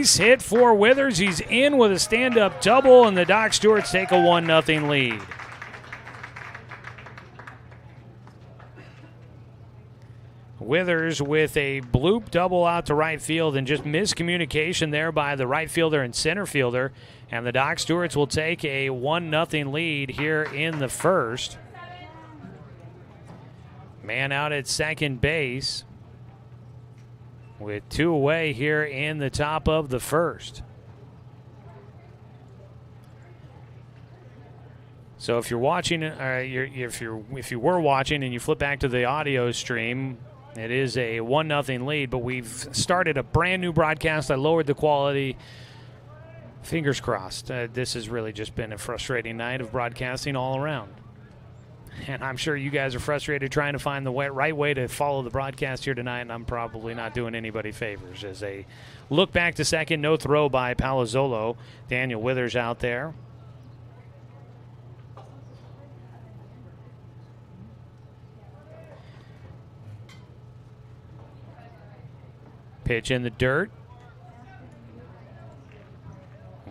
hit for Withers. He's in with a stand-up double, and the Doc Stewarts take a 1-0 lead. Withers with a bloop double out to right field, and just miscommunication there by the right fielder and center fielder. And the Doc Stewarts will take a 1-0 lead here in the first. Man out at second base with 2 away here in the top of the first. So if you're watching, if you were watching and you flip back to the audio stream, it is a 1-0 lead, but we've started a brand new broadcast. I lowered the quality. Fingers crossed. This has really just been a frustrating night of broadcasting all around. And I'm sure you guys are frustrated trying to find the right way to follow the broadcast here tonight, and I'm probably not doing anybody favors. As a look back to second, no throw by Palazzolo. Daniel Withers out there. Pitch in the dirt.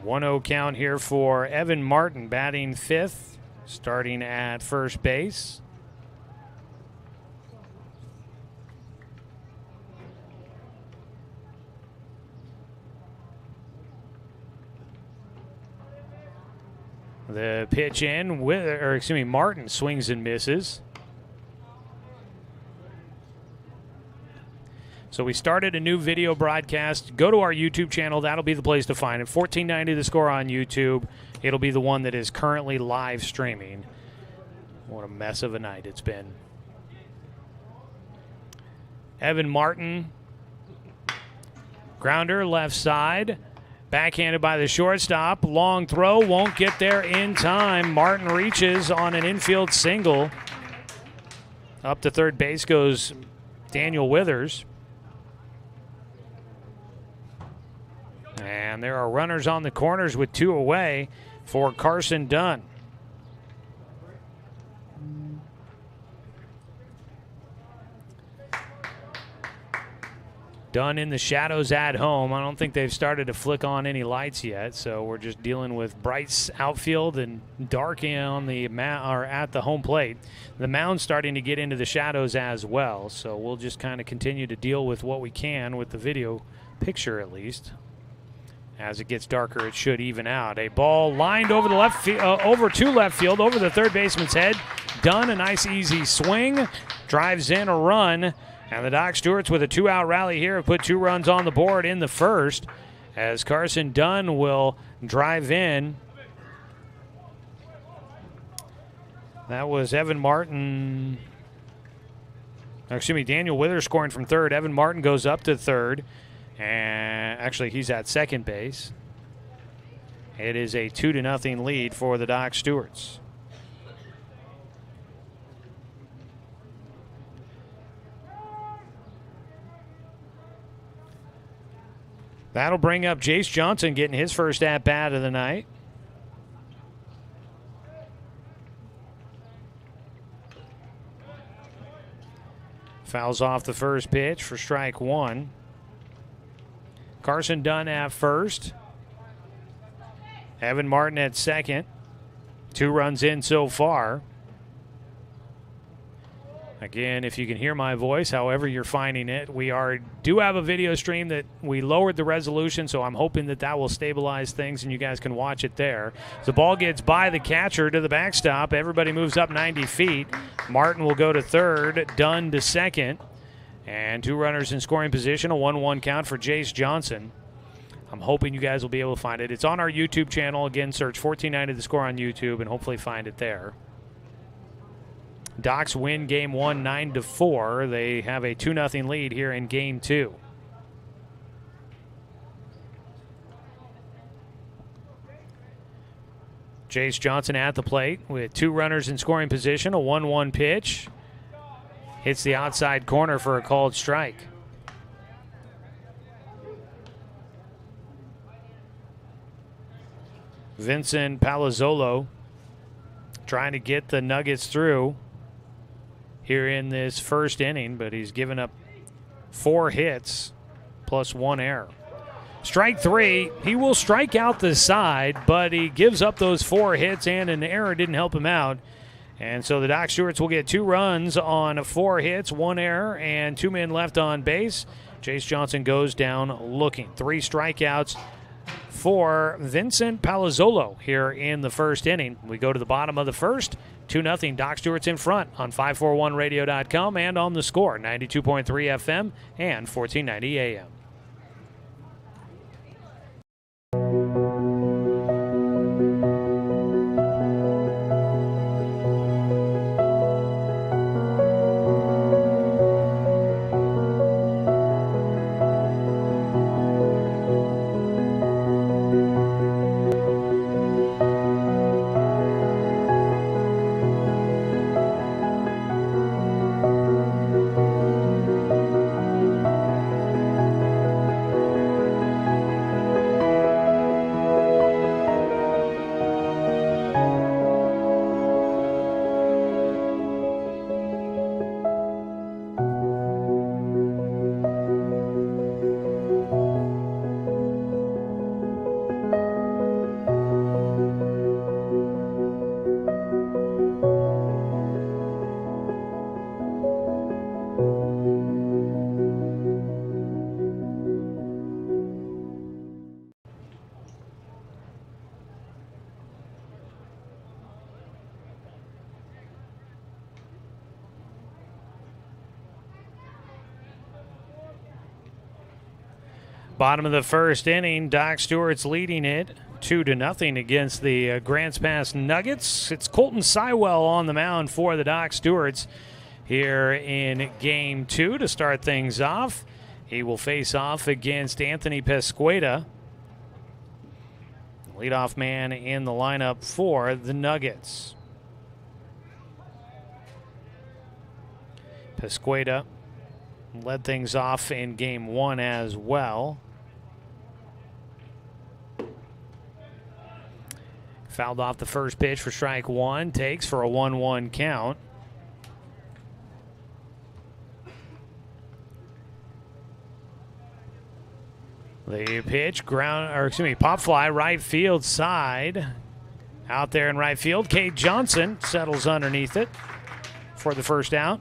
1-0 count here for Evan Martin, batting fifth. Starting at first base. The pitch in, Martin swings and misses. So we started a new video broadcast. Go to our YouTube channel. That'll be the place to find it. 1490 The Score on YouTube. It'll be the one that is currently live streaming. What a mess of a night it's been. Evan Martin. Grounder left side. Backhanded by the shortstop. Long throw. Won't get there in time. Martin reaches on an infield single. Up to third base goes Daniel Withers. And there are runners on the corners with 2 away for Carson Dunn. Dunn in the shadows at home. I don't think they've started to flick on any lights yet, so we're just dealing with bright outfield and dark on the at the home plate. The mound's starting to get into the shadows as well, so we'll just kind of continue to deal with what we can with the video picture at least. As it gets darker, it should even out. A ball lined over the over to left field, over the third baseman's head. Dunn, a nice easy swing, drives in a run, and the Doc Stewarts with a 2-out rally here have put 2 runs on the board in the first, as Carson Dunn will drive in. That was Evan Martin. Daniel Withers scoring from third. Evan Martin goes up to third. And actually, he's at second base. It is a 2-0 lead for the Doc Stewarts. That'll bring up Jace Johnson getting his first at-bat of the night. Fouls off the first pitch for strike 1. Carson Dunn at first. Evan Martin at second. 2 runs in so far. Again, if you can hear my voice, however you're finding it, we do have a video stream that we lowered the resolution, so I'm hoping that will stabilize things and you guys can watch it there. The ball gets by the catcher to the backstop. Everybody moves up 90 feet. Martin will go to third, Dunn to second. And 2 runners in scoring position, a 1-1 count for Jace Johnson. I'm hoping you guys will be able to find it. It's on our YouTube channel. Again, search 1490 The Score on YouTube and hopefully find it there. Docs win game 1 9-4. They have a 2-0 lead here in game 2. Jace Johnson at the plate with 2 runners in scoring position, a 1-1 pitch. Hits the outside corner for a called strike. Vincent Palazzolo trying to get the Nuggets through here in this first inning, but he's given up 4 hits plus 1 error. Strike three. He will strike out the side, but he gives up those 4 hits, and an error didn't help him out. And so the Doc Stewarts will get 2 runs on 4 hits, 1 error, and 2 men left on base. Chase Johnson goes down looking. 3 strikeouts for Vincent Palazzolo here in the first inning. We go to the bottom of the first. 2-0 Doc Stewart's in front on 541radio.com and on the Score, 92.3 FM and 1490 AM. Bottom of the first inning, Doc Stewart's leading it 2-0 against the Grants Pass Nuggets. It's Colton Sywell on the mound for the Doc Stewarts here in Game 2 to start things off. He will face off against Anthony Pesqueda, leadoff man in the lineup for the Nuggets. Pesqueda led things off in Game 1 as well. Fouled off the first pitch for strike 1, takes for a 1-1 count. The pitch, pop fly, right field side. Out there in right field, Cade Johnson settles underneath it for the first out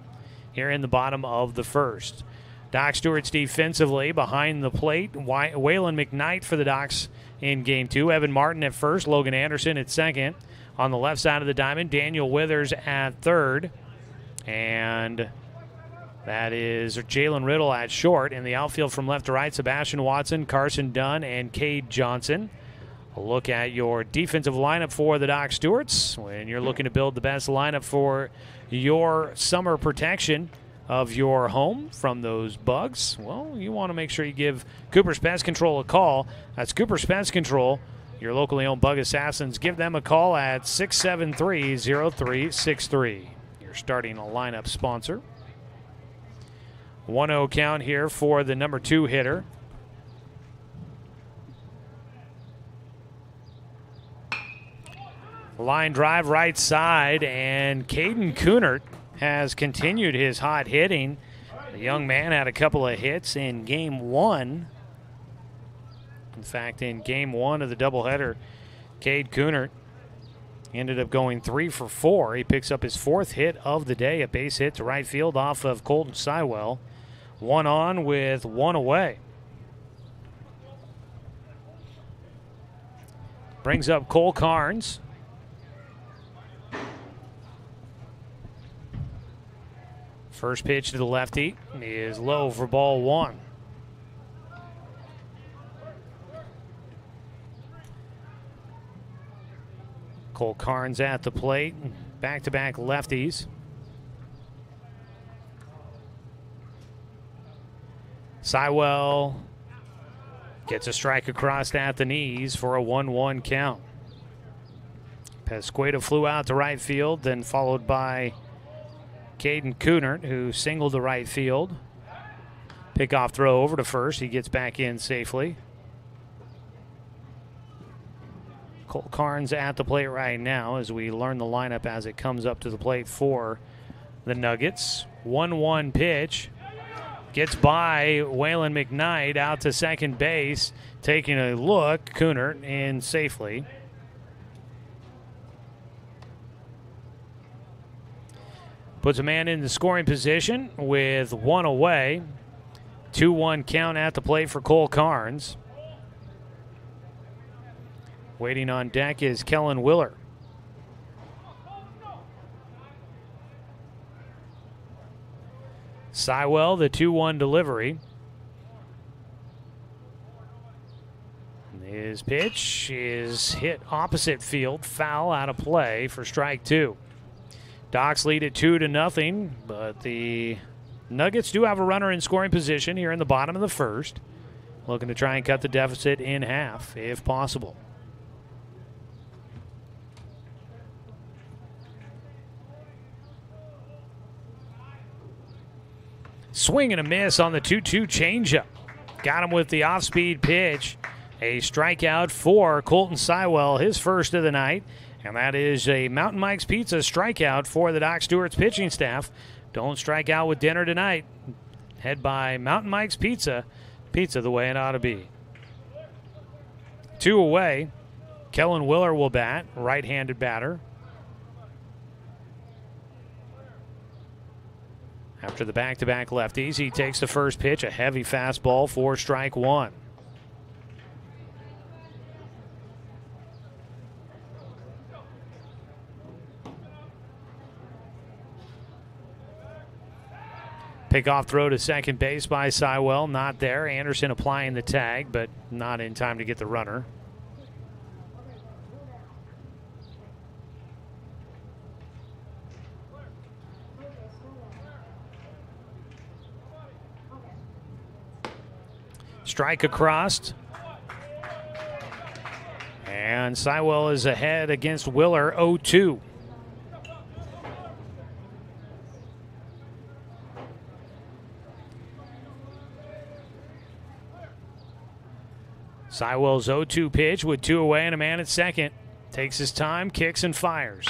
here in the bottom of the first. Doc Stewart's defensively behind the plate. Waylon McKnight for the Docs in Game 2. Evan Martin at first, Logan Anderson at second. On the left side of the diamond, Daniel Withers at third. And that is Jalen Riddle at short. In the outfield from left to right, Sebastian Watson, Carson Dunn, and Cade Johnson. A look at your defensive lineup for the Doc Stewarts. When you're looking to build the best lineup for your summer protection of your home from those bugs, well, you want to make sure you give Cooper's Pest Control a call. That's Cooper's Pest Control, your locally owned bug assassins. Give them a call at 673-0363. Your starting lineup sponsor. 1-0 count here for the number 2 hitter. Line drive right side, and Caden Kunert has continued his hot hitting. The young man had a couple of hits in Game 1. In fact, in Game 1 of the doubleheader, Cade Kunert ended up going 3 for 4. He picks up his 4th hit of the day, a base hit to right field off of Colton Sywell. 1 on with 1 away. Brings up Cole Carnes. First pitch to the lefty is low for ball 1. Cole Carnes at the plate. Back-to-back lefties. Sywell gets a strike across at the knees for a 1-1 count. Pesqueda flew out to right field, then followed by Caden Kunert, who singled to right field. Pickoff throw over to first. He gets back in safely. Cole Carnes at the plate right now as we learn the lineup as it comes up to the plate for the Nuggets. 1-1 pitch. Gets by Waylon McKnight out to second base. Taking a look, Kunert in safely. Puts a man in the scoring position with one away. 2-1 count at the plate for Cole Carnes. Waiting on deck is Kellen Willer. Sywell, the 2-1 delivery. His pitch is hit opposite field, foul out of play for strike two. Docs lead it 2-0, but the Nuggets do have a runner in scoring position here in the bottom of the first. Looking to try and cut the deficit in half, if possible. Swing and a miss on the 2-2 changeup. Got him with the off-speed pitch. A strikeout for Colton Sywell, his first of the night. And that is a Mountain Mike's Pizza strikeout for the Doc Stewart's pitching staff. Don't strike out with dinner tonight. Head by Mountain Mike's Pizza. Pizza the way it ought to be. 2 away. Kellen Willer will bat, right-handed batter. After the back-to-back lefties, he takes the first pitch, a heavy fastball for strike one. Pickoff throw to second base by Sywell, not there. Anderson applying the tag, but not in time to get the runner. Strike across. And Sywell is ahead against Willer, 0-2. Sywell's 0-2 pitch with 2 away and a man at second. Takes his time, kicks and fires.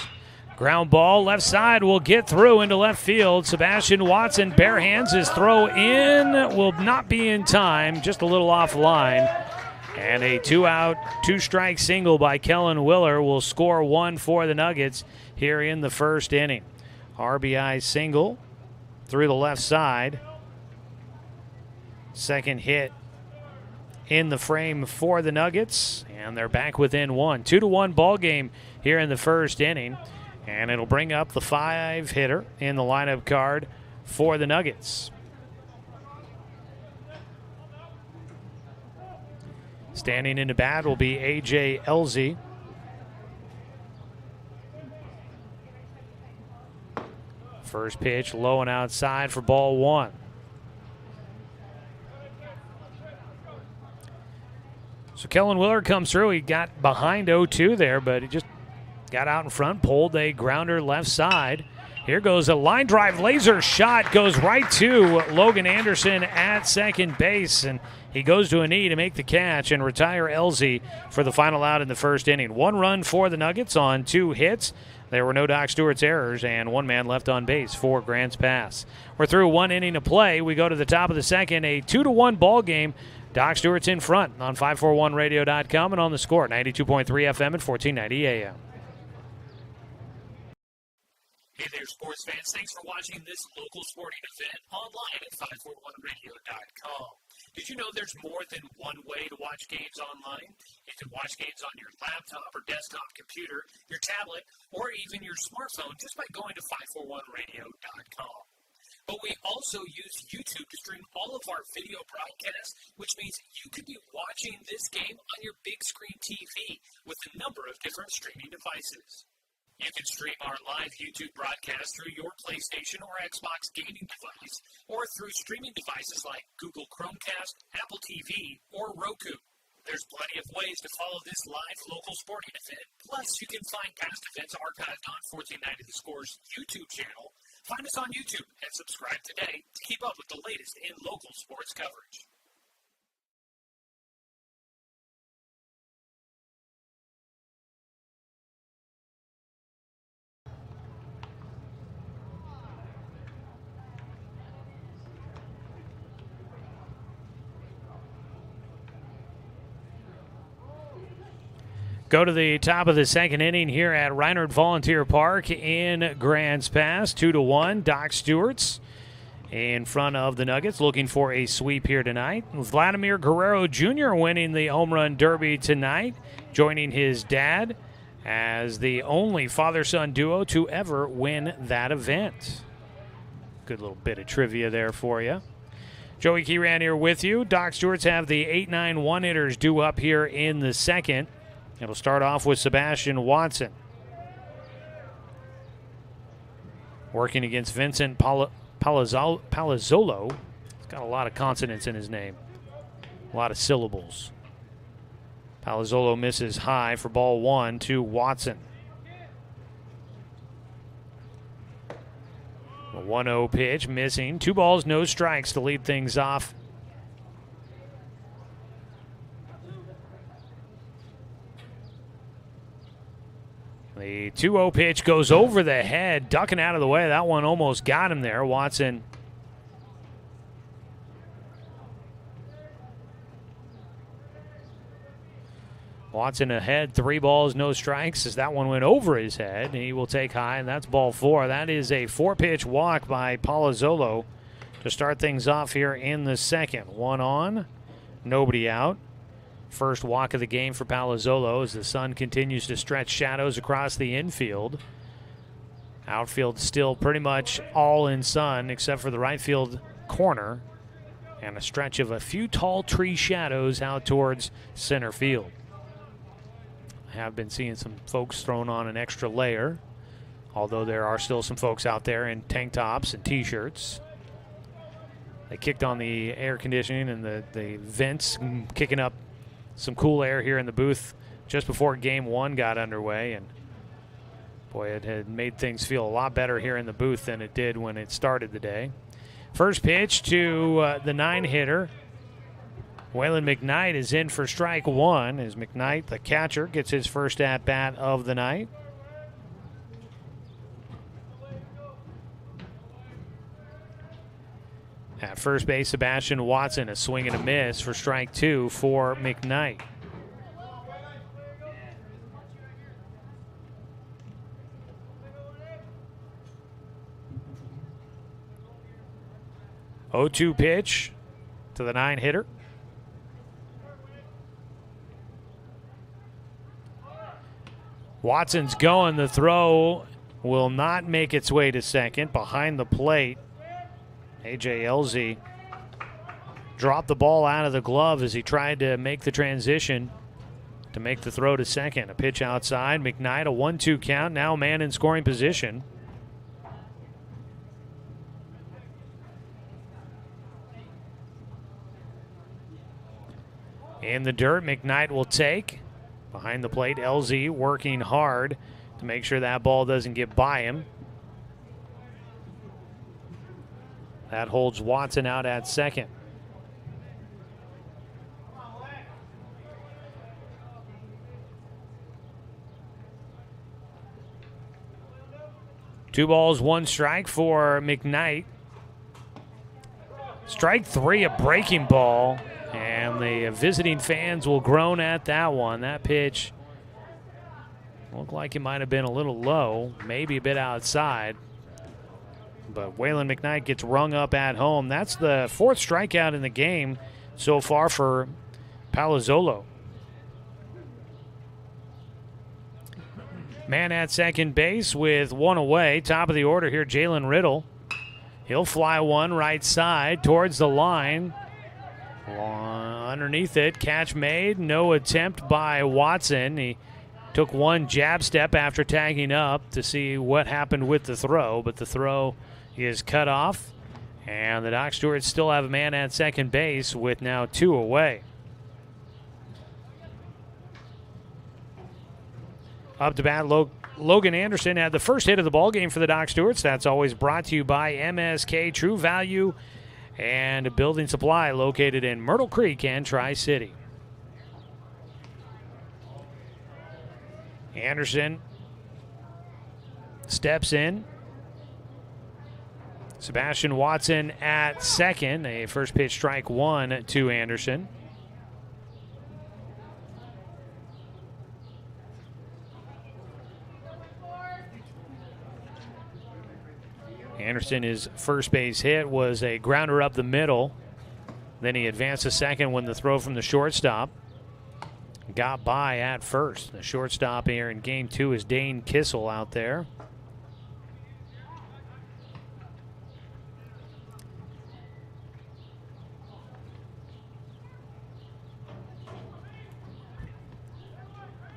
Ground ball, left side will get through into left field. Sebastian Watson bare hands his throw in, will not be in time, just a little off line. And a 2-out, 2-strike single by Kellen Willer will score one for the Nuggets here in the first inning. RBI single through the left side. Second hit in the frame for the Nuggets, and they're back within one. 2-1 ball game here in the first inning. And it'll bring up the 5-hitter in the lineup card for the Nuggets. Standing in the bat will be A.J. Elzy. First pitch low and outside for ball one. So Kellen Willer comes through. He got behind 0-2 there, but he just got out in front, pulled a grounder left side. Here goes a line drive laser shot, goes right to Logan Anderson at second base, and he goes to a knee to make the catch and retire Elzy for the final out in the first inning. 1 run for the Nuggets on 2 hits. There were no Doc Stewart's errors, and 1 man left on base for Grant's pass. We're through 1 inning of play. We go to the top of the second, a 2-1 ball game. Doc Stewart's in front on 541radio.com and on the score, 92.3 FM and 1490 AM. Hey there, sports fans. Thanks for watching this local sporting event online at 541radio.com. Did you know there's more than one way to watch games online? You can watch games on your laptop or desktop computer, your tablet, or even your smartphone just by going to 541radio.com. But we also use YouTube to stream all of our video broadcasts, which means you could be watching this game on your big screen TV with a number of different streaming devices. You can stream our live YouTube broadcast through your PlayStation or Xbox gaming device, or through streaming devices like Google Chromecast, Apple TV, or Roku. There's plenty of ways to follow this live local sporting event. Plus, you can find past events archived on 1490 The Score's YouTube channel. Find us on YouTube and subscribe today to keep up with the latest in local sports coverage. Go to the top of the second inning here at Reinhardt Volunteer Park in Grants Pass. 2-1. Doc Stewart's in front of the Nuggets, looking for a sweep here tonight. Vladimir Guerrero Jr. winning the Home Run Derby tonight, joining his dad as the only father-son duo to ever win that event. Good little bit of trivia there for you. Joey Keyran here with you. Doc Stewart's have the 8-9 one-hitters due up here in the second. It'll start off with Sebastian Watson, working against Vincent Palazzolo. He's got a lot of consonants in his name, a lot of syllables. Palazzolo misses high for ball 1 to Watson. A 1-0 pitch missing. 2 balls, no strikes to lead things off. The 2-0 pitch goes over the head, ducking out of the way. That one almost got him there. Watson ahead, 3 balls, no strikes as that one went over his head. He will take high, and that's ball 4. That is a 4-pitch walk by Palazzolo to start things off here in the second. 1 on, nobody out. First walk of the game for Palazzolo as the sun continues to stretch shadows across the infield. Outfield still pretty much all in sun except for the right field corner and a stretch of a few tall tree shadows out towards center field. I have been seeing some folks throwing on an extra layer, although there are still some folks out there in tank tops and t-shirts. They kicked on the air conditioning and the vents, kicking up some cool air here in the booth just before game 1 got underway, and boy, it had made things feel a lot better here in the booth than it did when it started the day. First pitch to the 9-hitter. Waylon McKnight is in for strike 1 as McKnight, the catcher, gets his first at-bat of the night. At first base, Sebastian Watson, a swing and a miss for strike 2 for McKnight. Oh, 2 pitch to the 9-hitter. Watson's going. The throw will not make its way to second. Behind the plate, A.J. Elzy dropped the ball out of the glove as he tried to make the transition to make the throw to second. A pitch outside. McKnight, a 1-2 count. Now man in scoring position. In the dirt, McKnight will take. Behind the plate, LZ working hard to make sure that ball doesn't get by him. That holds Watson out at second. Two balls, 1 strike for McKnight. Strike 3, a breaking ball. And the visiting fans will groan at that one. That pitch looked like it might have been a little low, maybe a bit outside. But Waylon McKnight gets rung up at home. That's the 4th strikeout in the game so far for Palazzolo. Man at second base with 1 away. Top of the order here, Jalen Riddle. He'll fly one right side towards the line. Underneath it, catch made. No attempt by Watson. He took 1 jab step after tagging up to see what happened with the throw, but the throw is cut off. And the Doc Stewarts still have a man at second base with now 2 away. Up to bat, Logan Anderson had the first hit of the ballgame for the Doc Stewarts. That's always brought to you by MSK True Value and Building Supply, located in Myrtle Creek and Tri-City. Anderson steps in. Sebastian Watson at second. A first pitch strike 1 to Anderson. Anderson, his first base hit was a grounder up the middle. Then he advanced a second when the throw from the shortstop got by at first. The shortstop here in game 2 is Dane Kissel out there.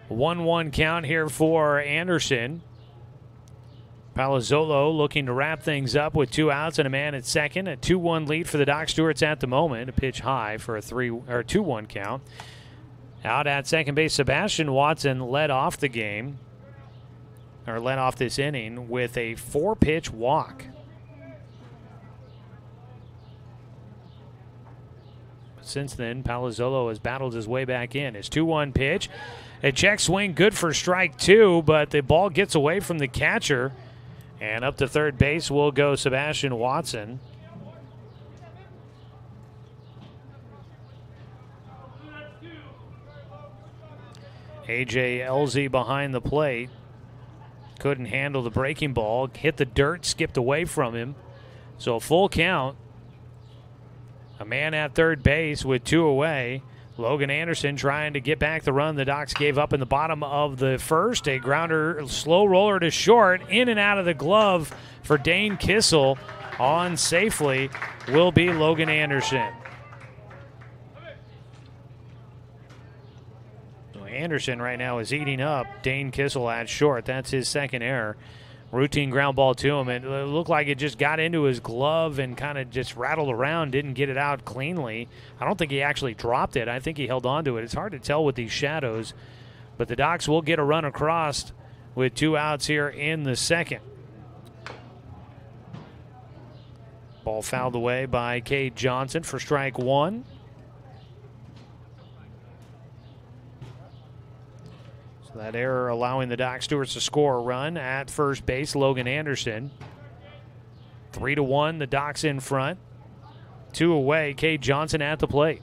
A 1-1 count here for Anderson. Palazzolo looking to wrap things up with 2 outs and a man at second. A 2-1 lead for the Doc Stewarts at the moment. A pitch high for a 2-1 count. Out at second base, Sebastian Watson led off the game, or led off this inning with a 4-pitch walk. Since then, Palazzolo has battled his way back in. His 2-1 pitch, a check swing, good for strike 2, but the ball gets away from the catcher. And up to third base will go Sebastian Watson. A.J. Elzy behind the plate. Couldn't handle the breaking ball. Hit the dirt, skipped away from him. So a full count. A man at third base with 2 away. Logan Anderson trying to get back the run the Docs gave up in the bottom of the first. A grounder, slow roller to short, in and out of the glove for Dane Kissel. On safely will be Logan Anderson. So Anderson right now is eating up Dane Kissel at short. That's his second error. Routine ground ball to him. It looked like it just got into his glove and kind of just rattled around, didn't get it out cleanly. I don't think he actually dropped it. I think he held on to it. It's hard to tell with these shadows, but the Docs will get a run across with 2 outs here in the second. Ball fouled away by Cade Johnson for strike 1. That error allowing the Doc Stewarts to score a run at first base, Logan Anderson. 3-1, the Docs in front. 2 away, Cade Johnson at the plate.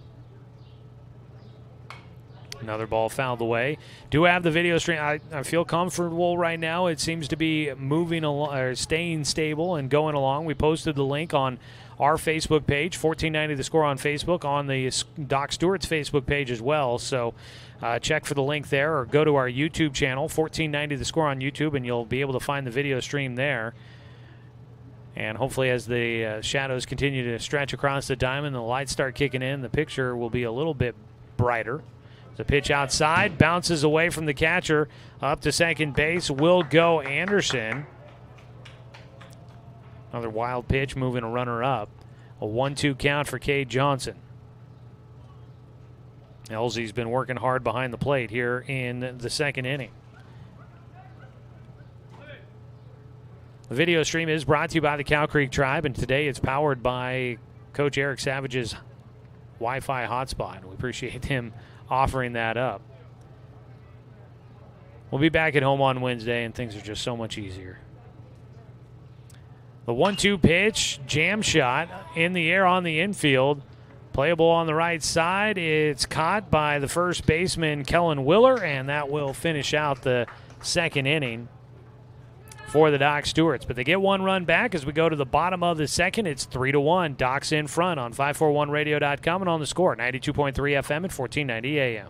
Another ball fouled away. Do have the video stream. I feel comfortable right now. It seems to be moving along, or staying stable and going along. We posted the link on our Facebook page, 1490 The Score on Facebook, on the Doc Stewart's Facebook page as well. So check for the link there or go to our YouTube channel, 1490 The Score on YouTube, and you'll be able to find the video stream there. And hopefully as the shadows continue to stretch across the diamond, the lights start kicking in, the picture will be a little bit brighter. The pitch outside, bounces away from the catcher. Up to second base will go Anderson. Another wild pitch, moving a runner up. A 1-2 count for Cade Johnson. Elzy's been working hard behind the plate here in the second inning. The video stream is brought to you by the Cow Creek Tribe, and today it's powered by Coach Eric Savage's Wi-Fi hotspot. We appreciate him offering that up. We'll be back at home on Wednesday, and things are just so much easier. The 1-2 pitch, jam shot in the air on the infield. Playable on the right side. It's caught by the first baseman, Kellen Willer, and that will finish out the second inning for the Doc Stewarts. But they get 1 run back as we go to the bottom of the second. It's 3-1. Docs in front on 541radio.com and on the Score, 92.3 FM at 1490 AM.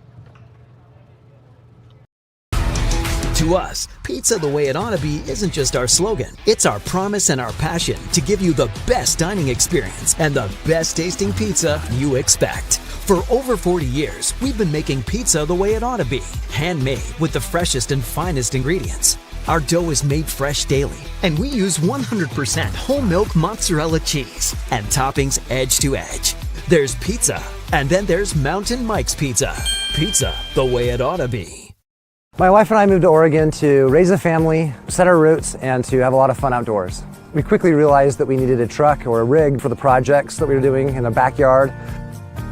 To us, pizza the way it ought to be isn't just our slogan. It's our promise and our passion to give you the best dining experience and the best tasting pizza you expect. For over 40 years, we've been making pizza the way it ought to be. Handmade with the freshest and finest ingredients. Our dough is made fresh daily, and we use 100% whole milk mozzarella cheese and toppings edge to edge. There's pizza, and then there's Mountain Mike's Pizza. Pizza the way it ought to be. My wife and I moved to Oregon to raise a family, set our roots, and to have a lot of fun outdoors. We quickly realized that we needed a truck or a rig for the projects that we were doing in the backyard.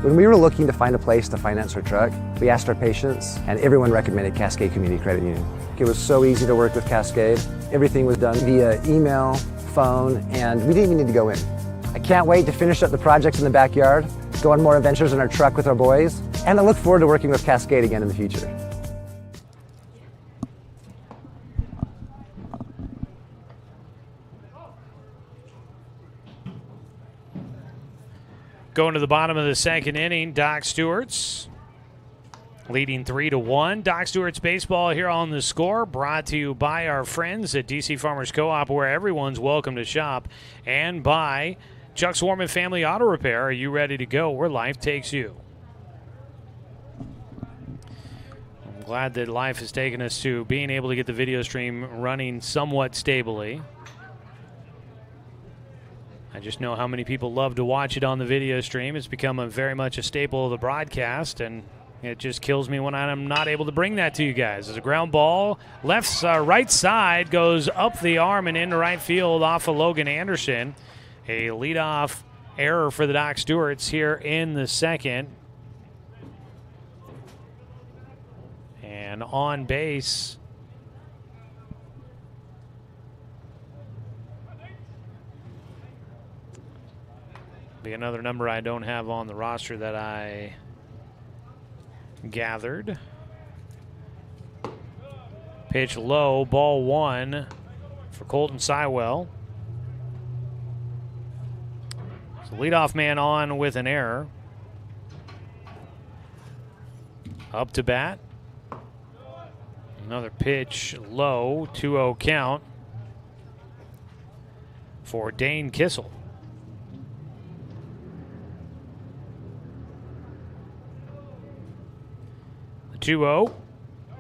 When we were looking to find a place to finance our truck, we asked our patients, and everyone recommended Cascade Community Credit Union. It was so easy to work with Cascade. Everything was done via email, phone, and we didn't even need to go in. I can't wait to finish up the projects in the backyard, go on more adventures in our truck with our boys, and I look forward to working with Cascade again in the future. Going to the bottom of the second inning, Doc Stewart's leading 3-1. Doc Stewart's baseball here on The Score, brought to you by our friends at DC Farmers Co-op, where everyone's welcome to shop, and by Chuck Swarman Family Auto Repair. Are you ready to go where life takes you? I'm glad that life has taken us to being able to get the video stream running somewhat stably. I just know how many people love to watch it on the video stream. It's become very much a staple of the broadcast, and it just kills me when I'm not able to bring that to you guys. As a ground ball, right side, goes up the arm and into right field off of Logan Anderson. A leadoff error for the Doc Stewarts here in the second. And on base, be another number I don't have on the roster that I gathered. Pitch low, ball one for Colton Sywell. So leadoff man on with an error. Up to bat. Another pitch low, 2-0 count for Dane Kissel. The 2-0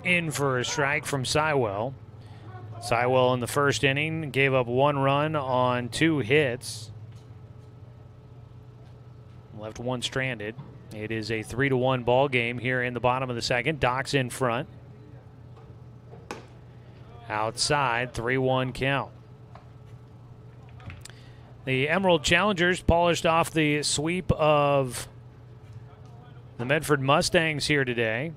in for a strike from Sywell. Sywell in the first inning gave up 1 run on 2 hits. Left 1 stranded. It is a 3-1 ball game here in the bottom of the second. Doc's in front. Outside, 3-1 count. The Emerald Challengers polished off the sweep of the Medford Mustangs here today.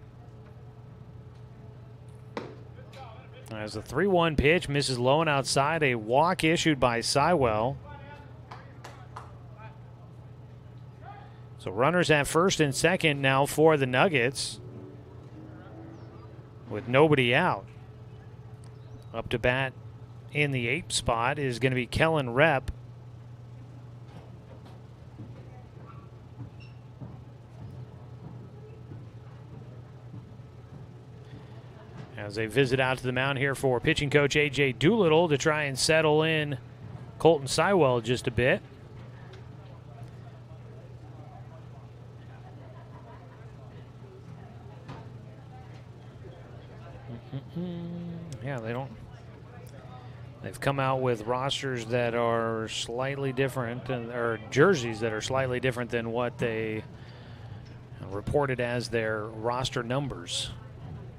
As a 3-1 pitch misses low and outside, a walk issued by Sywell. So runners at first and second now for the Nuggets, with nobody out. Up to bat in the 8th spot is going to be Kellen Rep. As they visit out to the mound here for pitching coach A.J. Doolittle to try and settle in Colton Sywell just a bit. Yeah, they've come out with rosters that are slightly different, or jerseys that are slightly different than what they reported as their roster numbers.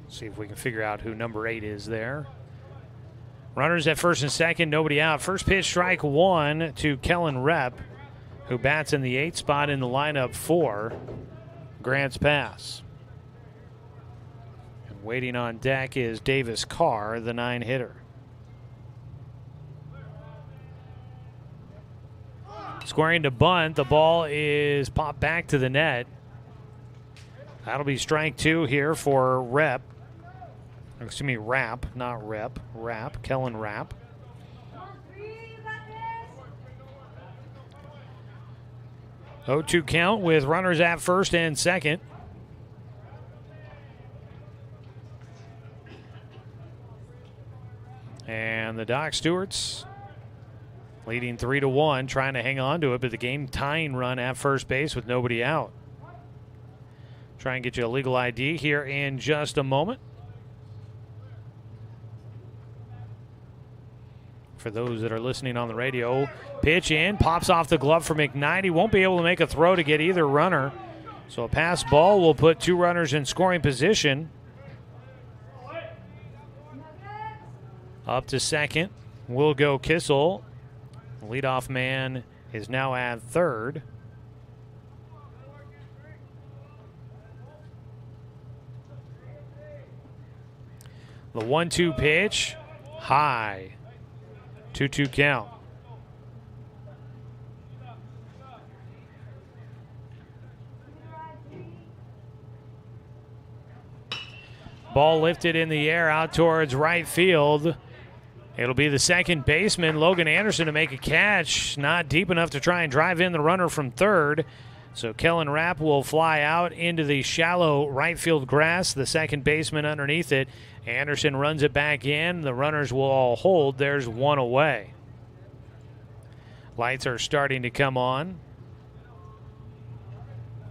See if we can figure out who number 8 is there. Runners at first and second, nobody out. First pitch, strike 1 to Kellen Rep, who bats in the 8th spot in the lineup for Grants Pass. And waiting on deck is Davis Carr, the 9-hitter. Squaring to bunt, the ball is popped back to the net. That'll be strike 2 here for Rep. Excuse me, Rapp, not Rep. Rapp, Kellen Rapp. Oh, 2 count with runners at first and second. And the Doc Stewarts leading 3-1, trying to hang on to it, but the game tying run at first base with nobody out. Try and get you a legal ID here in just a moment. For those that are listening on the radio, pitch in, pops off the glove for McKnight. He won't be able to make a throw to get either runner. So a pass ball will put 2 runners in scoring position. Up to second will go Kissel. Leadoff man is now at third. The 1-2 pitch, high. 2-2 count. Ball lifted in the air out towards right field. It'll be the second baseman, Logan Anderson, to make a catch. Not deep enough to try and drive in the runner from third. So Kellen Rapp will fly out into the shallow right field grass, the second baseman underneath it. Anderson runs it back in. The runners will all hold. There's one away. Lights are starting to come on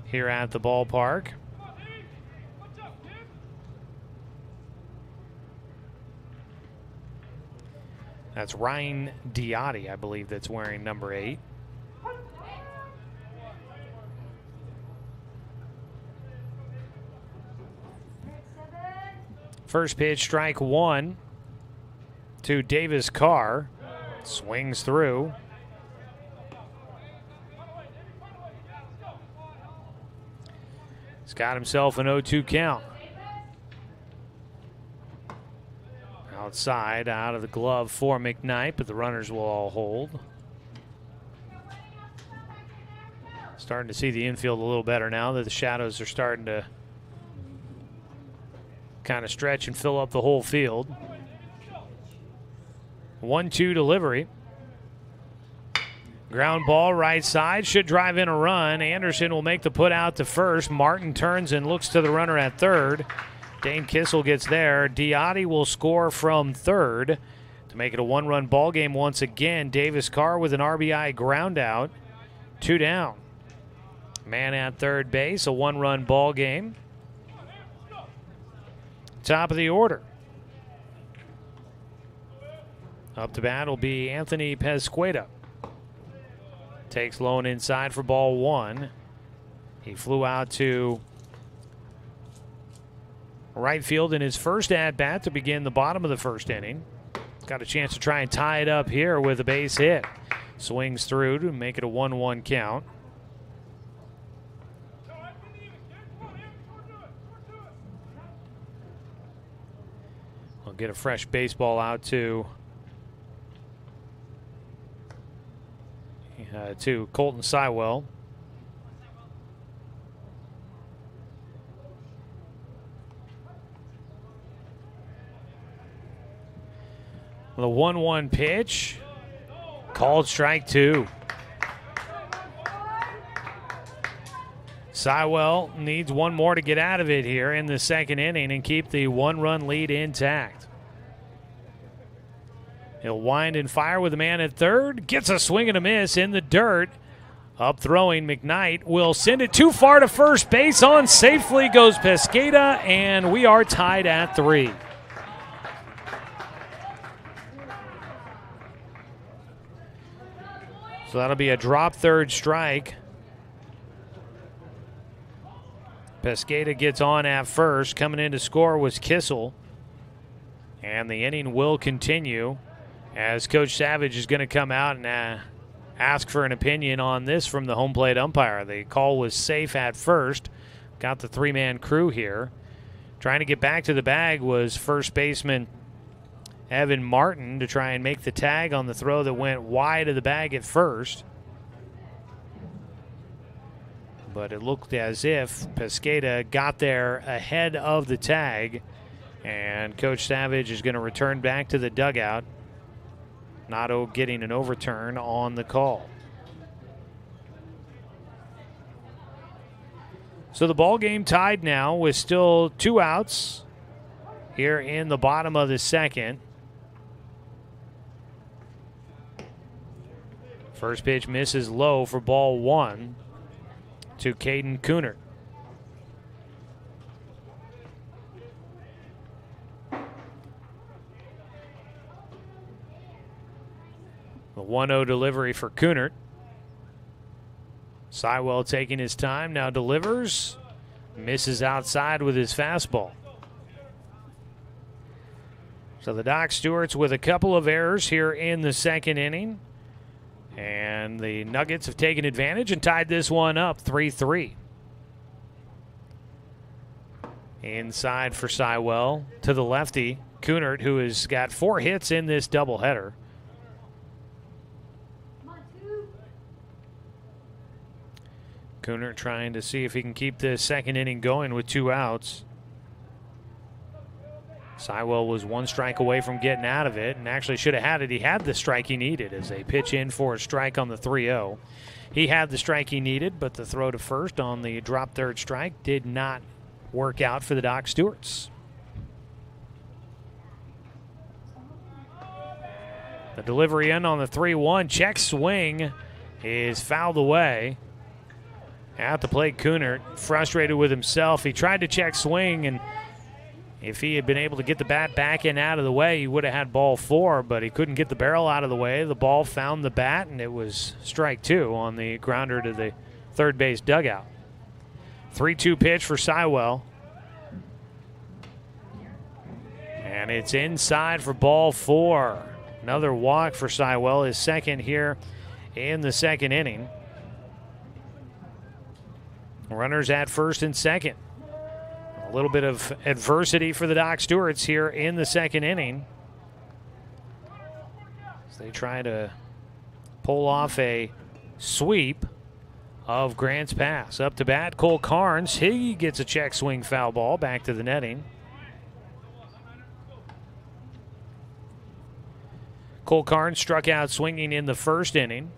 here at the ballpark. That's Ryan Diotti, I believe, that's wearing number 8. First pitch, strike 1 to Davis Carr. Swings through. He's got himself an 0-2 count. Outside, out of the glove for McKnight, but the runners will all hold. Starting to see the infield a little better now that the shadows are starting to kind of stretch and fill up the whole field. 1-2 delivery. Ground ball right side, should drive in a run. Anderson will make the put out to first. Martin turns and looks to the runner at third. Dane Kissel gets there. Diotti will score from third to make it a one-run ball game once again. Davis Carr with an RBI ground out. 2 down. Man at third base, a one-run ball game. Top of the order. Up to bat will be Anthony Pesqueda. Takes low and inside for ball 1. He flew out to right field in his first at-bat to begin the bottom of the first inning. Got a chance to try and tie it up here with a base hit. Swings through to make it a 1-1 count. We'll get a fresh baseball out to Colton Sywell. The 1-1 pitch. Called strike 2. Sywell needs one more to get out of it here in the second inning and keep the one-run lead intact. He'll wind and fire with a man at third. Gets a swing and a miss in the dirt. Up throwing McKnight will send it too far to first base. On safely goes Pesqueda, and we are tied at 3. So that'll be a drop third strike. Pesqueda gets on at first. Coming in to score was Kissel. And the inning will continue as Coach Savage is going to come out and ask for an opinion on this from the home plate umpire. The call was safe at first. Got the 3-man crew here. Trying to get back to the bag was first baseman Evan Martin to try and make the tag on the throw that went wide of the bag at first. But it looked as if Pesqueda got there ahead of the tag, and Coach Savage is going to return back to the dugout, not getting an overturn on the call. So the ball game tied now with still 2 outs here in the bottom of the second. First pitch misses low for ball 1 to Caden Kunert. The 1-0 delivery for Kunert. Sywell taking his time, now delivers. Misses outside with his fastball. So the Doc Stewarts with a couple of errors here in the second inning. And the Nuggets have taken advantage and tied this one up 3-3. Inside for Sywell to the lefty, Kunert, who has got 4 hits in this doubleheader. Kunert trying to see if he can keep the second inning going with 2 outs. Sywell was one strike away from getting out of it and actually should have had it. He had the strike he needed as they pitch in for a strike on the 3-0. He had the strike he needed, but the throw to first on the drop third strike did not work out for the Doc Stewarts. The delivery in on the 3-1. Check swing is fouled away. At the plate, Kunert frustrated with himself. He tried to check swing, and if he had been able to get the bat back and out of the way, he would have had ball 4, but he couldn't get the barrel out of the way. The ball found the bat, and it was strike 2 on the grounder to the third base dugout. 3-2 pitch for Sywell. And it's inside for ball 4. Another walk for Sywell, his second here in the second inning. Runners at first and second. A little bit of adversity for the Doc Stewarts here in the second inning, as they try to pull off a sweep of Grants Pass. Up to bat, Cole Carnes. He gets a check swing foul ball back to the netting. Cole Carnes struck out swinging in the first inning.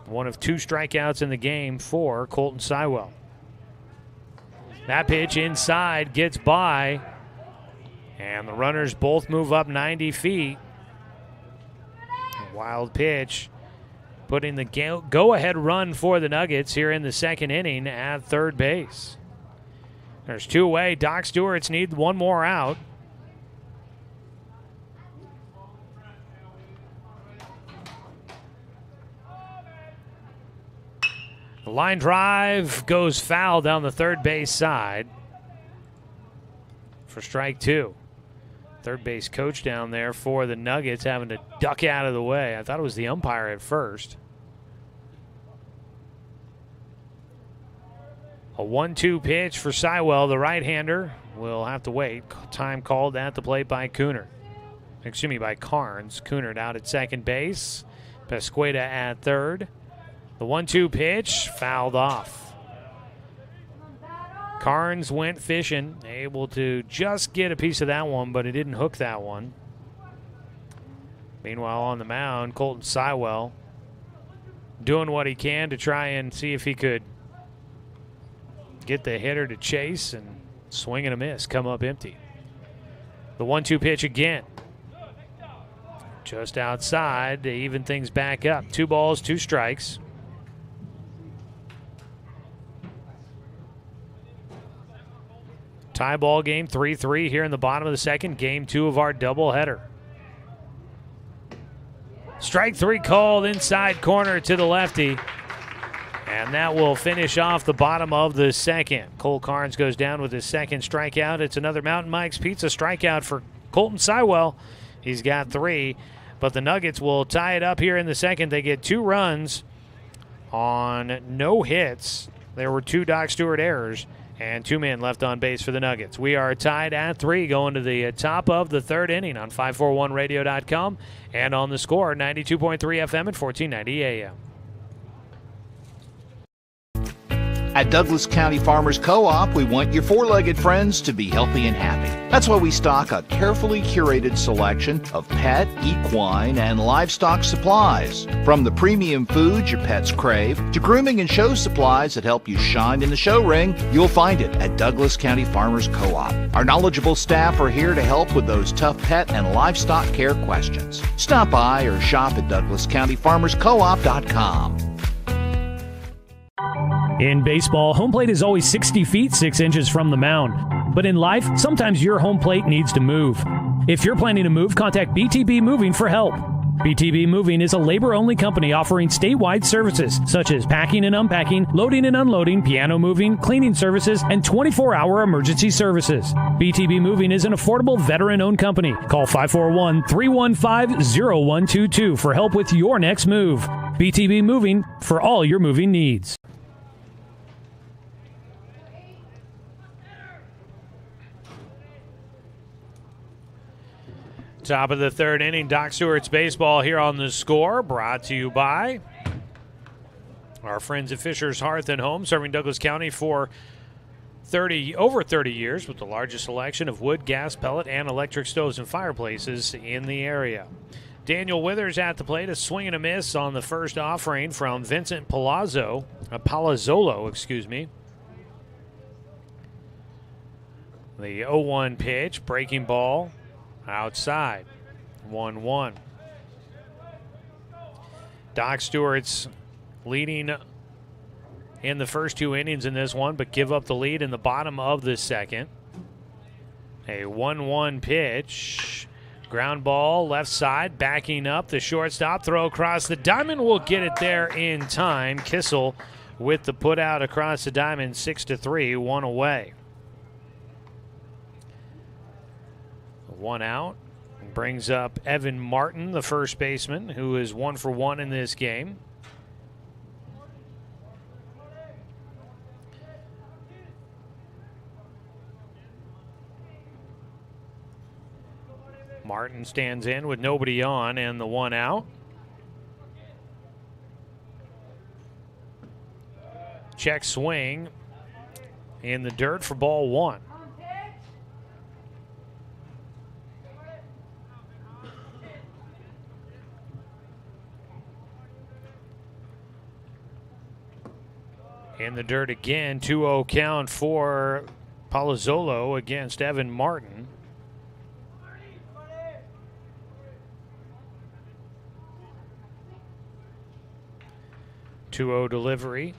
One of 2 strikeouts in the game for Colton Sywell. That pitch inside gets by, and the runners both move up 90 feet. A wild pitch, putting the go-ahead run for the Nuggets here in the second inning at third base. There's 2 away. Doc Stewarts need one more out. The line drive goes foul down the third base side for strike 2. Third base coach down there for the Nuggets having to duck out of the way. I thought it was the umpire at first. A 1-2 pitch for Sywell, the right-hander. Will have to wait. Time called at the plate by Kunert. Excuse me, by Carnes. Kunert out at second base. Pesqueda at third. The 1-2 pitch fouled off. Carnes went fishing, able to just get a piece of that one, but he didn't hook that one. Meanwhile, on the mound, Colton Sywell doing what he can to try and see if he could get the hitter to chase, and swing and a miss, come up empty. The 1-2 pitch again. Just outside to even things back up. 2 balls, 2 strikes. Tie ball game, 3-3 here in the bottom of the second. Game 2 of our doubleheader. Strike 3 called inside corner to the lefty. And that will finish off the bottom of the second. Cole Carnes goes down with his second strikeout. It's another Mountain Mike's Pizza strikeout for Colton Sywell. He's got 3. But the Nuggets will tie it up here in the second. They get 2 runs on no hits. There were 2 Doc Stewart errors. And 2 men left on base for the Nuggets. We are tied at 3 going to the top of the third inning on 541radio.com and on the Score, 92.3 FM and 1490 AM. At Douglas County Farmers Co-op, we want your four-legged friends to be healthy and happy. That's why we stock a carefully curated selection of pet, equine, and livestock supplies. From the premium foods your pets crave to grooming and show supplies that help you shine in the show ring, you'll find it at Douglas County Farmers Co-op. Our knowledgeable staff are here to help with those tough pet and livestock care questions. Stop by or shop at DouglasCountyFarmersCoop.com. In baseball, home plate is always 60 feet 6 inches from the mound. But in life, sometimes your home plate needs to move. If you're planning to move, contact BTB Moving for help. BTB Moving is a labor-only company offering statewide services such as packing and unpacking, loading and unloading, piano moving, cleaning services, and 24-hour emergency services. BTB Moving is an affordable veteran-owned company. Call 541-315-0122 for help with your next move. BTB Moving for all your moving needs. Top of the third inning, Doc Stewart's baseball here on the Score, brought to you by our friends at Fisher's Hearth and Home, serving Douglas County for over 30 years with the largest selection of wood, gas, pellet, and electric stoves and fireplaces in the area. Daniel Withers at the plate, a swing and a miss on the first offering from Vincent Palazzolo, The 0-1 pitch, breaking ball, outside, 1-1. Doc Stewart's leading in the first 2 innings in this one, but give up the lead in the bottom of the second. A 1-1 pitch. Ground ball, left side, backing up. The shortstop throw across the diamond will get it there in time. Kissel with the put out across the diamond, 6-3, 1 away. 1 out. Brings up Evan Martin, the first baseman, who is 1 for 1 in this game. Martin stands in with nobody on and the 1 out. Check swing in the dirt for ball 1. In the dirt again, 2-0 count for Palazzolo against Evan Martin. .20 delivery.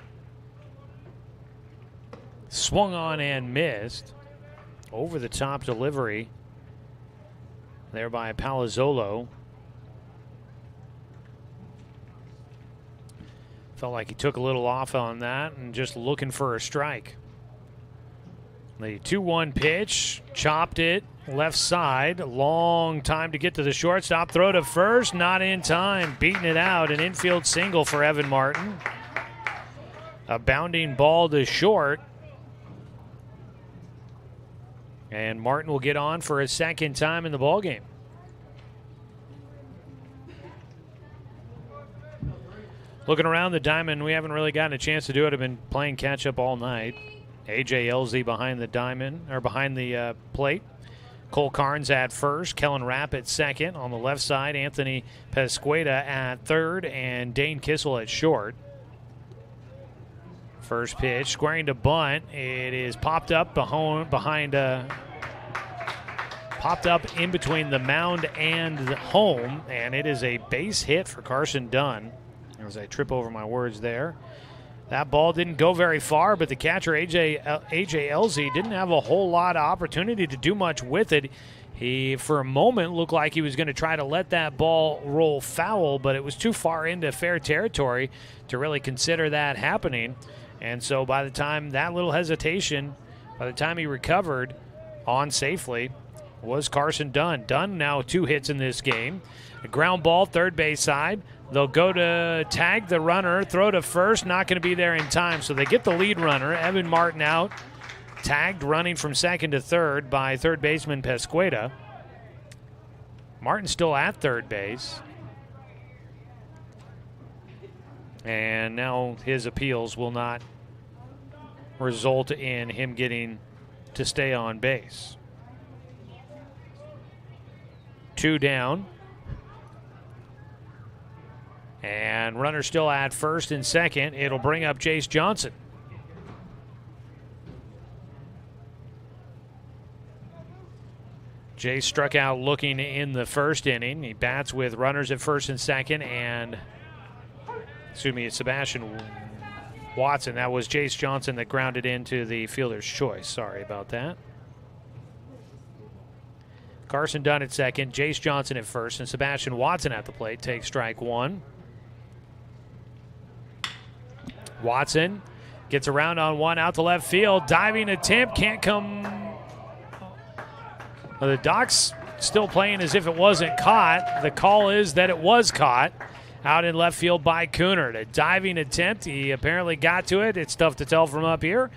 Swung on and missed. Over the top delivery there by Palazzolo. Felt like he took a little off on that and just looking for a strike. The 2-1 pitch, chopped it left side. Long time to get to the shortstop. Throw to first, not in time. Beating it out, an infield single for Evan Martin. A bounding ball to short. And Martin will get on for a second time in the ballgame. Looking around the diamond, we haven't really gotten a chance to do it. I've been playing catch-up all night. A.J. Elzy behind the diamond, or behind the plate. Cole Carnes at first, Kellen Rapp at second. On the left side, Anthony Pesqueda at third, and Dane Kissel at short. First pitch, squaring to bunt. It is popped up popped up in between the mound and the home, and it is a base hit for Carson Dunn. As I trip over my words there. That ball didn't go very far, but the catcher, A.J. Elzy, didn't have a whole lot of opportunity to do much with it. He, for a moment, looked like he was going to try to let that ball roll foul, but it was too far into fair territory to really consider that happening. And so by the time that little hesitation, by the time he recovered on safely, was Carson Dunn. Dunn now 2 hits in this game. A ground ball, third base side. They'll go to tag the runner, throw to first, not going to be there in time. So they get the lead runner, Evan Martin, out. Tagged, running from second to third by third baseman Pesqueda. Martin still at third base. And now his appeals will not result in him getting to stay on base. 2 down. And runner still at first and second. It'll bring up Jace Johnson. Jace struck out looking in the first inning. He bats with runners at first and second, and it's Sebastian Watson. That was Jace Johnson that grounded into the fielder's choice. Sorry about that. Carson Dunn at second, Jace Johnson at first, and Sebastian Watson at the plate takes strike 1. Watson gets around on 1 out to left field. Diving attempt, can't come. Well, the Doc's still playing as if it wasn't caught. The call is that it was caught out in left field by Coonard. A diving attempt. He apparently got to it. It's tough to tell from up here.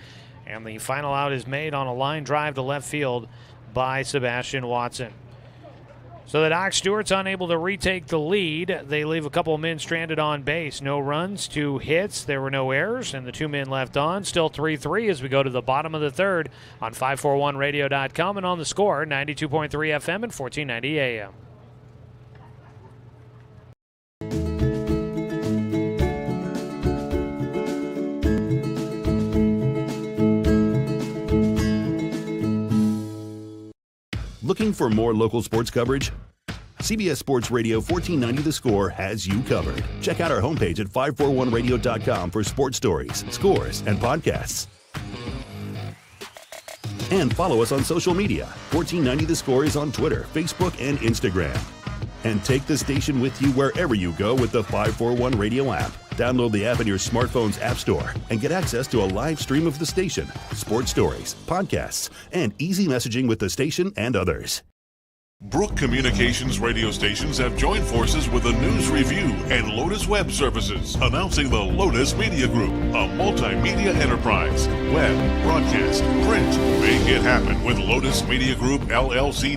And the final out is made on a line drive to left field by Sebastian Watson. So the Doc Stewart's unable to retake the lead. They leave a couple of men stranded on base. No runs, 2 hits. There were no errors, and the 2 men left on. Still 3-3 as we go to the bottom of the third on 541radio.com and on the Score, 92.3 FM and 1490 AM. Looking for more local sports coverage? CBS Sports Radio 1490 The Score has you covered. Check out our homepage at 541radio.com for sports stories, scores, and podcasts. And follow us on social media. 1490 The Score is on Twitter, Facebook, and Instagram. And take the station with you wherever you go with the 541 Radio app. Download the app in your smartphone's app store and get access to a live stream of the station, sports stories, podcasts, and easy messaging with the station and others. Brook Communications radio stations have joined forces with the News Review and Lotus Web Services, announcing the Lotus Media Group, a multimedia enterprise. Web, broadcast, print. Make it happen with Lotus Media Group, LLC.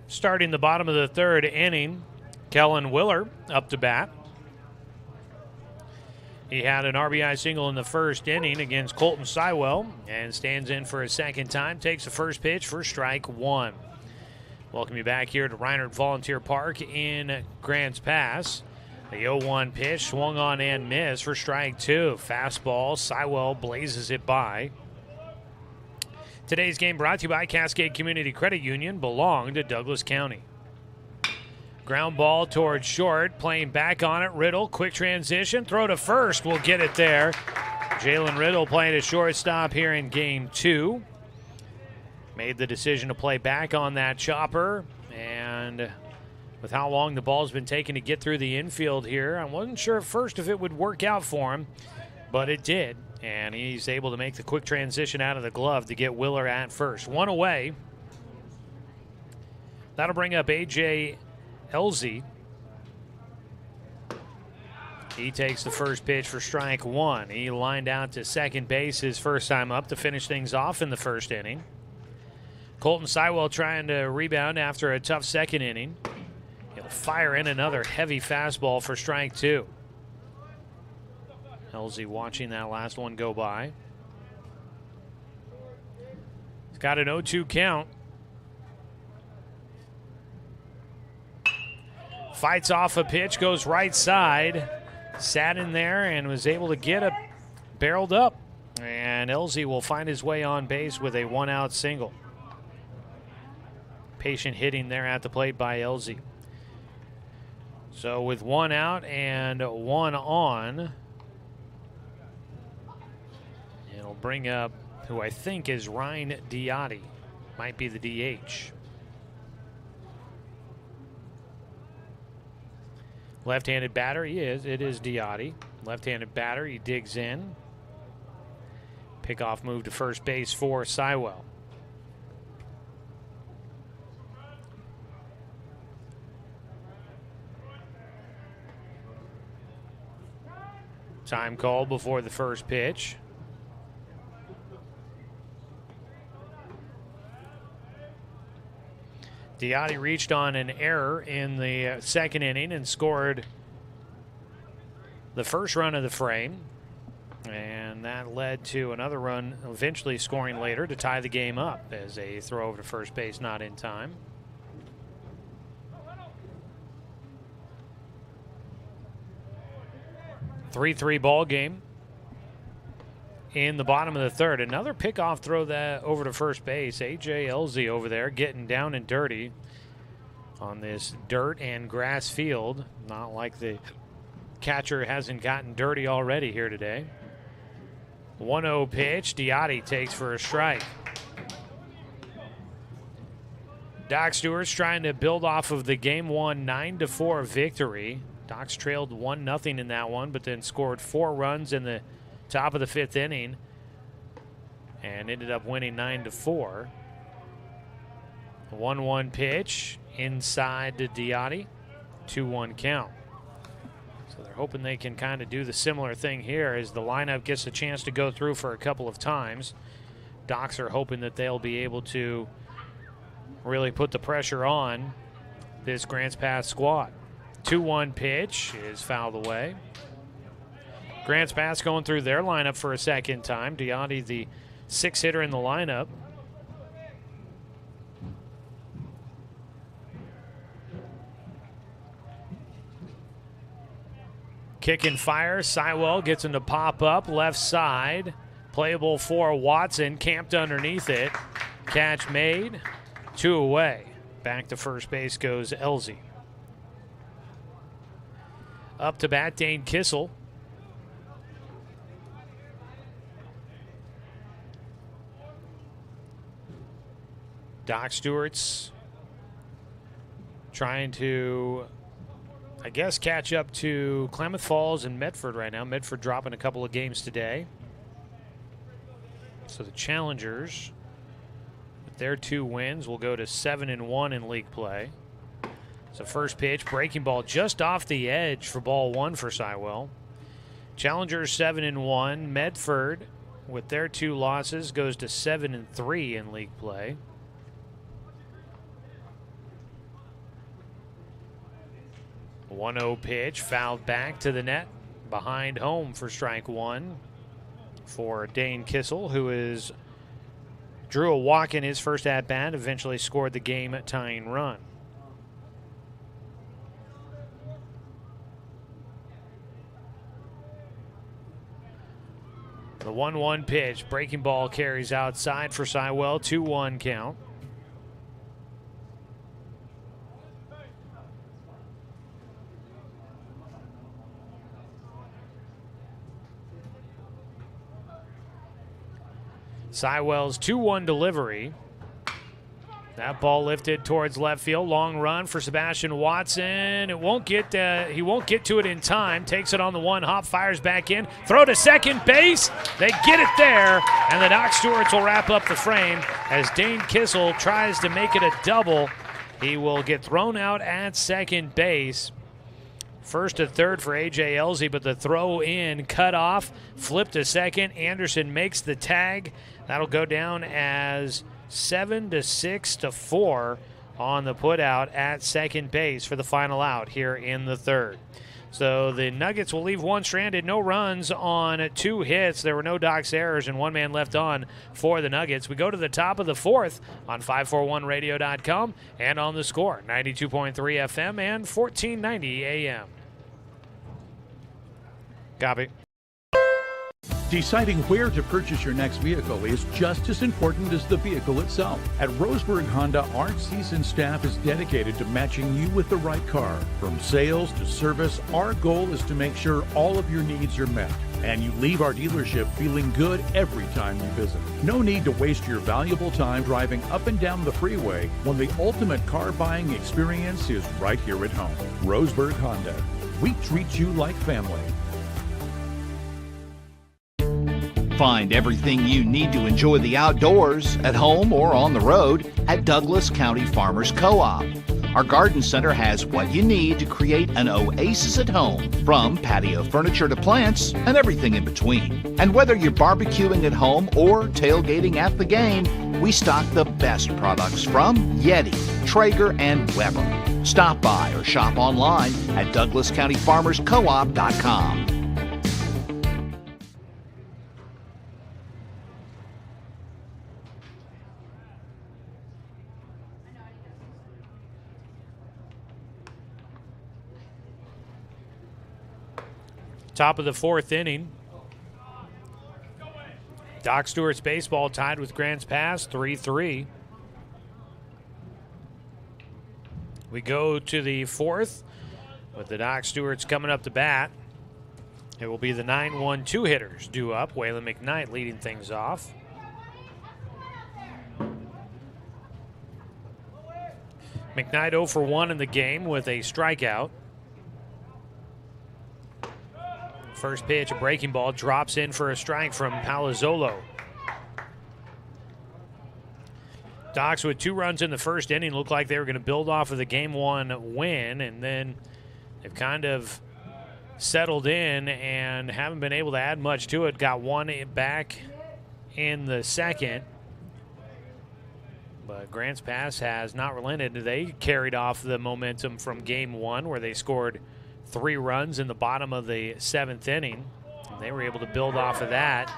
Starting the bottom of the third inning, Kellen Willer up to bat. He had an RBI single in the first inning against Colton Sywell and stands in for a second time, takes the first pitch for strike 1. Welcome you back here to Reinhardt Volunteer Park in Grants Pass. The 0-1 pitch swung on and missed for strike 2. Fastball, Sywell blazes it by. Today's game brought to you by Cascade Community Credit Union, belong to Douglas County. Ground ball towards short, playing back on it. Riddle, quick transition, throw to first, will get it there. Jalen Riddle playing a shortstop here in game 2. Made the decision to play back on that chopper, and with how long the ball's been taking to get through the infield here, I wasn't sure at first if it would work out for him, but it did. And he's able to make the quick transition out of the glove to get Willer at first. 1 away. That'll bring up A.J. Elzy. He takes the first pitch for strike 1. He lined out to second base his first time up to finish things off in the first inning. Colton Sywell trying to rebound after a tough second inning. He'll fire in another heavy fastball for strike 2. Elzy watching that last one go by. He's got an 0-2 count. Fights off a pitch, goes right side. Sat in there and was able to get it barreled up. And Elzy will find his way on base with a 1-out single. Patient hitting there at the plate by Elzy. So with 1 out and 1 on, it'll bring up who I think is Ryan Diotti. Might be the DH. Left-handed batter, it is Diotti. Left-handed batter, he digs in. Pickoff move to first base for Sywell. Time called before the first pitch. Diotti reached on an error in the second inning and scored the first run of the frame. And that led to another run eventually scoring later to tie the game up as a throw over to first base not in time. (3-3) ball game in the bottom of the third. Another pickoff throw that over to first base. A.J. Elzy over there getting down and dirty on this dirt and grass field. Not like the catcher hasn't gotten dirty already here today. 1-0 pitch. Diotti takes for a strike. Doc Stewart's trying to build off of the Game 1 9-4 victory. Docs trailed 1-0 in that one, but then scored 4 runs in the top of the 5th inning and ended up winning 9-4. 1-1 pitch inside to Diotti. 2-1 count. So they're hoping they can kind of do the similar thing here as the lineup gets a chance to go through for a couple of times. Docs are hoping that they'll be able to really put the pressure on this Grants Pass squad. 2-1 pitch is fouled away. Grants Pass going through their lineup for a second time. Diotti, the 6-hitter in the lineup. Kick and fire. Sywell gets him to pop up left side. Playable for Watson. Camped underneath it. Catch made. 2 away. Back to first base goes Elzy. Up to bat, Dane Kissel. Doc Stewart's trying to, I guess, catch up to Klamath Falls and Medford right now. Medford dropping a couple of games today. So the Challengers, with their 2 wins, will go to 7-1 in league play. So first pitch, breaking ball just off the edge for ball 1 for Sywell. Challengers 7-1. Medford, with their 2 losses, goes to 7-3 in league play. A 1-0 pitch, fouled back to the net, behind home for strike 1 for Dane Kissel, who drew a walk in his first at-bat, eventually scored the game-tying run. The 1-1 pitch, breaking ball carries outside for Sywell, 2-1 count. Sywell's 2-1 delivery. That ball lifted towards left field. Long run for Sebastian Watson. He won't get to it in time. Takes it on the 1 hop, fires back in. Throw to second base. They get it there, and the Doc Stewarts will wrap up the frame as Dane Kissel tries to make it a double. He will get thrown out at second base. First to third for A.J. Elzy, but the throw in cut off. Flip to second. Anderson makes the tag. That'll go down as 7-6-4 on the putout at second base for the final out here in the third. So the Nuggets will leave 1 stranded, no runs on 2 hits. There were no Doc's errors and 1 man left on for the Nuggets. We go to the top of the 4th on 541radio.com and on the Score, 92.3 FM and 1490 AM. Copy. Deciding where to purchase your next vehicle is just as important as the vehicle itself. At Roseburg Honda, our seasoned staff is dedicated to matching you with the right car. From sales to service, our goal is to make sure all of your needs are met, and you leave our dealership feeling good every time you visit. No need to waste your valuable time driving up and down the freeway when the ultimate car buying experience is right here at home. Roseburg Honda. We treat you like family. Find everything you need to enjoy the outdoors, at home or on the road, at Douglas County Farmers Co-op. Our garden center has what you need to create an oasis at home, from patio furniture to plants and everything in between. And whether you're barbecuing at home or tailgating at the game, we stock the best products from Yeti, Traeger, and Weber. Stop by or shop online at DouglasCountyFarmersCoop.com. Top of the 4th inning. Doc Stewart's baseball tied with Grants Pass, 3-3. We go to the 4th with the Doc Stewarts coming up to bat. It will be the 9-1-2 hitters due up. Waylon McKnight leading things off. McKnight 0 for 1 in the game with a strikeout. First pitch, a breaking ball, drops in for a strike from Palazzolo. Docs with 2 runs in the first inning looked like they were going to build off of the Game 1 win, and then they've kind of settled in and haven't been able to add much to it. Got 1 back in the second, but Grants Pass has not relented. They carried off the momentum from Game 1 where they scored 3 runs in the bottom of the 7th inning. And they were able to build off of that,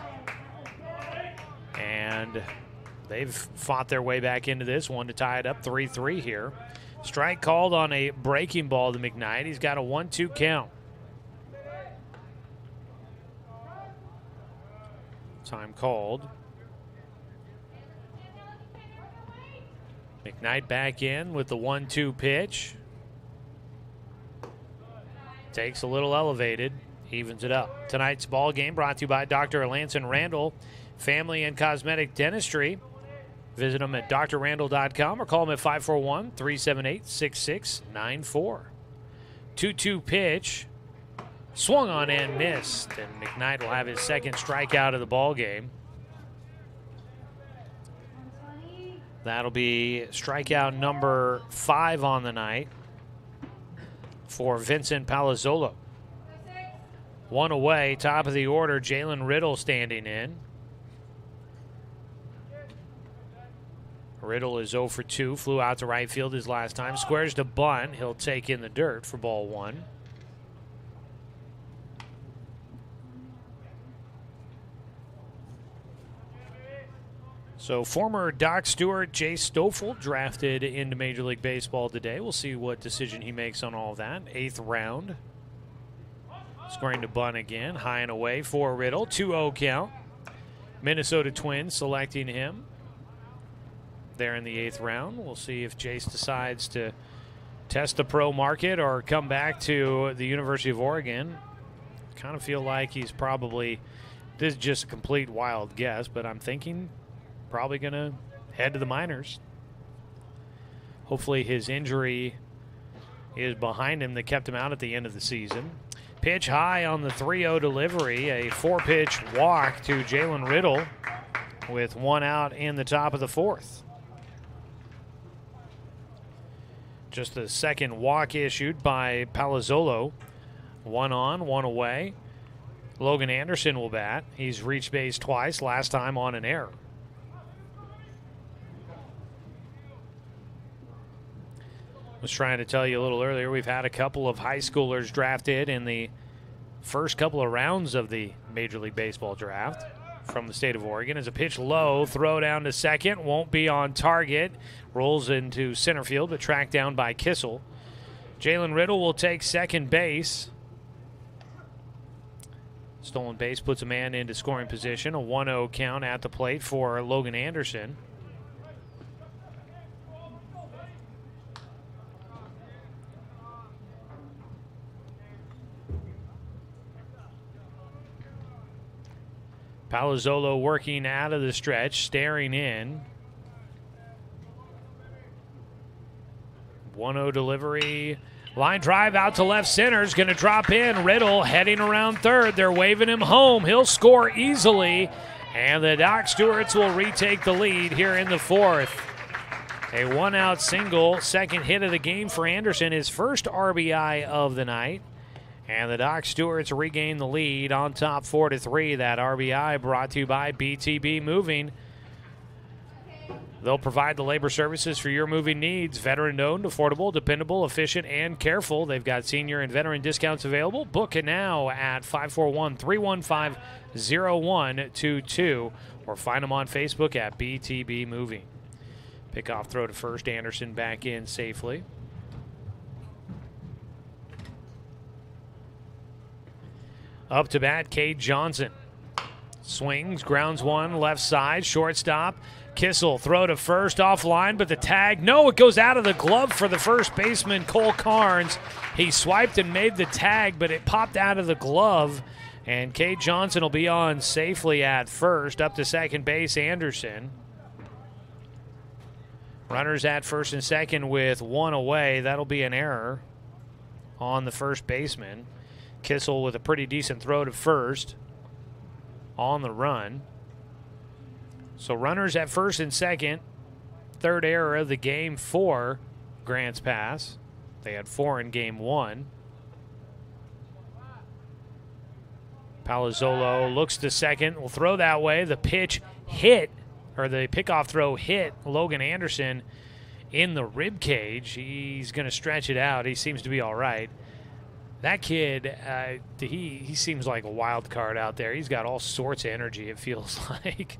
and they've fought their way back into this one to tie it up 3-3 here. Strike called on a breaking ball to McKnight. He's got a 1-2 count. Time called. McKnight back in with the 1-2 pitch. Takes a little elevated, evens it up. Tonight's ball game brought to you by Dr. Lance and Randall Family and Cosmetic Dentistry. Visit them at drrandall.com or call them at 541-378-6694. 2-2 pitch. Swung on and missed, and McKnight will have his second strikeout of the ball game. That'll be strikeout number 5 on the night for Vincent Palazzolo. 1 away, top of the order, Jalen Riddle standing in. Riddle is 0 for 2, flew out to right field his last time. Squares to bunt. He'll take in the dirt for ball 1. So former Doc Stewart, Jay Stoffel, drafted into Major League Baseball today. We'll see what decision he makes on all of that. 8th round. Scoring to bunt again. High and away for Riddle. 2-0 count. Minnesota Twins selecting him there in the 8th round. We'll see if Jace decides to test the pro market or come back to the University of Oregon. Kind of feel like he's probably, this is just a complete wild guess, but I'm thinking probably going to head to the minors. Hopefully his injury is behind him that kept him out at the end of the season. Pitch high on the 3-0 delivery. A 4-pitch walk to Jalen Riddle with 1 out in the top of the 4th. Just the second walk issued by Palazzolo. 1 on, 1 away. Logan Anderson will bat. He's reached base twice, last time on an error. I was trying to tell you a little earlier, we've had a couple of high schoolers drafted in the first couple of rounds of the Major League Baseball draft from the state of Oregon. As a pitch low, throw down to second, won't be on target. Rolls into center field, but tracked down by Kissel. Jalen Riddle will take second base. Stolen base puts a man into scoring position. A 1-0 count at the plate for Logan Anderson. Palazzolo working out of the stretch, staring in. 1-0 delivery. Line drive out to left center is going to drop in. Riddle heading around third. They're waving him home. He'll score easily. And the Doc Stewarts will retake the lead here in the 4th. A 1-out single, second hit of the game for Anderson, his first RBI of the night. And the Doc Stewarts regain the lead on top 4-3. That RBI brought to you by BTB Moving. They'll provide the labor services for your moving needs. Veteran-owned, affordable, dependable, efficient, and careful. They've got senior and veteran discounts available. Book it now at 541-315-0122 or find them on Facebook at BTB Moving. Pickoff throw to first. Anderson back in safely. Up to bat, Cade Johnson. Swings, grounds one, left side, shortstop. Kissel, throw to first, offline, but the tag, no, it goes out of the glove for the first baseman, Cole Carnes. He swiped and made the tag, but it popped out of the glove, and Cade Johnson will be on safely at first. Up to second base, Anderson. Runners at first and second with 1 away. That'll be an error on the first baseman. Kissel with a pretty decent throw to first on the run. So runners at first and second. third error of the game for Grants Pass. They had 4 in game 1. Palazzolo looks to second, will throw that way. The pitch hit, or the pickoff throw hit Logan Anderson in the rib cage. He's going to stretch it out. He seems to be all right. That kid, he seems like a wild card out there. He's got all sorts of energy, it feels like.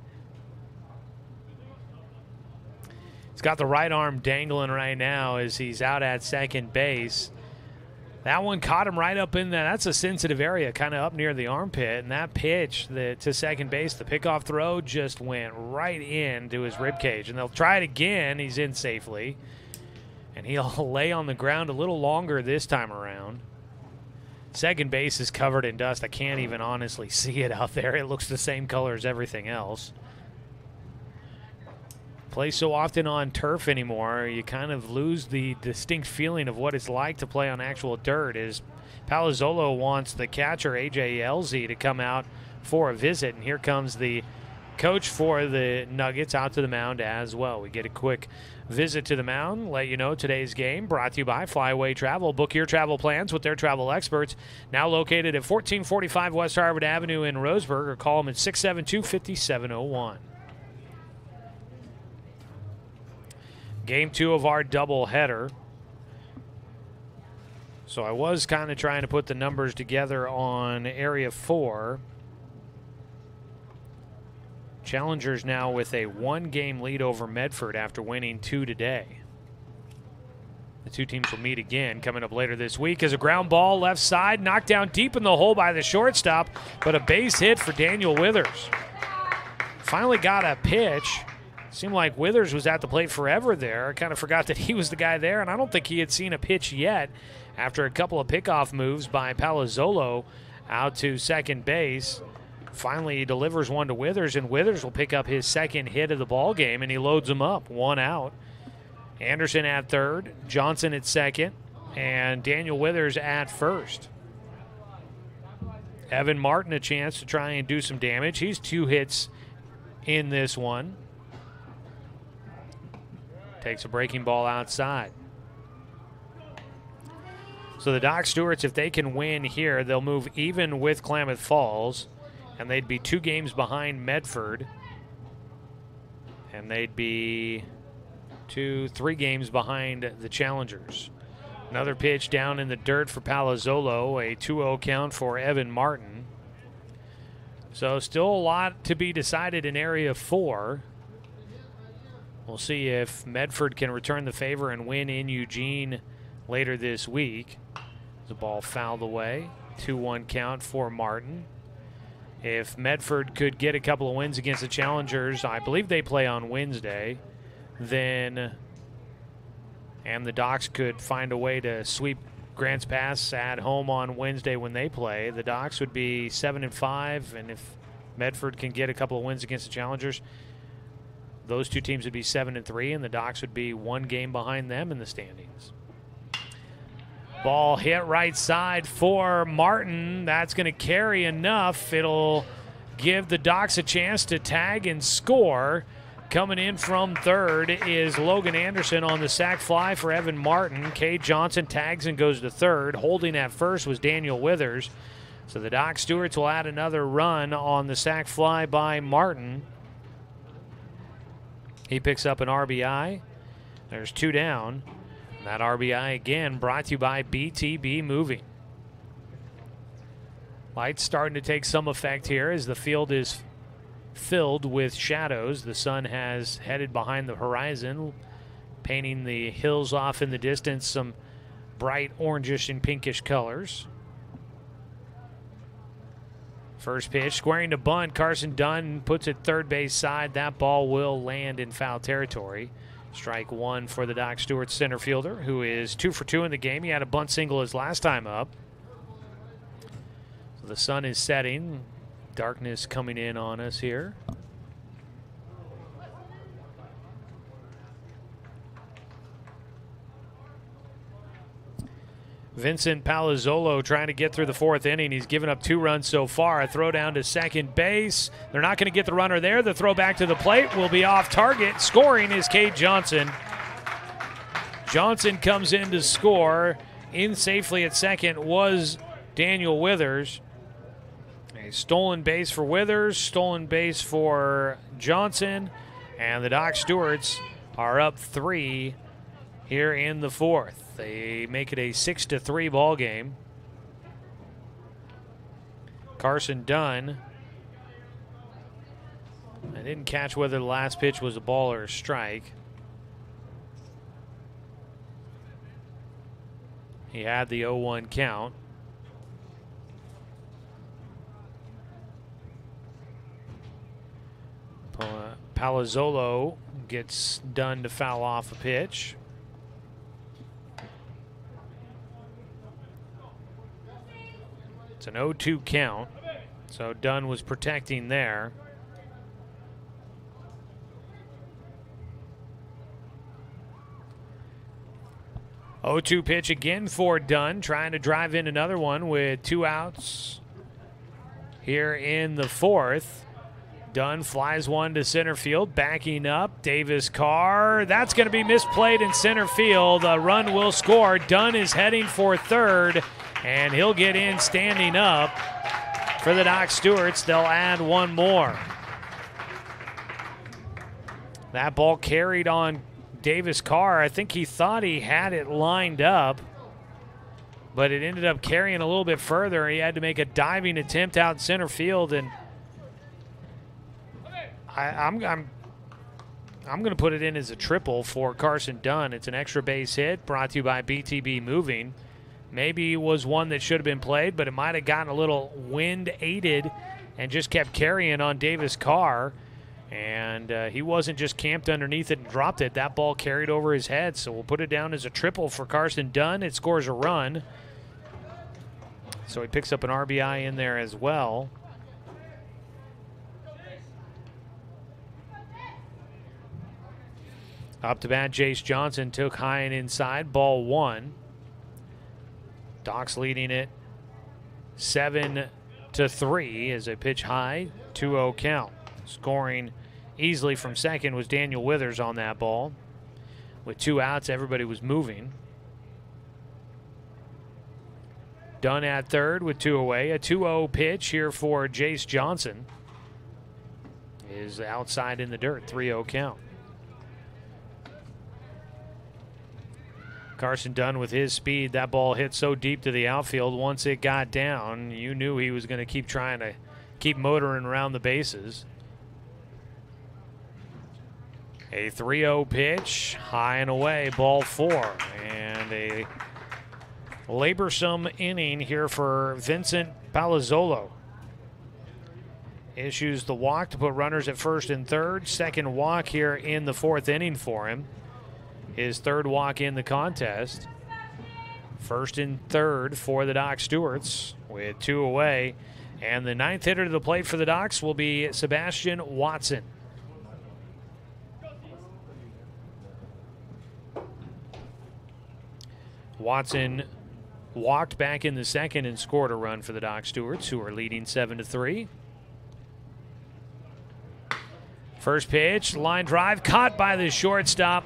He's got the right arm dangling right now as he's out at second base. That one caught him right up in there. That's a sensitive area, kind of up near the armpit. And that pitch to second base, the pickoff throw, just went right into his ribcage. And they'll try it again. He's in safely. And he'll lay on the ground a little longer this time around. Second base is covered in dust. I can't even honestly see it out there. It looks the same color as everything else. Play so often on turf anymore, you kind of lose the distinct feeling of what it's like to play on actual dirt. As Palazzolo wants the catcher, A.J. Elzy, to come out for a visit, and here comes the coach for the Nuggets out to the mound as well. We get a quick visit to the mound, let you know today's game brought to you by Flyaway Travel. Book your travel plans with their travel experts, now located at 1445 West Harvard Avenue in Roseburg, or call them at 672-5701. Game 2 of our doubleheader. So I was kind of trying to put the numbers together on Area 4. Challengers now with a 1-game lead over Medford after winning 2 today. The two teams will meet again coming up later this week as a ground ball left side, knocked down deep in the hole by the shortstop, but a base hit for Daniel Withers. Finally got a pitch. Seemed like Withers was at the plate forever there. I kind of forgot that he was the guy there, and I don't think he had seen a pitch yet after a couple of pickoff moves by Palazzolo out to second base. Finally, he delivers one to Withers, and Withers will pick up his second hit of the ball game, and he loads him up, 1 out. Anderson at third, Johnson at second, and Daniel Withers at first. Evan Martin a chance to try and do some damage. He's 2 hits in this one. Takes a breaking ball outside. So the Doc Stewarts, if they can win here, they'll move even with Klamath Falls, and they'd be 2 games behind Medford, and they'd be 3 games behind the Challengers. Another pitch down in the dirt for Palazzolo, a 2-0 count for Evan Martin. So still a lot to be decided in Area 4. We'll see if Medford can return the favor and win in Eugene later this week. The ball fouled away. 2-1 count for Martin. If Medford could get a couple of wins against the Challengers, I believe they play on Wednesday, and the Docs could find a way to sweep Grants Pass at home on Wednesday when they play, the Docs would be 7-5, and if Medford can get a couple of wins against the Challengers, those 2 teams would be 7-3, and the Docs would be 1 game behind them in the standings. Ball hit right side for Martin. That's going to carry enough. It'll give the Docs a chance to tag and score. Coming in from third is Logan Anderson on the sac fly for Evan Martin. Cade Johnson tags and goes to third. Holding at first was Daniel Withers. So the Doc Stewarts will add another run on the sac fly by Martin. He picks up an RBI. There's 2 down. And that RBI again brought to you by BTB Moving. Lights starting to take some effect here as the field is filled with shadows. The sun has headed behind the horizon, painting the hills off in the distance some bright orangish and pinkish colors. First pitch, squaring to bunt. Carson Dunn puts it third base side. That ball will land in foul territory. Strike 1 for the Doc Stewart center fielder, who is 2 for 2 in the game. He had a bunt single his last time up. So the sun is setting. Darkness coming in on us here. Vincent Palazzolo trying to get through the fourth inning. He's given up 2 runs so far. A throw down to second base. They're not going to get the runner there. The throw back to the plate will be off target. Scoring is Cade Johnson. Johnson comes in to score. In safely at second was Daniel Withers. A stolen base for Withers, stolen base for Johnson, and the Doc Stewarts are up 3 here in the fourth. They make it a 6-3 ball game. Carson Dunn. I didn't catch whether the last pitch was a ball or a strike. He had the 0-1 count. Palazzolo gets Dunn to foul off a pitch. It's an 0-2 count, so Dunn was protecting there. Oh, 0-2 pitch again for Dunn, trying to drive in another one with 2 outs here in the fourth. Dunn flies one to center field, backing up. Davis Carr, that's going to be misplayed in center field. A run will score. Dunn is heading for third, and he'll get in standing up for the Doc Stewarts. They'll add 1 more. That ball carried on Davis Carr. I think he thought he had it lined up, but it ended up carrying a little bit further. He had to make a diving attempt out in center field, and I'm going to put it in as a triple for Carson Dunn. It's an extra base hit brought to you by BTB Moving. Maybe it was one that should have been played, but it might have gotten a little wind aided and just kept carrying on Davis Carr. And he wasn't just camped underneath it and dropped it. That ball carried over his head. So we'll put it down as a triple for Carson Dunn. It scores a run. So he picks up an RBI in there as well. Up to bat, Jace Johnson took high and inside, ball 1. Docs leading it 7-3 as they pitch high, 2-0 count. Scoring easily from second was Daniel Withers on that ball. With 2 outs, everybody was moving. Dunn at third with 2 away. A 2-0 pitch here for Jace Johnson is outside in the dirt, 3-0 count. Carson Dunn with his speed. That ball hit so deep to the outfield. Once it got down, you knew he was going to keep trying to keep motoring around the bases. A 3-0 pitch, high and away, ball 4. And a laborsome inning here for Vincent Palazzolo. Issues the walk to put runners at first and third. Second walk here in the fourth inning for him. His third walk in the contest. First and third for the Doc Stewarts with 2 away. And the 9th hitter to the plate for the Docs will be Sebastian Watson. Watson walked back in the second and scored a run for the Doc Stewarts, who are leading 7-3. First pitch, line drive, caught by the shortstop.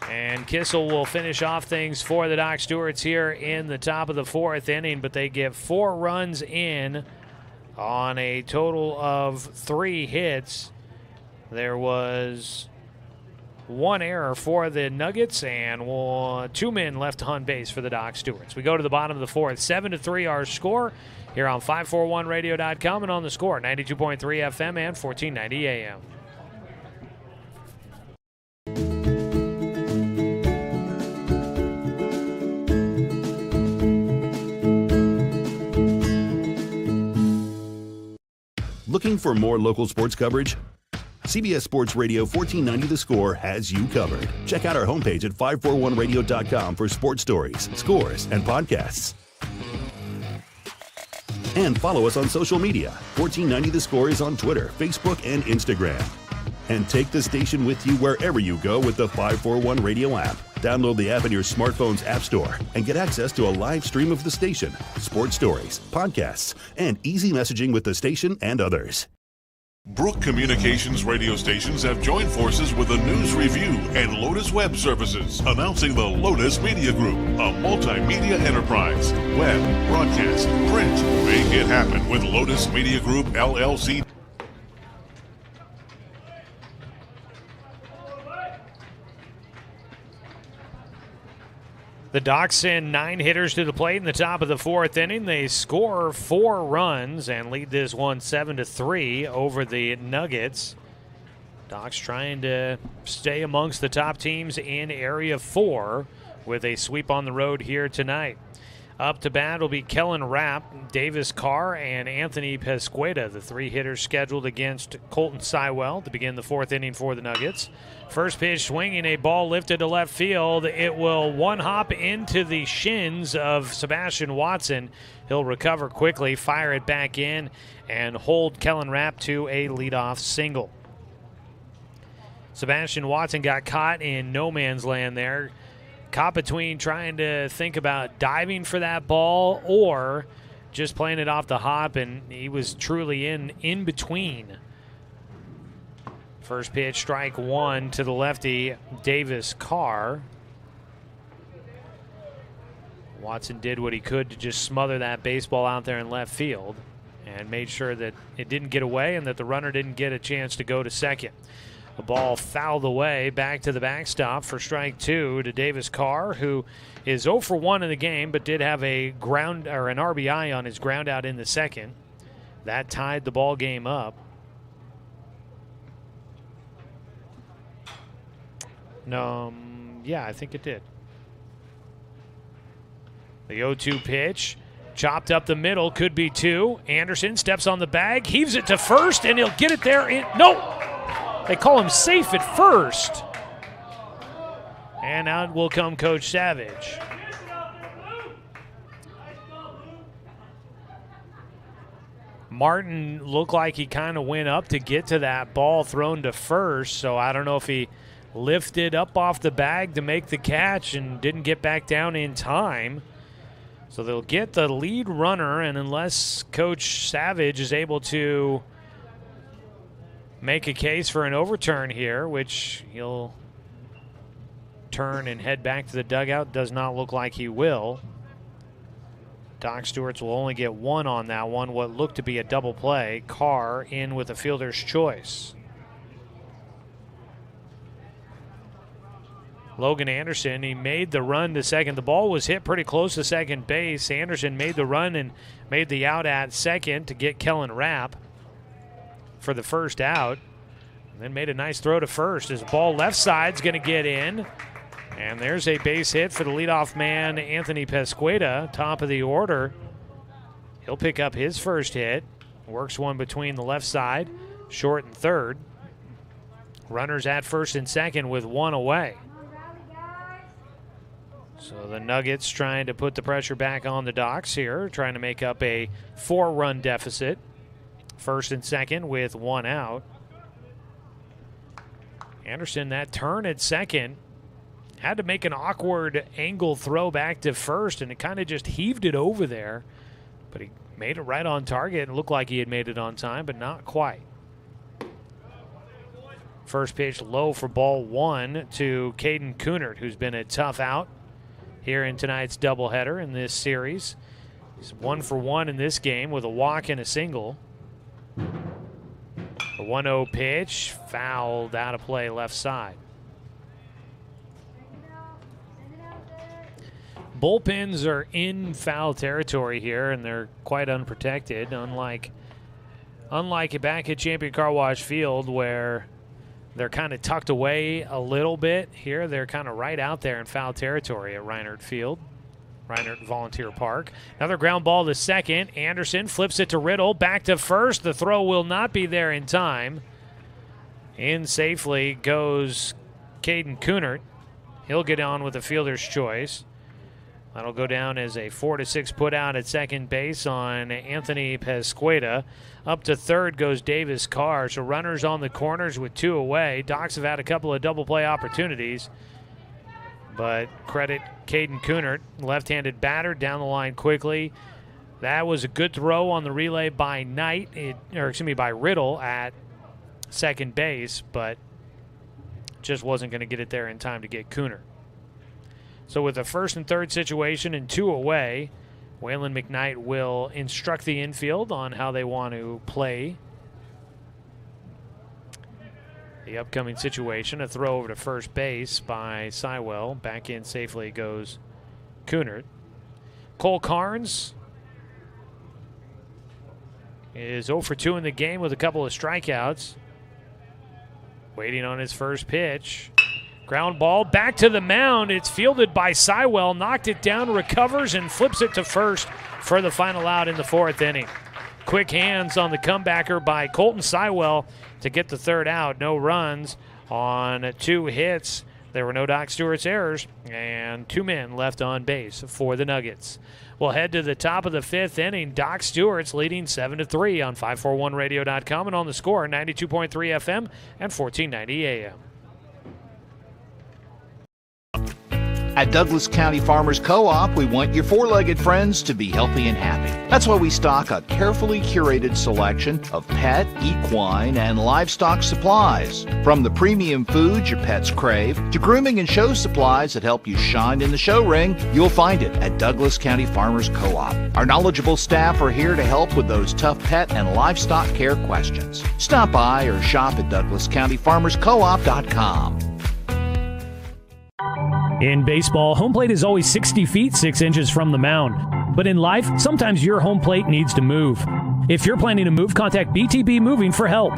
And Kissel will finish off things for the Doc Stewarts here in the top of the fourth inning, but they get 4 runs in on a total of 3 hits. There was 1 error for the Nuggets and 2 men left on base for the Doc Stewarts. We go to the bottom of the fourth. 7-3 our score here on 541radio.com and on the score, 92.3 FM and 1490 AM. Looking for more local sports coverage? CBS Sports Radio 1490 The Score has you covered. Check out our homepage at 541radio.com for sports stories, scores, and podcasts. And follow us on social media. 1490 The Score is on Twitter, Facebook, and Instagram. And take the station with you wherever you go with the 541 Radio app. Download the app in your smartphone's app store and get access to a live stream of the station, sports stories, podcasts, and easy messaging with the station and others. Brook Communications radio stations have joined forces with the News Review and Lotus Web Services, announcing the Lotus Media Group, a multimedia enterprise. Web, broadcast, print. Make it happen with Lotus Media Group, LLC. The Docs send 9 hitters to the plate in the top of the 4th inning. They score 4 runs and lead this one 7-3 over the Nuggets. Docs trying to stay amongst the top teams in Area 4 with a sweep on the road here tonight. Up to bat will be Kellen Rapp, Davis Carr, and Anthony Pesqueda, the 3 hitters scheduled against Colton Sywell to begin the 4th inning for the Nuggets. First pitch swinging, a ball lifted to left field. It will one-hop into the shins of Sebastian Watson. He'll recover quickly, fire it back in, and hold Kellen Rapp to a leadoff single. Sebastian Watson got caught in no man's land there. Caught between trying to think about diving for that ball or just playing it off the hop, and he was truly in between. First pitch, strike 1 to the lefty, Davis Carr. Watson did what he could to just smother that baseball out there in left field and made sure that it didn't get away and that the runner didn't get a chance to go to second. The ball fouled away back to the backstop for strike 2 to Davis Carr, who is 0 for 1 in the game, but did have a ground or an RBI on his ground out in the second. That tied the ball game up. Yeah, I think it did. The 0-2 pitch, chopped up the middle, could be 2. Anderson steps on the bag, heaves it to first, and he'll get it there. No! They call him safe at first. And out will come Coach Savage. Martin looked like he kind of went up to get to that ball thrown to first, so I don't know if he lifted up off the bag to make the catch and didn't get back down in time. So they'll get the lead runner, and unless Coach Savage is able to make a case for an overturn here, which he'll turn and head back to the dugout, does not look like he will. Doc Stewart's will only get 1 on that one, what looked to be a double play. Carr in with a fielder's choice. Logan Anderson, he made the run to second. The ball was hit pretty close to second base. Anderson made the run and made the out at second to get Kellen Rapp for the first out. And then made a nice throw to first. His ball left side's going to get in. And there's a base hit for the leadoff man, Anthony Pesqueda, top of the order. He'll pick up his first hit. Works one between the left side, short and third. Runners at first and second with 1 away. So the Nuggets trying to put the pressure back on the Docs here, trying to make up a 4-run deficit. First and second with 1 out. Anderson, that turn at second, had to make an awkward angle throw back to first, and it kind of just heaved it over there. But he made it right on target and looked like he had made it on time, but not quite. First pitch low for ball 1 to Caden Kunert, who's been a tough out here in tonight's doubleheader in this series. He's 1 for 1 in this game with a walk and a single. The 1-0 pitch fouled out of play left side. Bullpens are in foul territory here, and they're quite unprotected, unlike back at Champion Car Wash Field where they're kind of tucked away a little bit. Here they're kind of right out there in foul territory at Reinhardt Field, Reinhardt Volunteer Park. Another ground ball to second. Anderson flips it to Riddle, back to first. The throw will not be there in time. In safely goes Caden Kunert. He'll get on with a fielder's choice. That'll go down as a 4-6 put out at second base on Anthony Pesqueda. Up to third goes Davis Carr. So runners on the corners with 2 away. Docs have had a couple of double play opportunities, But credit Caden Kunert, left-handed batter, down the line quickly. That was a good throw on the relay by by Riddle at second base, but just wasn't going to get it there in time to get Kunert. So with a first and third situation and 2 away, Waylon McKnight will instruct the infield on how they want to play the upcoming situation. A throw over to first base by Sywell. Back in safely goes Kunert. Cole Carnes is 0 for 2 in the game with a couple of strikeouts. Waiting on his first pitch. Ground ball back to the mound. It's fielded by Sywell. Knocked it down, recovers, and flips it to first for the final out in the 4th inning. Quick hands on the comebacker by Colton Sywell to get the third out. No runs on 2 hits. There were no Doc Stewart's errors, and 2 men left on base for the Nuggets. We'll head to the top of the 5th inning. Doc Stewart's leading 7-3 on 541radio.com and on the score, 92.3 FM and 1490 AM. At Douglas County Farmers Co-op, we want your four-legged friends to be healthy and happy. That's why we stock a carefully curated selection of pet, equine, and livestock supplies. From the premium foods your pets crave to grooming and show supplies that help you shine in the show ring, you'll find it at Douglas County Farmers Co-op. Our knowledgeable staff are here to help with those tough pet and livestock care questions. Stop by or shop at DouglasCountyFarmersCoop.com. In baseball, home plate is always 60 feet, 6 inches from the mound. But in life, sometimes your home plate needs to move. If you're planning to move, contact BTB Moving for help.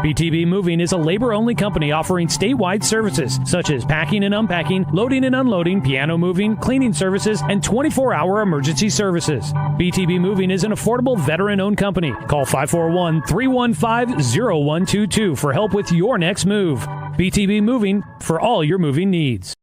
BTB Moving is a labor-only company offering statewide services such as packing and unpacking, loading and unloading, piano moving, cleaning services, and 24-hour emergency services. BTB Moving is an affordable veteran-owned company. Call 541-315-0122 for help with your next move. BTB Moving for all your moving needs.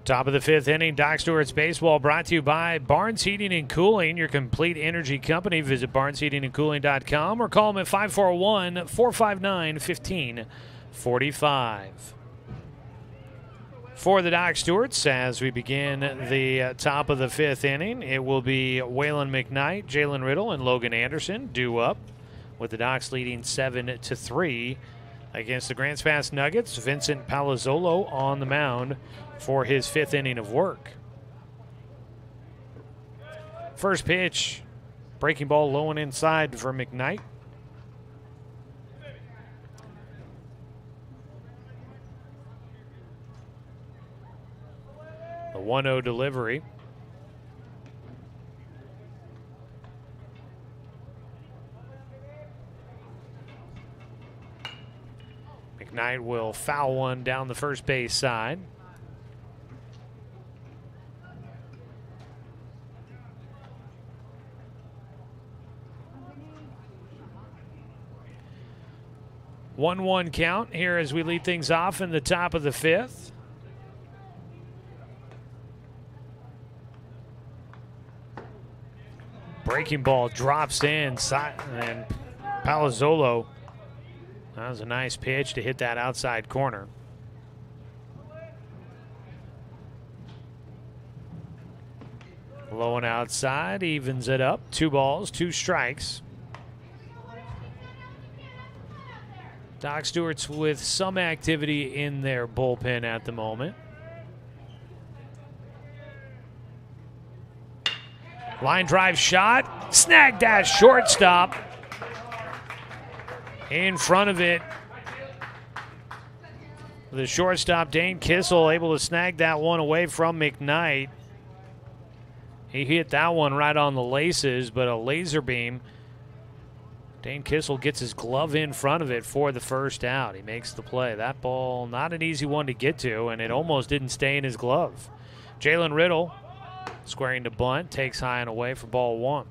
Top of the 5th inning, Doc Stewart's Baseball brought to you by Barnes Heating and Cooling, your complete energy company. Visit barnesheatingandcooling.com or call them at 541-459-1545. For the Doc Stewarts, as we begin the top of the 5th inning, it will be Waylon McKnight, Jalen Riddle, and Logan Anderson due up, with the Docs leading 7-3 against the Grants Pass Nuggets. Vincent Palazzolo on the mound for his 5th inning of work. First pitch, breaking ball low and inside for McKnight. The 1-0 delivery. McKnight will foul one down the first base side. One count here as we lead things off in the top of the 5th. Breaking ball drops in, and Palazzolo, that was a nice pitch to hit that outside corner. Low and outside, evens it up. 2 balls, 2 strikes. Doc Stewart's with some activity in their bullpen at the moment. Line drive shot, snagged that shortstop. In front of it, the shortstop, Dane Kissel, able to snag that one away from McKnight. He hit that one right on the laces, but a laser beam. Dane Kissel gets his glove in front of it for the first out. He makes the play. That ball, not an easy one to get to, and it almost didn't stay in his glove. Jalen Riddle, squaring to bunt, takes high and away for ball 1.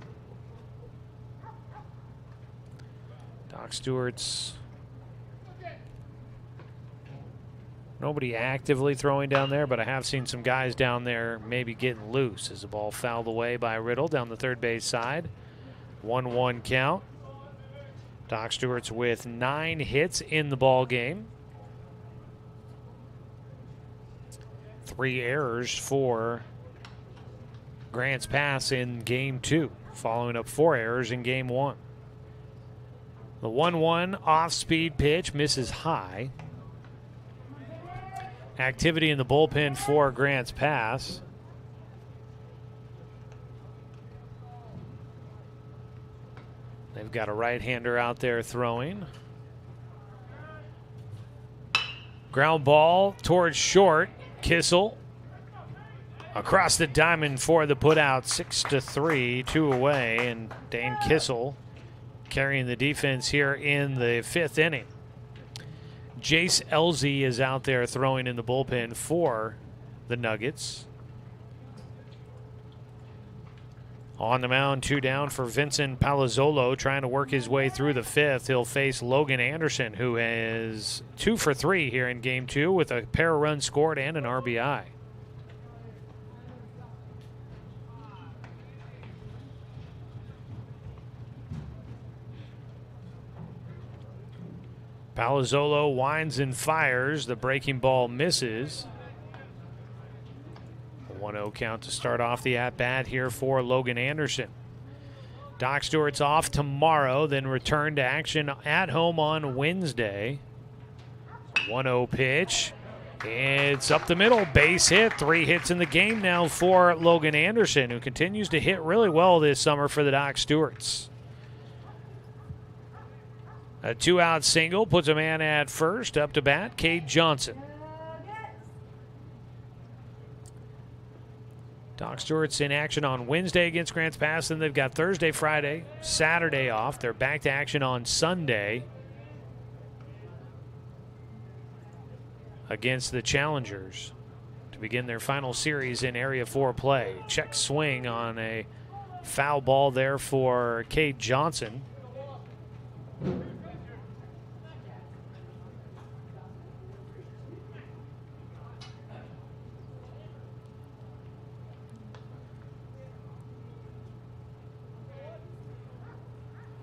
Doc Stewart's nobody actively throwing down there, but I have seen some guys down there maybe getting loose as the ball fouled away by Riddle down the third base side. 1-1 count. Doc Stewart's with 9 hits in the ball game. 3 errors for Grants Pass in game 2, following up 4 errors in game 1. The 1-1 off-speed pitch misses high. Activity in the bullpen for Grants Pass. They've got a right-hander out there throwing. Ground ball towards short. Kissel across the diamond for the putout. 6-3, 2 away, and Dane Kissel carrying the defense here in the 5th inning. Jace Elzy is out there throwing in the bullpen for the Nuggets. On the mound, 2 down for Vincent Palazzolo, trying to work his way through the 5th. He'll face Logan Anderson, who is 2 for 3 here in game 2 with a pair of runs scored and an RBI. Palazzolo winds and fires. The breaking ball misses. 1-0 count to start off the at-bat here for Logan Anderson. Doc Stewart's off tomorrow, then return to action at home on Wednesday. 1-0 pitch. It's up the middle, base hit. 3 hits in the game now for Logan Anderson, who continues to hit really well this summer for the Doc Stewarts. A 2-out single puts a man at first. Up to bat, Cade Johnson. Doc Stewart's in action on Wednesday against Grants Pass, and they've got Thursday, Friday, Saturday off. They're back to action on Sunday against the Challengers to begin their final series in Area 4 play. Check swing on a foul ball there for Cade Johnson.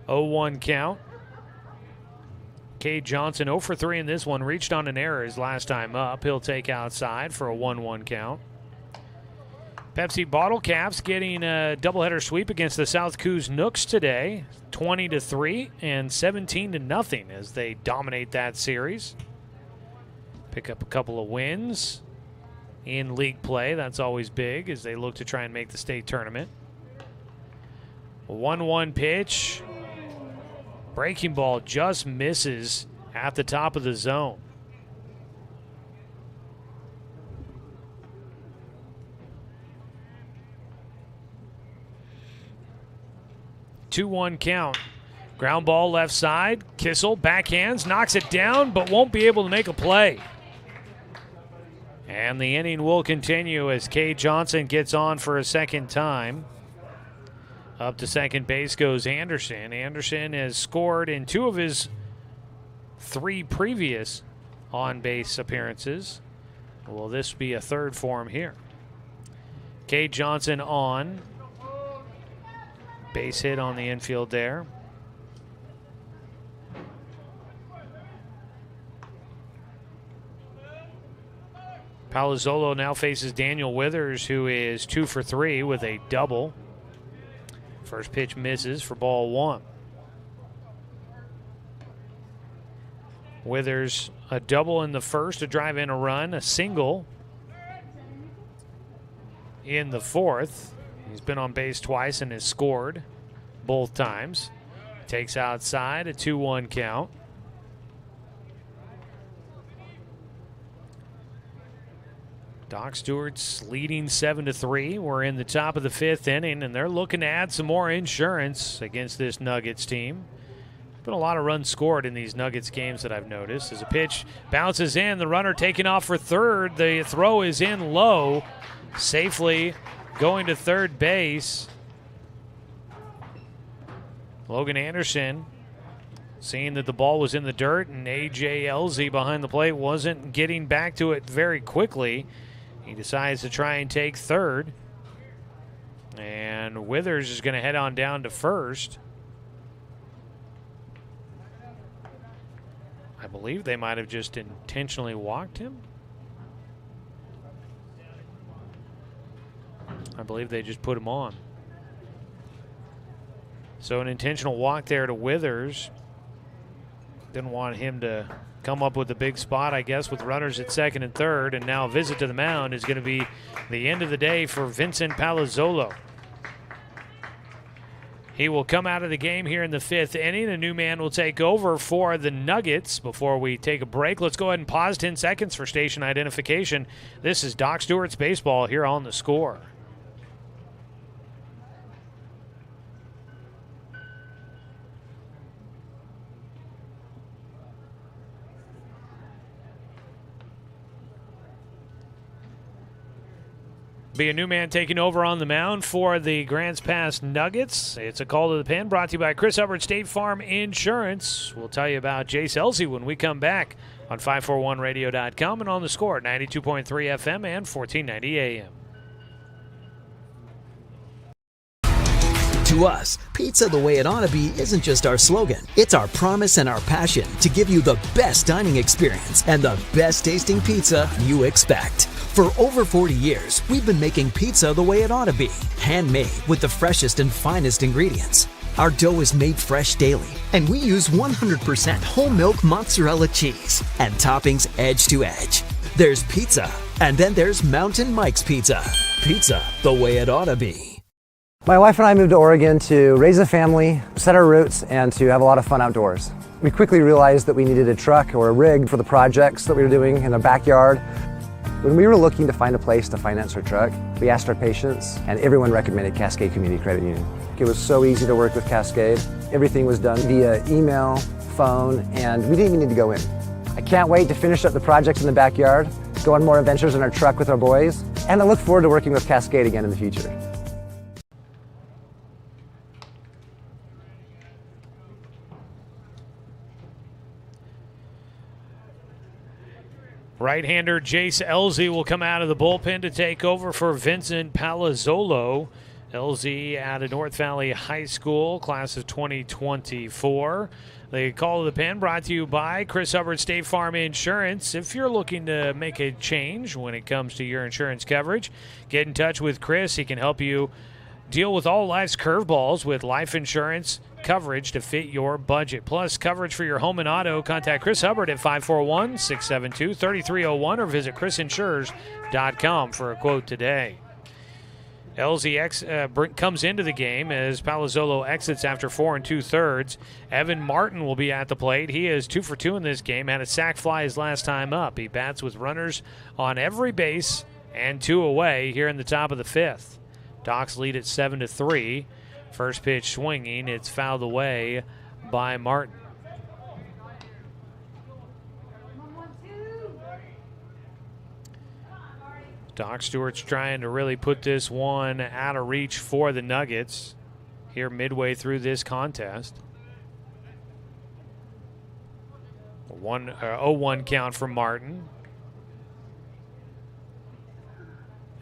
Oh-1 count. Cade Johnson 0 for 3 in this one. Reached on an error his last time up. He'll take outside for a 1-1 count. Pepsi Bottle Caps getting a doubleheader sweep against the South Coos Nooks today. 20-3 and 17-0 as they dominate that series. Pick up a couple of wins in league play. That's always big as they look to try and make the state tournament. 1-1 pitch. Breaking ball just misses at the top of the zone. Two-one count. Ground ball left side. Kissel backhands, knocks it down, but won't be able to make a play. And the inning will continue as Cade Johnson gets on for a second time. Up to second base goes Anderson. Anderson has scored in 2 of his 3 previous on-base appearances. Will this be a third for him here? Cade Johnson on. Base hit on the infield there. Palazzolo now faces Daniel Withers, who is 2 for 3 with a double. First pitch misses for ball 1. Withers a double in the first to drive in a run, a single in the 4th. He's been on base twice and has scored both times. Takes outside, a 2-1 count. Doc Stewart's leading 7-3. We're in the top of the 5th inning, and they're looking to add some more insurance against this Nuggets team. Been a lot of runs scored in these Nuggets games that I've noticed. As a pitch bounces in, the runner taking off for third. The throw is in low, safely going to third base. Logan Anderson seeing that the ball was in the dirt, and A.J. Elzy behind the plate wasn't getting back to it very quickly. He decides to try and take third. And Withers is going to head on down to first. I believe they might have just intentionally walked him. believe they just put him on. So an intentional walk there to Withers. Didn't want him to come up with a big spot, I guess, with runners at second and third. And now a visit to the mound is going to be the end of the day for Vincent Palazzolo. He will come out of the game here in the fifth inning. A new man will take over for the Nuggets. Before we take a break, let's go ahead and pause 10 seconds for station identification. This is Doc Stewart's Baseball here on The Score. Be a new man taking over on the mound for the Grants Pass Nuggets. It's a call to the pen brought to you by Chris Hubbard State Farm Insurance. We'll tell you about Jace Elsey when we come back on 541radio.com and on The Score, 92.3 FM and 1490 AM. To us, pizza the way it ought to be isn't just our slogan. It's our promise and our passion to give you the best dining experience and the best tasting pizza you expect. For over 40 years, we've been making pizza the way it ought to be. Handmade with the freshest and finest ingredients. Our dough is made fresh daily, and we use 100% whole milk mozzarella cheese and toppings edge to edge. There's pizza, and then there's Mountain Mike's Pizza. Pizza the way it ought to be. My wife and I moved to Oregon to raise a family, set our roots, and to have a lot of fun outdoors. We quickly realized that we needed a truck or a rig for the projects that we were doing in our backyard. When we were looking to find a place to finance our truck, we asked our patients, and everyone recommended Cascade Community Credit Union. It was so easy to work with Cascade. Everything was done via email, phone, and we didn't even need to go in. I can't wait to finish up the projects in the backyard, go on more adventures in our truck with our boys, and I look forward to working with Cascade again in the future. Right-hander Jace Elsey will come out of the bullpen to take over for Vincent Palazzolo. Elsey out of North Valley High School, class of 2024. The call of the pen brought to you by Chris Hubbard State Farm Insurance. If you're looking to make a change when it comes to your insurance coverage, get in touch with Chris. He can help you deal with all life's curveballs with life insurance coverage to fit your budget. Plus, coverage for your home and auto. Contact Chris Hubbard at 541-672-3301 or visit chrisinsurers.com for a quote today. Elsey comes into the game as Palazzolo exits after 4 2/3. Evan Martin will be at the plate. He is 2 for 2 in this game. Had a sac fly his last time up. He bats with runners on every base and 2 away here in the top of the fifth. Docs lead at 7-3. First pitch swinging. It's fouled away by Martin. Doc Stewart's trying to really put this one out of reach for the Nuggets here midway through this contest. 0-1 count from Martin.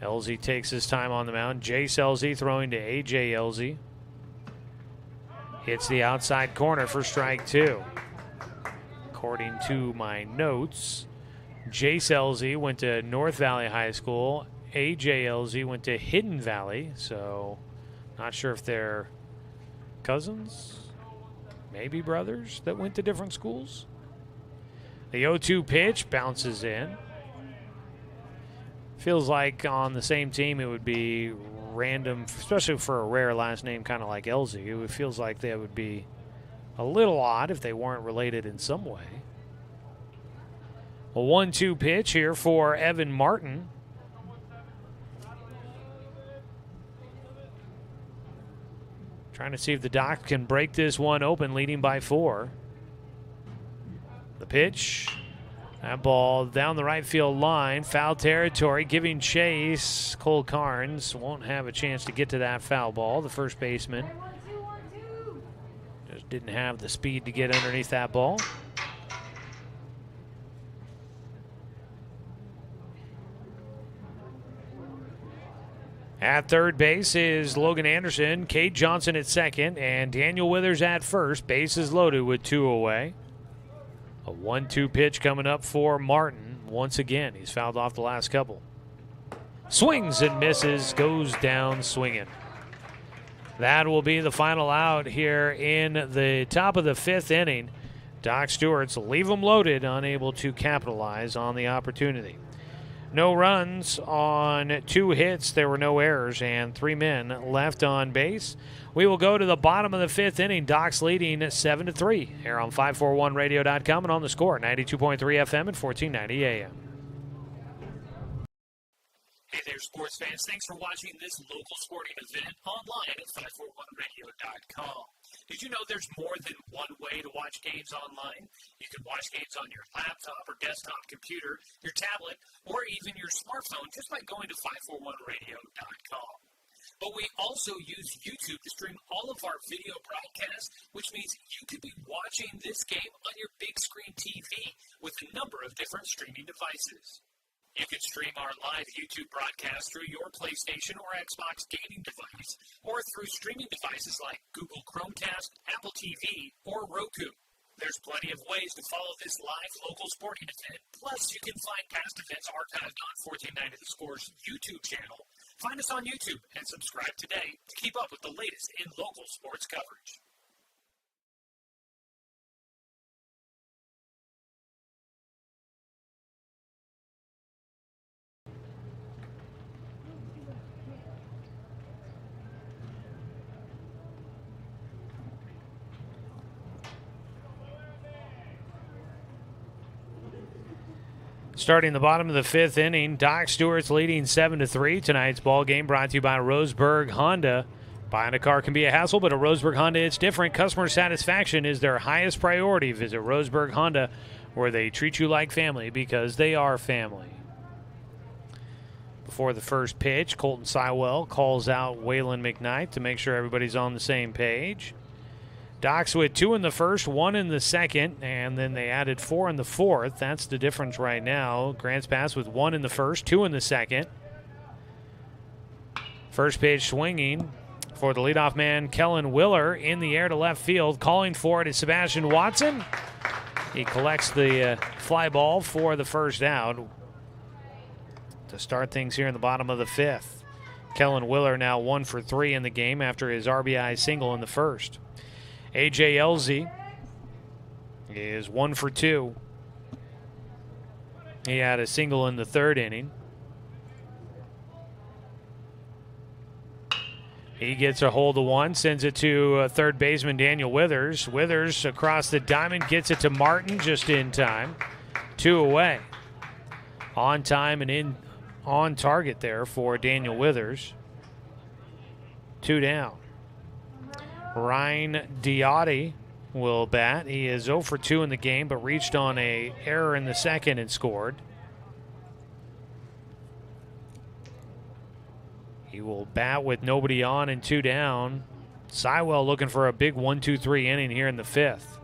Elsey takes his time on the mound. Jace Elsey throwing to A.J. Elsey. Hits the outside corner for strike 2. According to my notes, Jace Elsey went to North Valley High School. A.J. Elsey went to Hidden Valley. So not sure if they're cousins, maybe brothers that went to different schools. The 0-2 pitch bounces in. Feels like on the same team it would be random, especially for a rare last name kind of like Elsey. It feels like that would be a little odd if they weren't related in some way. A 1-2 pitch here for Evan Martin. Trying to see if the Doc can break this one open, leading by 4. The pitch. That ball down the right field line, foul territory, giving chase. Cole Carnes won't have a chance to get to that foul ball. The first baseman just didn't have the speed to get underneath that ball. At third base is Logan Anderson, Cade Johnson at second, and Daniel Withers at first. Bases loaded with 2 away. A 1-2 pitch coming up for Martin. Once again, he's fouled off the last couple. Swings and misses, goes down swinging. That will be the final out here in the top of the 5th inning. Doc Stewart's leave them loaded, unable to capitalize on the opportunity. No runs on 2 hits. There were no errors and 3 men left on base. We will go to the bottom of the 5th inning. Doc's leading 7-3 here on 541radio.com and on the Score, 92.3 FM and 1490 AM. Hey there, sports fans. Thanks for watching this local sporting event online at 541radio.com. Did you know there's more than one way to watch games online? You can watch games on your laptop or desktop computer, your tablet, or even your smartphone just by going to 541radio.com. But we also use YouTube to stream all of our video broadcasts, which means you could be watching this game on your big screen TV with a number of different streaming devices. You can stream our live YouTube broadcast through your PlayStation or Xbox gaming device, or through streaming devices like Google Chromecast, Apple TV, or Roku. There's plenty of ways to follow this live local sporting event. Plus, you can find past events archived on 1490 The Score's YouTube channel. Find us on YouTube and subscribe today to keep up with the latest in local sports coverage. Starting the bottom of the 5th inning, Doc Stewart's leading 7-3. Tonight's ball game brought to you by Roseburg Honda. Buying a car can be a hassle, but at Roseburg Honda it's different. Customer satisfaction is their highest priority. Visit Roseburg Honda, where they treat you like family because they are family. Before the first pitch, Colton Sywell calls out Waylon McKnight to make sure everybody's on the same page. Doc's with 2 in the first, 1 in the second, and then they added 4 in the 4th. That's the difference right now. Grants Pass with 1 in the first, 2 in the second. First pitch swinging for the leadoff man, Kellen Willer, in the air to left field. Calling for it is Sebastian Watson. He collects the fly ball for the first out to start things here in the bottom of the 5th. Kellen Willer now 1 for 3 in the game after his RBI single in the first. A.J. Elzy is 1 for 2. He had a single in the 3rd inning. He gets a hold of one, sends it to third baseman Daniel Withers. Withers across the diamond, gets it to Martin just in time. 2 away. On time and on target there for Daniel Withers. 2 down. Ryan Diotti will bat. He is 0 for 2 in the game, but reached on an error in the second and scored. He will bat with nobody on and 2 down. Sywell looking for a big 1-2-3 inning here in the 5th.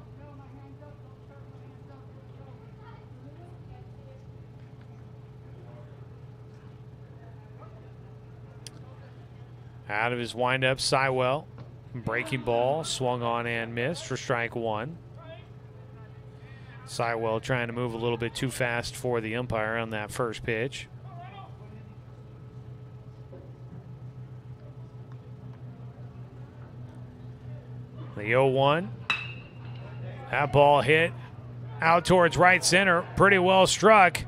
Out of his windup, Sywell. Breaking ball, swung on and missed for strike 1. Sywell trying to move a little bit too fast for the umpire on that first pitch. The 0-1. That ball hit out towards right center. Pretty well struck.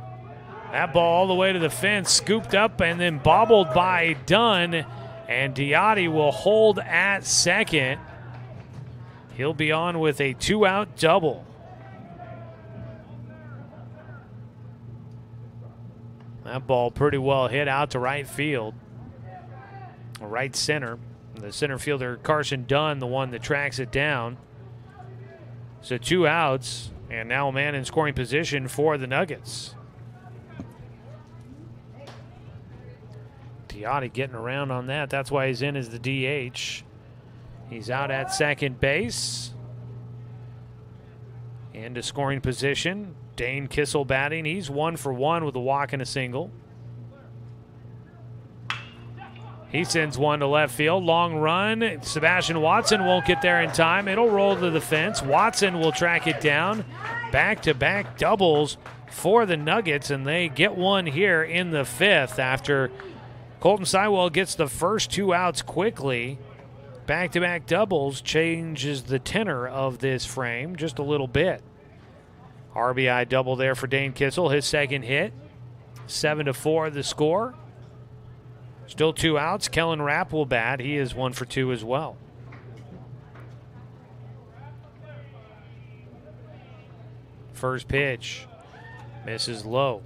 That ball all the way to the fence, scooped up and then bobbled by Dunn. And Diotti will hold at second. He'll be on with a 2-out double. That ball pretty well hit out to right field. Right center. The center fielder, Carson Dunn, the one that tracks it down. So 2 outs, and now a man in scoring position for the Nuggets. Diotti getting around on that. That's why he's in as the DH. He's out at second base. Into scoring position. Dane Kissel batting. He's 1 for 1 with a walk and a single. He sends one to left field. Long run. Sebastian Watson won't get there in time. It'll roll to the fence. Watson will track it down. Back-to-back doubles for the Nuggets, and they get one here in the 5th after Colton Sywell gets the first 2 outs quickly. Back-to-back doubles changes the tenor of this frame just a little bit. RBI double there for Dane Kissel, his second hit. 7-4 the score. Still 2 outs. Kellen Rapp will bat. He is 1 for 2 as well. First pitch misses low.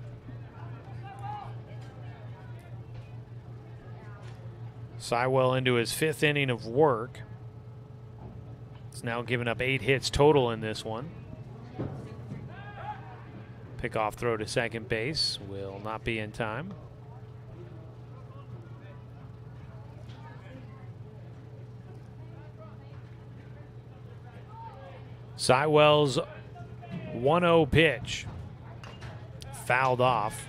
Sywell into his 5th inning of work. He's now given up 8 hits total in this one. Pickoff throw to second base will not be in time. Sywell's 1-0 pitch. Fouled off.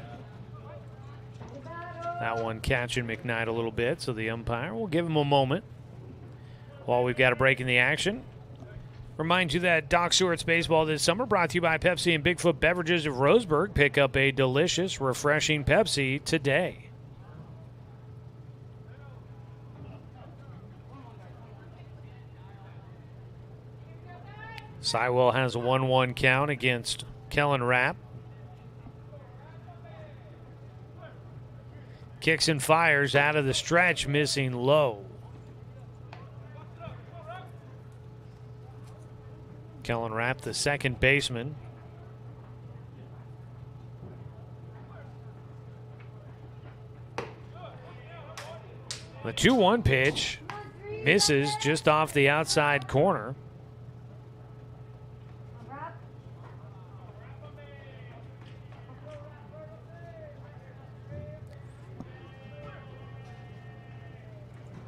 That one catching McKnight a little bit, so the umpire will give him a moment while we've got a break in the action. Remind you that Doc Stewart's Baseball this summer brought to you by Pepsi and Bigfoot Beverages of Roseburg. Pick up a delicious, refreshing Pepsi today. Sywell has a 1-1 count against Kellen Rapp. Kicks and fires out of the stretch, missing low. Kellen Rapp, the second baseman. The 2-1 pitch misses just off the outside corner.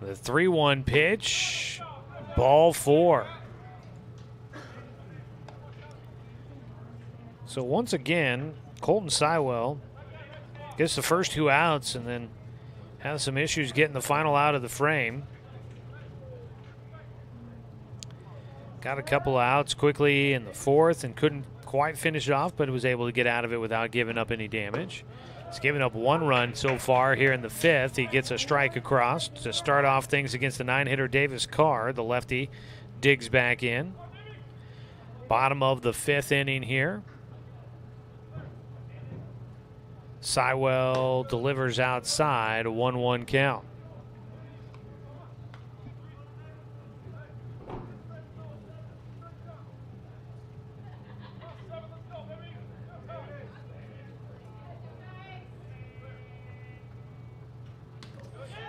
The 3-1 pitch, ball 4. So once again, Colton Sywell gets the first 2 outs and then has some issues getting the final out of the frame. Got a couple of outs quickly in the 4th and couldn't quite finish it off, but was able to get out of it without giving up any damage. He's given up 1 run so far here in the 5th. He gets a strike across to start off things against the 9-hitter Davis Carr. The lefty digs back in. Bottom of the 5th inning here. Sywell delivers outside, a 1-1 count.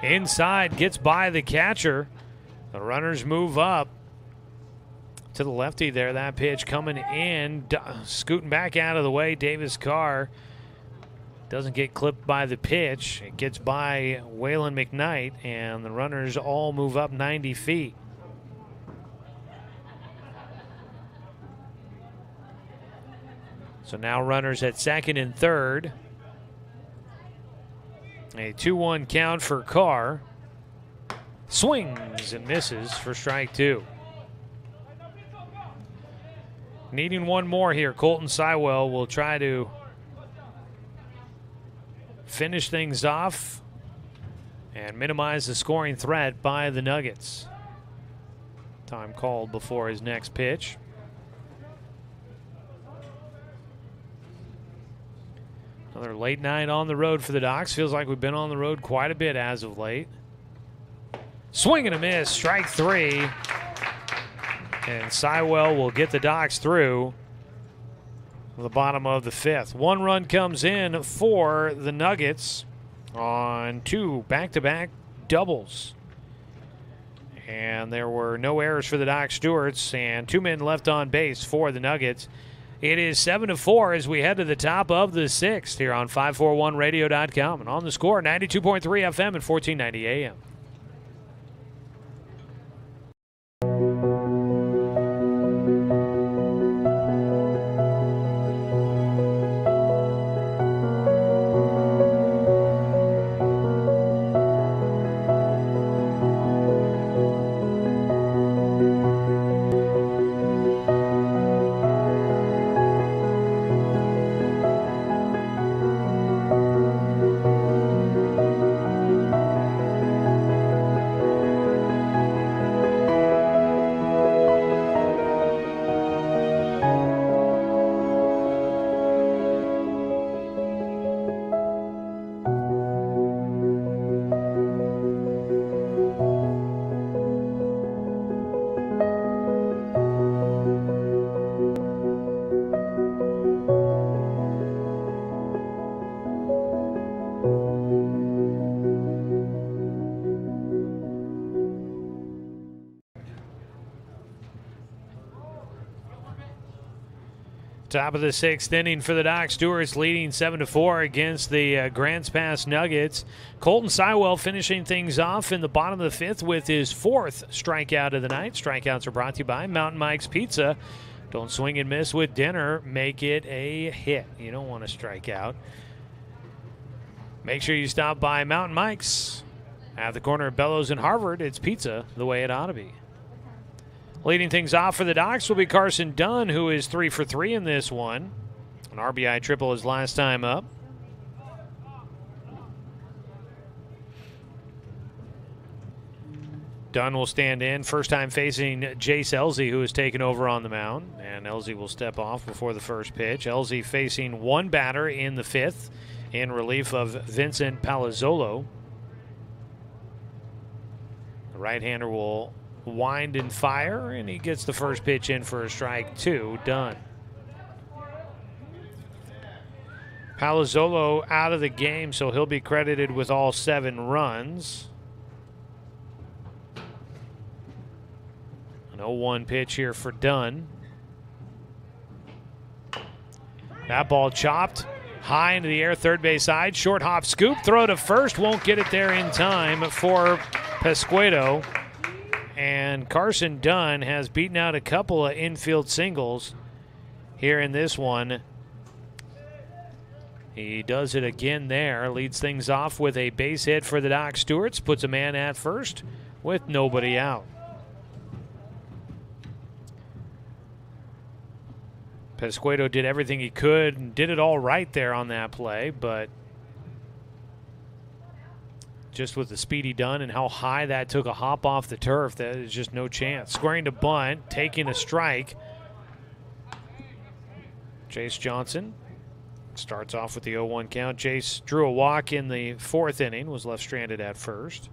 Inside, gets by the catcher. The runners move up to the lefty there. That pitch coming in, scooting back out of the way. Davis Carr doesn't get clipped by the pitch. It gets by Waylon McKnight, and the runners all move up 90 feet. So now runners at second and third. A 2-1 count for Carr. Swings and misses for strike 2. Needing one more here. Colton Sywell will try to finish things off and minimize the scoring threat by the Nuggets. Time called before his next pitch. Another late night on the road for the Docs. Feels like we've been on the road quite a bit as of late. Swing and a miss, strike 3. And Sywell will get the Docs through the bottom of the 5th. 1 run comes in for the Nuggets on 2 back-to-back doubles. And there were no errors for the Doc Stewarts and 2 men left on base for the Nuggets. It is 7-4 as we head to the top of the 6th here on 541radio.com. And on the score, 92.3 FM and 1490 AM. Top of the 6th inning for the Doc Stewarts, leading 7-4 against the Grants Pass Nuggets. Colton Sywell finishing things off in the bottom of the 5th with his 4th strikeout of the night. Strikeouts are brought to you by Mountain Mike's Pizza. Don't swing and miss with dinner. Make it a hit. You don't want to strike out. Make sure you stop by Mountain Mike's at the corner of Bellows and Harvard. It's pizza the way it ought to be. Leading things off for the Docs will be Carson Dunn, who is 3 for 3 in this one. An RBI triple his last time up. Dunn will stand in, first time facing Jace Elzy, who has taken over on the mound. And Elzy will step off before the first pitch. Elzy facing one batter in the 5th in relief of Vincent Palazzolo. The right-hander will wind and fire, and he gets the first pitch in for a strike 2. Done. Palazzolo out of the game, so he'll be credited with all 7 runs. An 0-1 pitch here for Dunn. That ball chopped high into the air, third base side. Short hop scoop, throw to first, won't get it there in time for Pesquedo. And Carson Dunn has beaten out a couple of infield singles here in this one. He does it again there. Leads things off with a base hit for the Doc Stewarts. Puts a man at first with nobody out. Pesquedo did everything he could and did it all right there on that play, but just with the speedy Dunn and how high that took a hop off the turf, that is just no chance. Squaring to bunt, taking a strike. Jace Johnson starts off with the 0-1 count. Jace drew a walk in the 4th inning, was left stranded at first.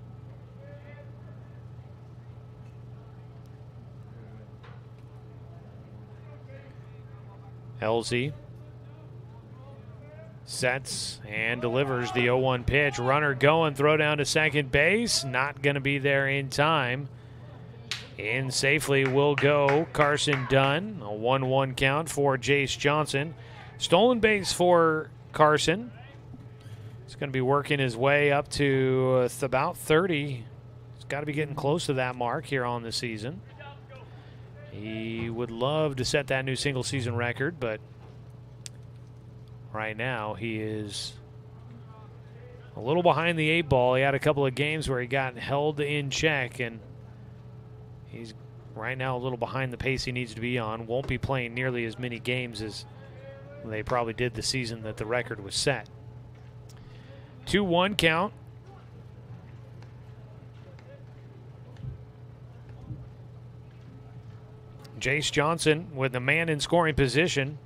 Elzy sets and delivers the 0-1 pitch. Runner going, throw down to second base. Not going to be there in time. In safely will go Carson Dunn. A 1-1 count for Jace Johnson. Stolen base for Carson. He's going to be working his way up to about 30. He's got to be getting close to that mark here on the season. He would love to set that new single season record, but right now he is a little behind the 8 ball. He had a couple of games where he got held in check, and he's right now a little behind the pace he needs to be on. Won't be playing nearly as many games as they probably did the season that the record was set. 2-1 count. Jace Johnson with the man in scoring position.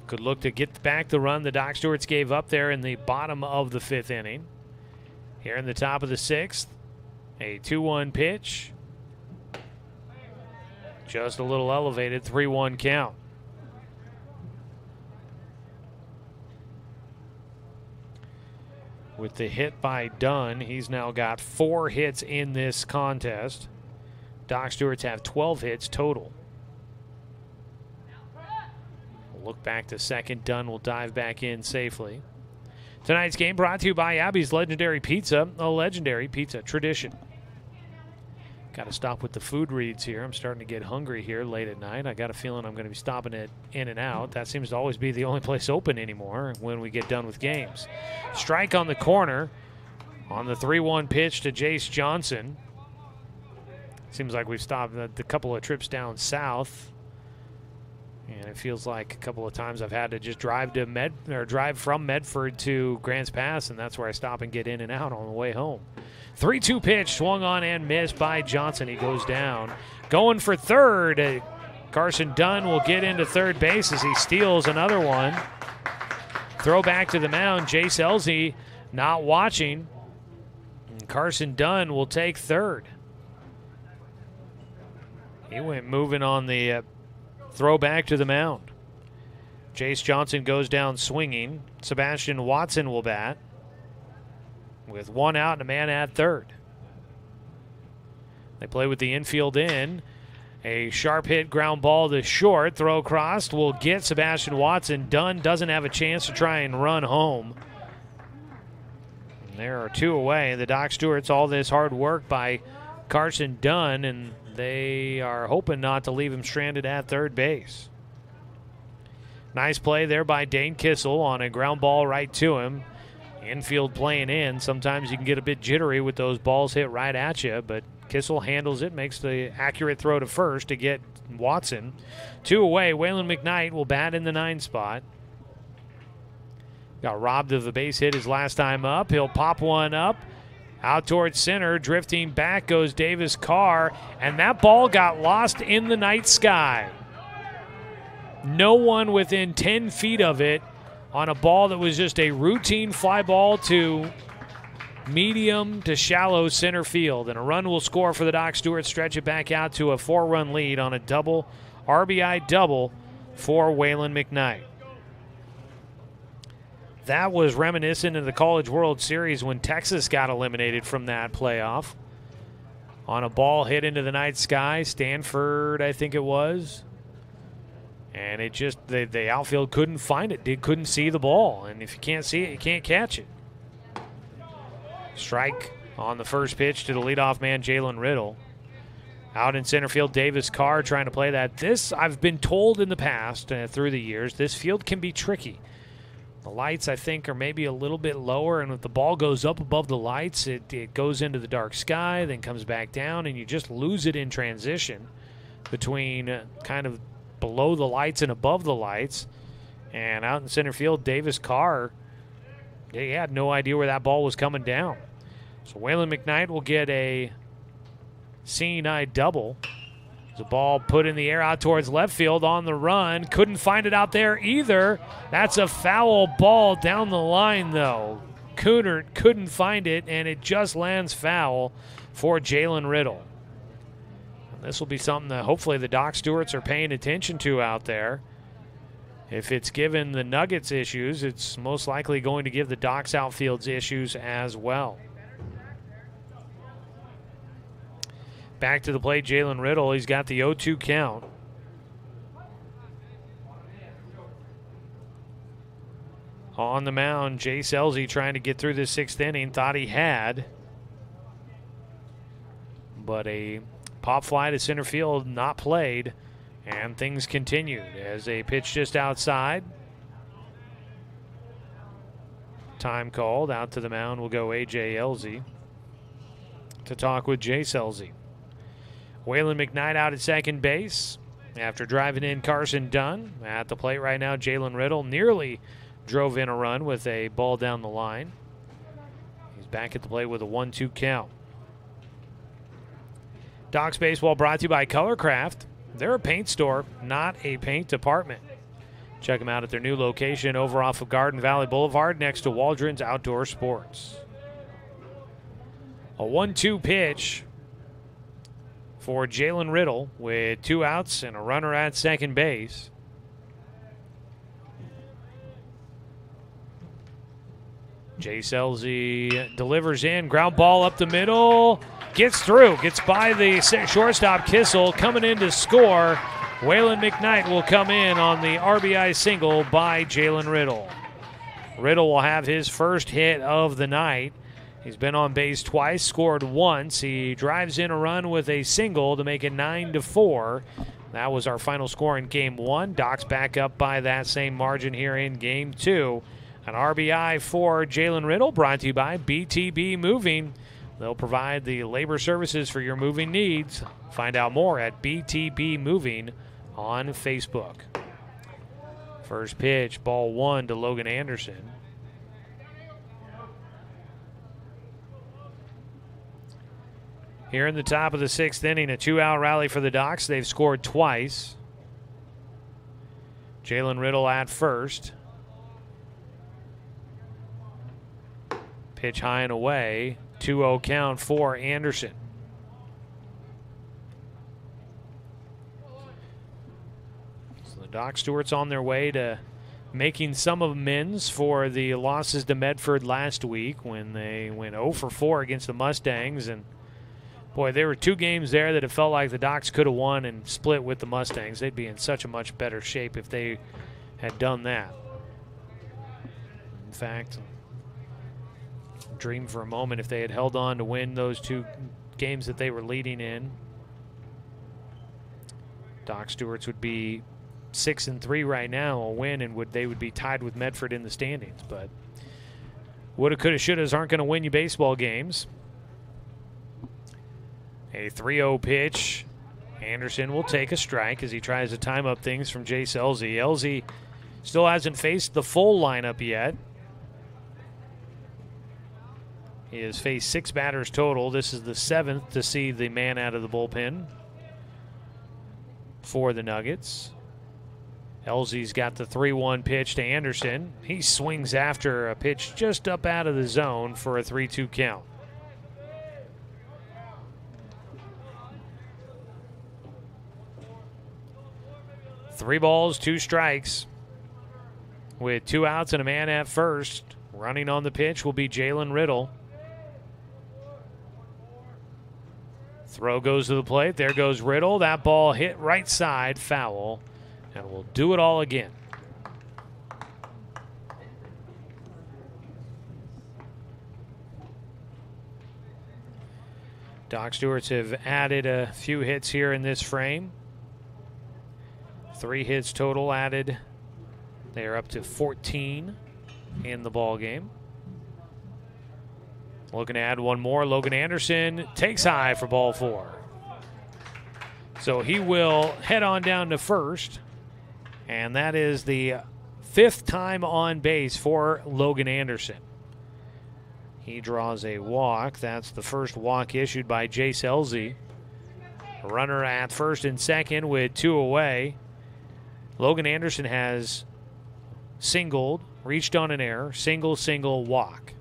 Could look to get back the run the Doc Stewarts gave up there in the bottom of the 5th inning. Here in the top of the 6th, a 2-1 pitch. Just a little elevated, 3-1 count. With the hit by Dunn, he's now got 4 hits in this contest. Doc Stewarts have 12 hits total. We'll look back to second. Dunn will dive back in safely. Tonight's game brought to you by Abby's Legendary Pizza, a legendary pizza tradition. Got to stop with the food reads here. I'm starting to get hungry here late at night. I got a feeling I'm going to be stopping at In-N-Out. That seems to always be the only place open anymore when we get done with games. Strike on the corner on the 3-1 pitch to Jace Johnson. Seems like we've stopped a couple of trips down south, and it feels like a couple of times I've had to just drive from Medford to Grants Pass, and that's where I stop and get In-N-Out on the way home. 3-2 pitch, swung on and missed by Johnson. He goes down. Going for third. Carson Dunn will get into third base as he steals another one. Throw back to the mound. Jace Elzy not watching. And Carson Dunn will take third. He went moving on the throw back to the mound. Jace Johnson goes down swinging. Sebastian Watson will bat with 1 out and a man at third. They play with the infield in, A sharp hit ground ball to short. Throw across will get Sebastian Watson. Dunn doesn't have a chance to try and run home. And there are 2 away. The Doc Stewarts, all this hard work by Carson Dunn, and they are hoping not to leave him stranded at third base. Nice play there by Dane Kissel on a ground ball right to him. Infield playing in. Sometimes you can get a bit jittery with those balls hit right at you, but Kissel handles it, makes the accurate throw to first to get Watson. 2 away. Waylon McKnight will bat in the 9 spot. Got robbed of the base hit his last time up. He'll pop one up. Out towards center. Drifting back goes Davis Carr, and that ball got lost in the night sky. No one within 10 feet of it on a ball that was just a routine fly ball to medium to shallow center field. And a run will score for the Doc Stewarts, stretch it back out to a 4-run lead on a double, RBI double for Waylon McKnight. That was reminiscent of the College World Series when Texas got eliminated from that playoff. On a ball hit into the night sky, Stanford, I think it was. And it just, the outfield couldn't find it. They couldn't see the ball. And if you can't see it, you can't catch it. Strike on the first pitch to the leadoff man, Jalen Riddle. Out in center field, Davis Carr trying to play that. This, I've been told in the past, through the years, this field can be tricky. The lights, I think, are maybe a little bit lower, and if the ball goes up above the lights, it goes into the dark sky, then comes back down, and you just lose it in transition between kind of below the lights and above the lights. And out in center field, Davis Carr, they had no idea where that ball was coming down. So Waylon McKnight will get a seeing eye double. The ball put in the air out towards left field on the run. Couldn't find it out there either. That's a foul ball down the line, though. Coonert couldn't find it, and it just lands foul for Jalen Riddle. This will be something that hopefully the Doc Stewarts are paying attention to out there. If it's given the Nuggets issues, it's most likely going to give the Docs outfields issues as well. Back to the plate, Jalen Riddle. He's got the 0-2 count. On the mound, Jay Selzy trying to get through the 6th inning. Thought he had. But a pop fly to center field not played. And things continued as a pitch just outside. Time called. Out to the mound will go A.J. Elzy to talk with Jay Selzy. Waylon McKnight out at second base after driving in Carson Dunn. At the plate right now, Jalen Riddle nearly drove in a run with a ball down the line. He's back at the plate with a 1-2 count. Docs Baseball brought to you by Colorcraft. They're a paint store, not a paint department. Check them out at their new location over off of Garden Valley Boulevard next to Waldron's Outdoor Sports. A 1-2 pitch for Jalen Riddle with 2 outs and a runner at second base. Jay Selzy delivers in, ground ball up the middle, gets through, gets by the shortstop Kissel, coming in to score. Waylon McKnight will come in on the RBI single by Jalen Riddle. Riddle will have his first hit of the night. He's been on base twice, scored once. He drives in a run with a single to make it 9-4. That was our final score in Game 1. Docs back up by that same margin here in Game 2. An RBI for Jalen Riddle, brought to you by BTB Moving. They'll provide the labor services for your moving needs. Find out more at BTB Moving on Facebook. First pitch, ball 1 to Logan Anderson. Here in the top of the 6th inning, a 2-out rally for the Docs. They've scored twice. Jalen Riddle at first. Pitch high and away. 2-0 count for Anderson. So the Doc Stewarts on their way to making some amends for the losses to Medford last week when they went 0 for 4 against the Mustangs and Boy, there were 2 games there that it felt like the Docs could have won and split with the Mustangs. They'd be in such a much better shape if they had done that. In fact, dream for a moment if they had held on to win those 2 games that they were leading in. Doc Stewarts would be 6-3 right now, a win, and they would be tied with Medford in the standings. But woulda, coulda, shouldas aren't going to win you baseball games. A 3-0 pitch. Anderson will take a strike as he tries to time up things from Jace Elzy. Elzy still hasn't faced the full lineup yet. He has faced 6 batters total. This is the 7th to see the man out of the bullpen for the Nuggets. Elzy's got the 3-1 pitch to Anderson. He swings after a pitch just up out of the zone for a 3-2 count. Three balls, 2 strikes. With 2 outs and a man at first, running on the pitch will be Jalen Riddle. Throw goes to the plate. There goes Riddle. That ball hit right side, foul, and we'll do it all again. Doc Stewarts have added a few hits here in this frame. 3 hits total added. They are up to 14 in the ball game. Looking to add one more. Logan Anderson takes high for ball 4. So he will head on down to first. And that is the 5th time on base for Logan Anderson. He draws a walk. That's the first walk issued by Jace Elzy. A runner at first and second with 2 away. Logan Anderson has singled, reached on an error, single, walk.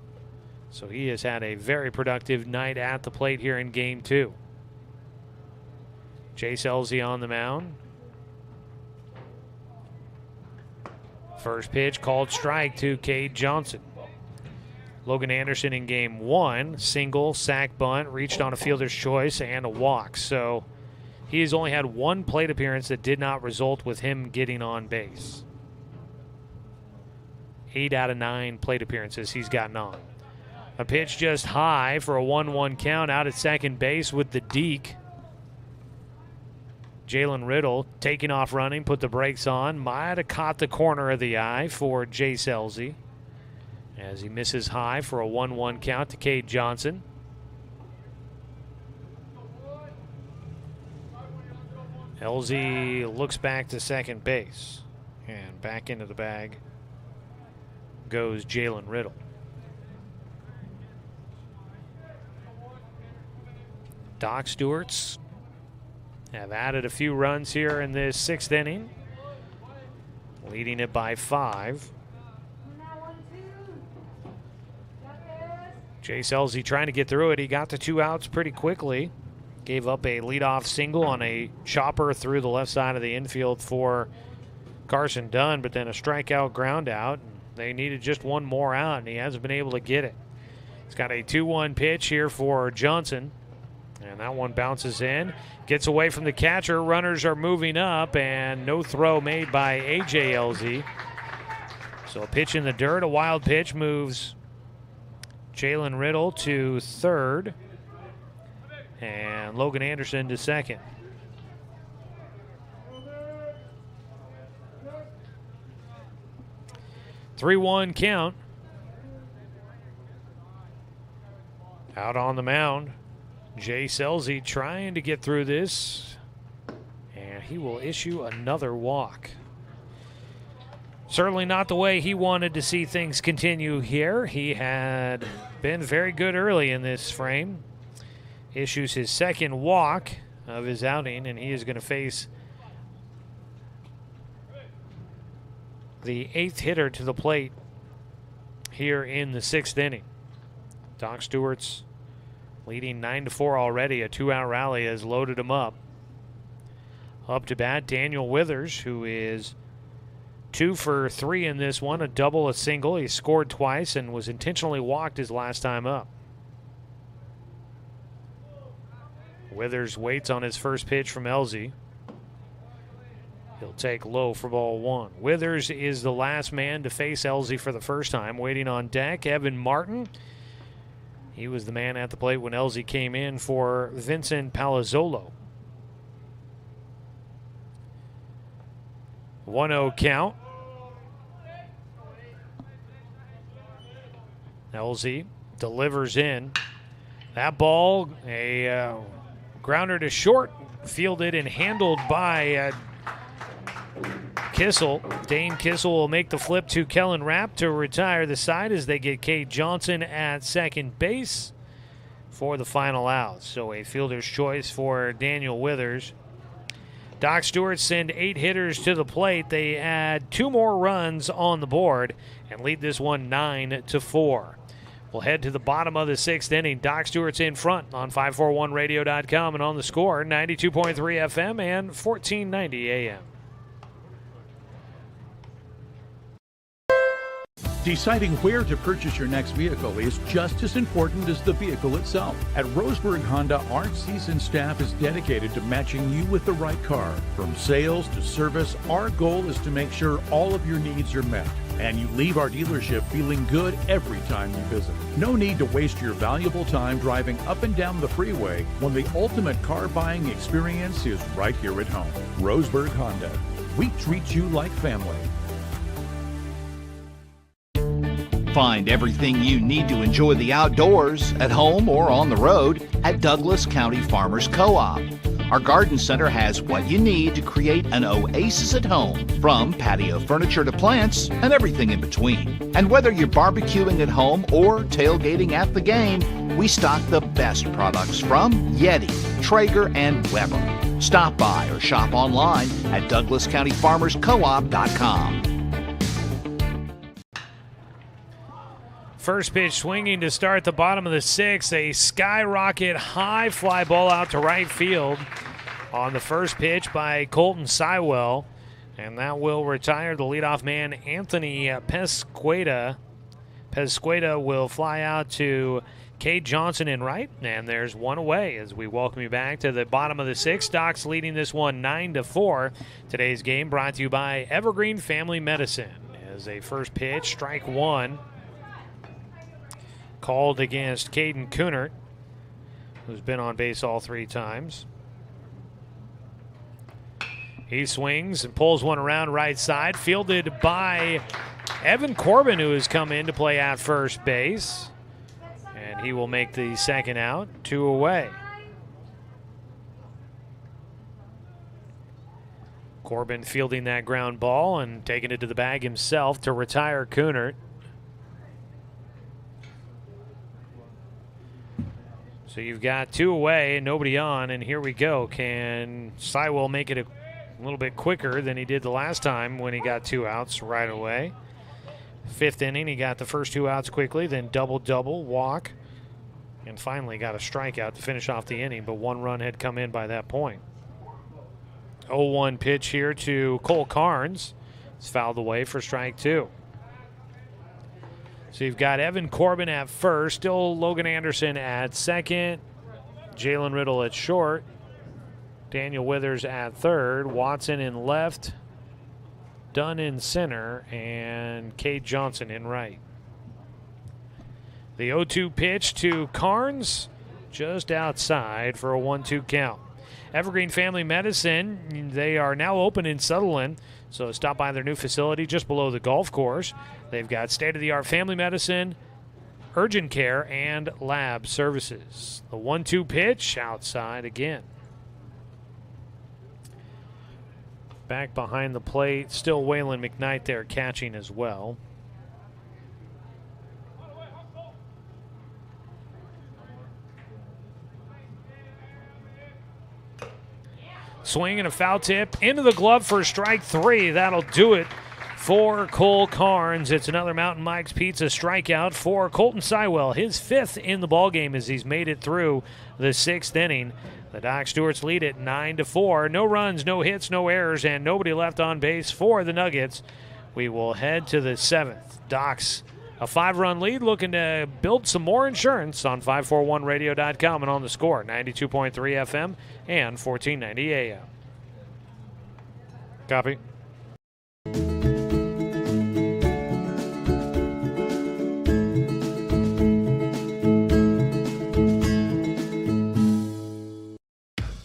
So he has had a very productive night at the plate here in Game 2. Jace Elzy on the mound. First pitch called strike to Cade Johnson. Logan Anderson in Game 1, single, sac bunt, reached on a fielder's choice, and a walk. So he has only had 1 plate appearance that did not result with him getting on base. 8 out of 9 plate appearances he's gotten on. A pitch just high for a 1-1 count out at second base with the deke. Jalen Riddle taking off running, put the brakes on. Might have caught the corner of the eye for Jace Elzy as he misses high for a 1-1 count to Cade Johnson. Elzy looks back to second base, and back into the bag goes Jalen Riddle. Doc Stewarts have added a few runs here in this 6th inning, leading it by 5. Jace Elzy trying to get through it. He got the 2 outs pretty quickly. Gave up a leadoff single on a chopper through the left side of the infield for Carson Dunn, but then a strikeout ground out. They needed just 1 more out, and he hasn't been able to get it. He's got a 2-1 pitch here for Johnson. And that one bounces in, gets away from the catcher. Runners are moving up, and no throw made by A.J. Elzy. So a pitch in the dirt, a wild pitch moves Jalen Riddle to third, and Logan Anderson to second. Three-one count. Out on the mound, Jace Elzy trying to get through this, and he will issue another walk. Certainly not the way he wanted to see things continue here. He had been very good early in this frame. Issues his 2nd walk of his outing, and he is going to face the 8th hitter to the plate here in the 6th inning. Doc Stewart's leading 9-4 already. A 2-out rally has loaded him up. Up to bat, Daniel Withers, who is 2 for 3 in this one, a double, a single. He scored twice and was intentionally walked his last time up. Withers waits on his first pitch from Elzy. He'll take low for ball one. Withers is the last man to face Elzy for the first time. Waiting on deck, Evan Martin. He was the man at the plate when Elzy came in for Vincent Palazzolo. 1-0 count. Elzy delivers in. That ball, a grounder to short, fielded and handled by Kissel. Dane Kissel will make the flip to Kellen Rapp to retire the side as they get Cade Johnson at second base for the final out. So a fielder's choice for Daniel Withers. Doc Stewart send 8 hitters to the plate. They add 2 more runs on the board and lead this one 9-4. We'll head to the bottom of the 6th inning. Doc Stewart's in front on 541radio.com and on the Score, 92.3 FM and 1490 AM. Deciding where to purchase your next vehicle is just as important as the vehicle itself. At Roseburg Honda, our seasoned staff is dedicated to matching you with the right car. From sales to service, our goal is to make sure all of your needs are met, and you leave our dealership feeling good every time you visit. No need to waste your valuable time driving up and down the freeway when the ultimate car buying experience is right here at home. Roseburg Honda. We treat you like family. Find everything you need to enjoy the outdoors, at home or on the road, at Douglas County Farmers Co-op. Our garden center has what you need to create an oasis at home, from patio furniture to plants and everything in between. And whether you're barbecuing at home or tailgating at the game, we stock the best products from Yeti, Traeger, and Weber. Stop by or shop online at DouglasCountyFarmersCoop.com. First pitch swinging to start the bottom of the 6th. A skyrocket high fly ball out to right field on the first pitch by Colton Sywell. And that will retire the leadoff man, Anthony Pesqueda. Pesqueda will fly out to Cade Johnson in right. And there's one away as we welcome you back to the bottom of the 6th. Doc's leading this one 9-4. Today's game brought to you by Evergreen Family Medicine. As a first pitch, strike one. Called against Caden Kunert, who's been on base all 3 times. He swings and pulls one around right side, fielded by Evan Corbin, who has come in to play at first base. And he will make the second out, 2 away. Corbin fielding that ground ball and taking it to the bag himself to retire Kunert. So you've got 2 away and nobody on, and here we go. Can Sywell make it a little bit quicker than he did the last time when he got 2 outs right away? 5th inning, he got the first 2 outs quickly, then double, walk, and finally got a strikeout to finish off the inning, but 1 run had come in by that point. 0-1 pitch here to Cole Carnes. It's fouled away for strike 2. So you've got Evan Corbin at first, still Logan Anderson at second, Jalen Riddle at short, Daniel Withers at third, Watson in left, Dunn in center, and Cade Johnson in right. The 0-2 pitch to Carnes, just outside for a 1-2 count. Evergreen Family Medicine, they are now open in Sutherland, so stop by their new facility just below the golf course. They've got state-of-the-art family medicine, urgent care, and lab services. The 1-2 pitch outside again. Back behind the plate, still Waylon McKnight there catching as well. Swing and a foul tip into the glove for strike 3. That'll do it for Cole Carnes. It's another Mountain Mike's Pizza strikeout for Colton Sywell, his 5th in the ballgame as he's made it through the 6th inning. The Doc Stewarts lead it 9-4. No runs, no hits, no errors, and nobody left on base for the Nuggets. We will head to the 7th. Doc's A 5-run lead, looking to build some more insurance on 541radio.com and on the score, 92.3 FM and 1490 AM. Copy.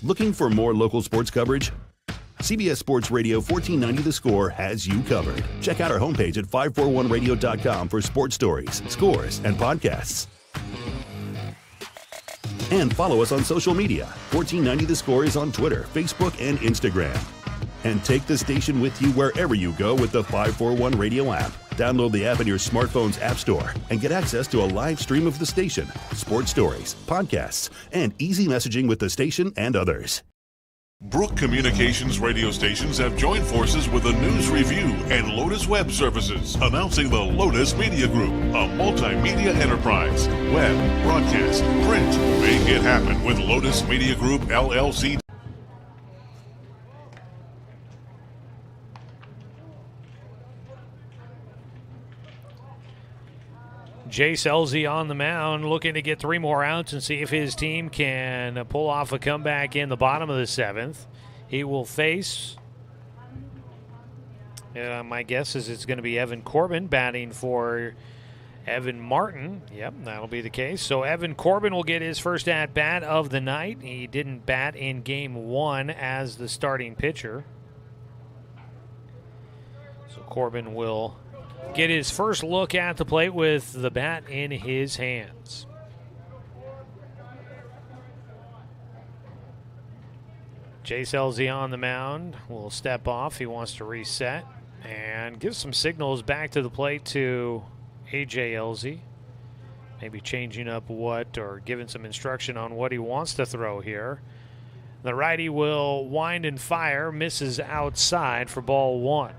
Looking for more local sports coverage? CBS Sports Radio 1490 The Score has you covered. Check out our homepage at 541radio.com for sports stories, scores, and podcasts. And follow us on social media. 1490 The Score is on Twitter, Facebook, and Instagram. And take the station with you wherever you go with the 541 Radio app. Download the app in your smartphone's app store and get access to a live stream of the station, sports stories, podcasts, and easy messaging with the station and others. Brook Communications radio stations have joined forces with the News Review and Lotus Web Services, announcing the Lotus Media Group, a multimedia enterprise. Web, broadcast, print. Make it happen with Lotus Media Group, LLC. Jace Elzy on the mound, looking to get 3 more outs and see if his team can pull off a comeback in the bottom of the 7th. He will face, my guess is it's going to be Evan Corbin batting for Evan Martin. Yep, that'll be the case. So Evan Corbin will get his first at-bat of the night. He didn't bat in Game 1 as the starting pitcher. So Corbin will get his first look at the plate with the bat in his hands. Jace Elzy on the mound will step off. He wants to reset and give some signals back to the plate to A.J. Elzy. Maybe changing up what or giving some instruction on what he wants to throw here. The righty will wind and fire, misses outside for ball 1.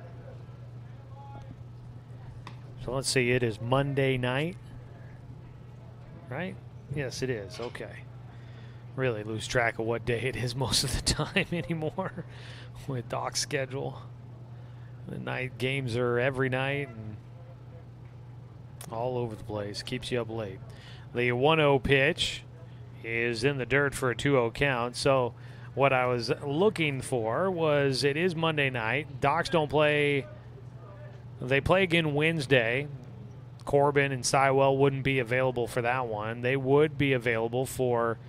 So let's see, it is Monday night, right? Yes, it is. Okay. Really lose track of what day it is most of the time anymore with Doc's schedule. The night games are every night and all over the place. Keeps you up late. The 1-0 pitch is in the dirt for a 2-0 count. So what I was looking for was it is Monday night. Docs don't play. They play again Wednesday. Corbin and Sywell wouldn't be available for that one. They would be available for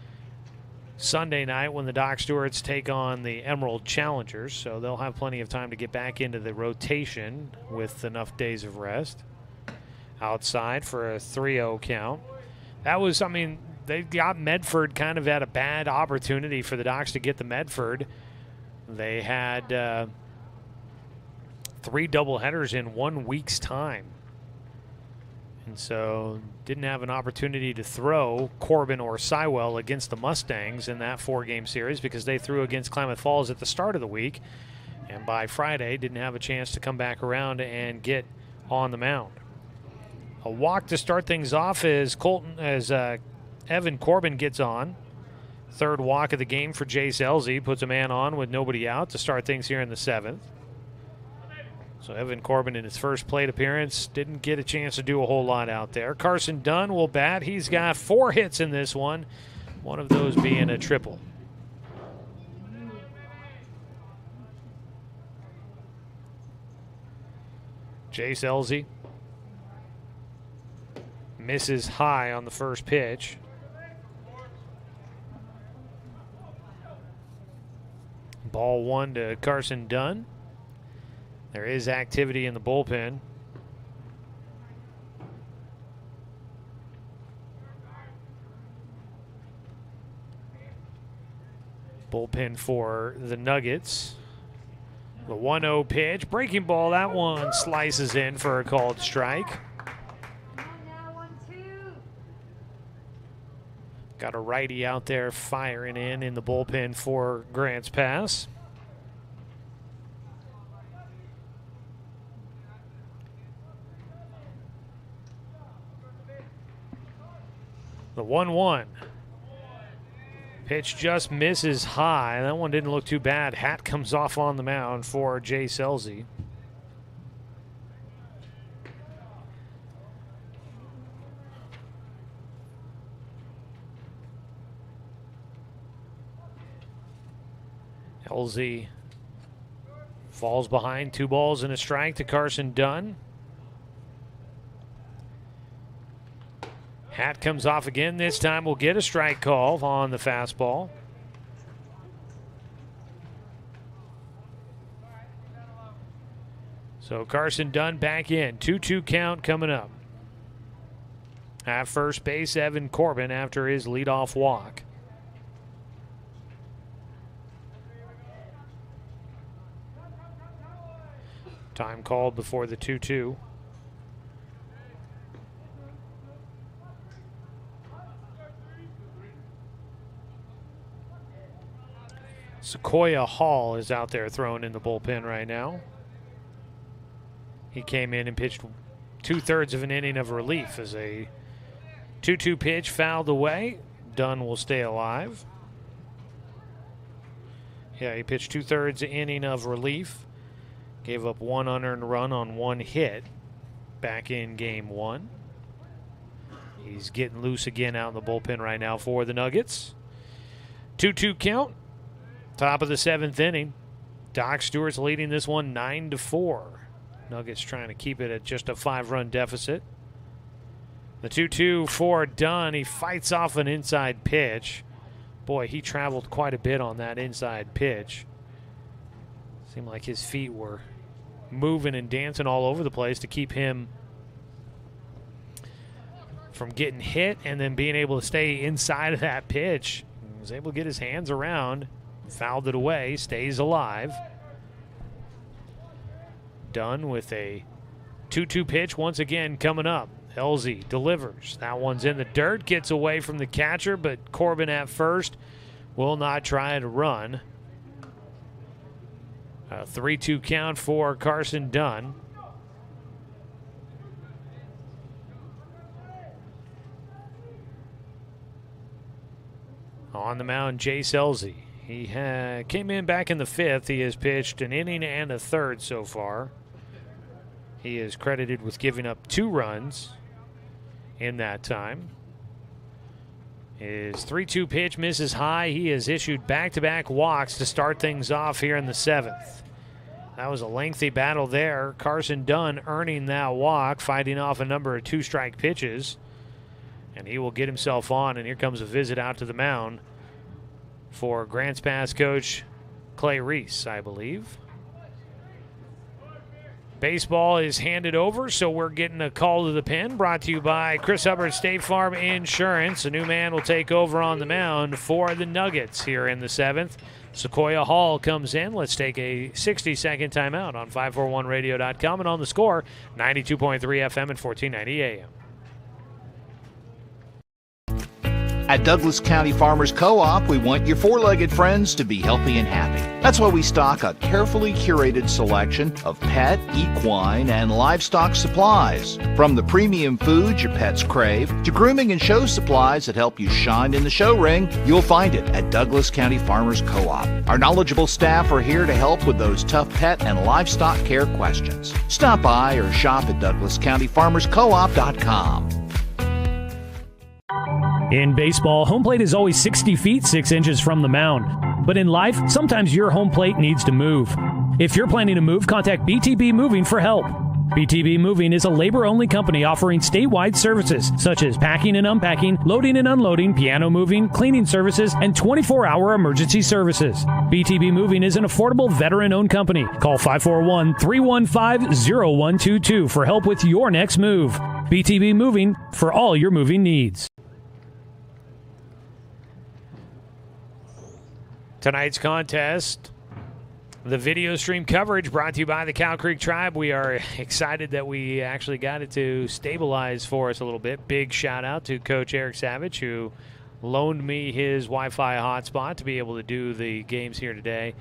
Sunday night when the Doc Stewarts take on the Emerald Challengers. So they'll have plenty of time to get back into the rotation with enough days of rest. Outside for a 3-0 count. That was, I mean, they got Medford kind of at a bad opportunity for the Docs to get the Medford. They had 3 doubleheaders in 1 week's time. And so didn't have an opportunity to throw Corbin or Sywell against the Mustangs in that 4-game series because they threw against Klamath Falls at the start of the week. And by Friday, didn't have a chance to come back around and get on the mound. A walk to start things off as Evan Corbin gets on. 3rd walk of the game for Jace Elzy. Puts a man on with nobody out to start things here in the 7th. So Evan Corbin in his first plate appearance didn't get a chance to do a whole lot out there. Carson Dunn will bat. He's got 4 hits in this one of those being a triple. Jace Elzy misses high on the first pitch. Ball 1 to Carson Dunn. There is activity in the bullpen. Bullpen for the Nuggets. The 1-0 pitch. Breaking ball. That one slices in for a called strike. Got a righty out there firing in the bullpen for Grants Pass. The 1-1. Pitch just misses high. That one didn't look too bad. Hat comes off on the mound for Jace Elzy. Halsey falls behind, 2 balls and a strike to Carson Dunn. Hat comes off again. This time we'll get a strike call on the fastball. So Carson Dunn back in. 2-2 count coming up. At first base, Evan Corbin after his leadoff walk. Time called before the 2-2. Sequoia Hall is out there throwing in the bullpen right now. He came in and pitched 2/3 of an inning of relief as a 2-2 pitch fouled away. Dunn will stay alive. Yeah, he pitched 2/3 inning of relief. Gave up 1 unearned run on 1 hit back in game 1. He's getting loose again out in the bullpen right now for the Nuggets. 2-2 count. Top of the 7th inning. Doc Stewart's leading this one 9-4. Nuggets trying to keep it at just a 5-run deficit. The 2-2 for Dunn. He fights off an inside pitch. Boy, he traveled quite a bit on that inside pitch. Seemed like his feet were moving and dancing all over the place to keep him from getting hit and then being able to stay inside of that pitch. He was able to get his hands around, fouled it away, stays alive. Dunn with a 2-2 pitch once again coming up. Halsey delivers. That one's in the dirt, gets away from the catcher, but Corbin at first will not try to run. A 3-2 count for Carson Dunn. On the mound, Jace Halsey. He came in back in the 5th. He has pitched an inning and a 1/3 so far. He is credited with giving up 2 runs in that time. His 3-2 pitch misses high. He has issued back-to-back walks to start things off here in the 7th. That was a lengthy battle there. Carson Dunn earning that walk, fighting off a number of 2-strike pitches. And he will get himself on, and here comes a visit out to the mound for Grants Pass coach Clay Reese, I believe. Baseball is handed over, so we're getting a call to the pen, brought to you by Chris Hubbard State Farm Insurance. A new man will take over on the mound for the Nuggets here in the 7th. Sequoia Hall comes in. Let's take a 60-second timeout on 541radio.com and on the Score, 92.3 FM and 1490 AM. At Douglas County Farmers Co-op, we want your 4-legged friends to be healthy and happy. That's why we stock a carefully curated selection of pet, equine, and livestock supplies. From the premium foods your pets crave to grooming and show supplies that help you shine in the show ring, you'll find it at Douglas County Farmers Co-op. Our knowledgeable staff are here to help with those tough pet and livestock care questions. Stop by or shop at DouglasCountyFarmersCoop.com. In baseball, home plate is always 60 feet, 6 inches from the mound. But in life, sometimes your home plate needs to move. If you're planning to move, contact BTB Moving for help. BTB Moving is a labor-only company offering statewide services such as packing and unpacking, loading and unloading, piano moving, cleaning services, and 24-hour emergency services. BTB Moving is an affordable veteran-owned company. Call 541-315-0122 for help with your next move. BTB Moving for all your moving needs. Tonight's contest, the video stream coverage brought to you by the Cow Creek Tribe. We are excited that we actually got it to stabilize for us a little bit. Big shout out to Coach Eric Savage, who loaned me his Wi-Fi hotspot to be able to do the games here today.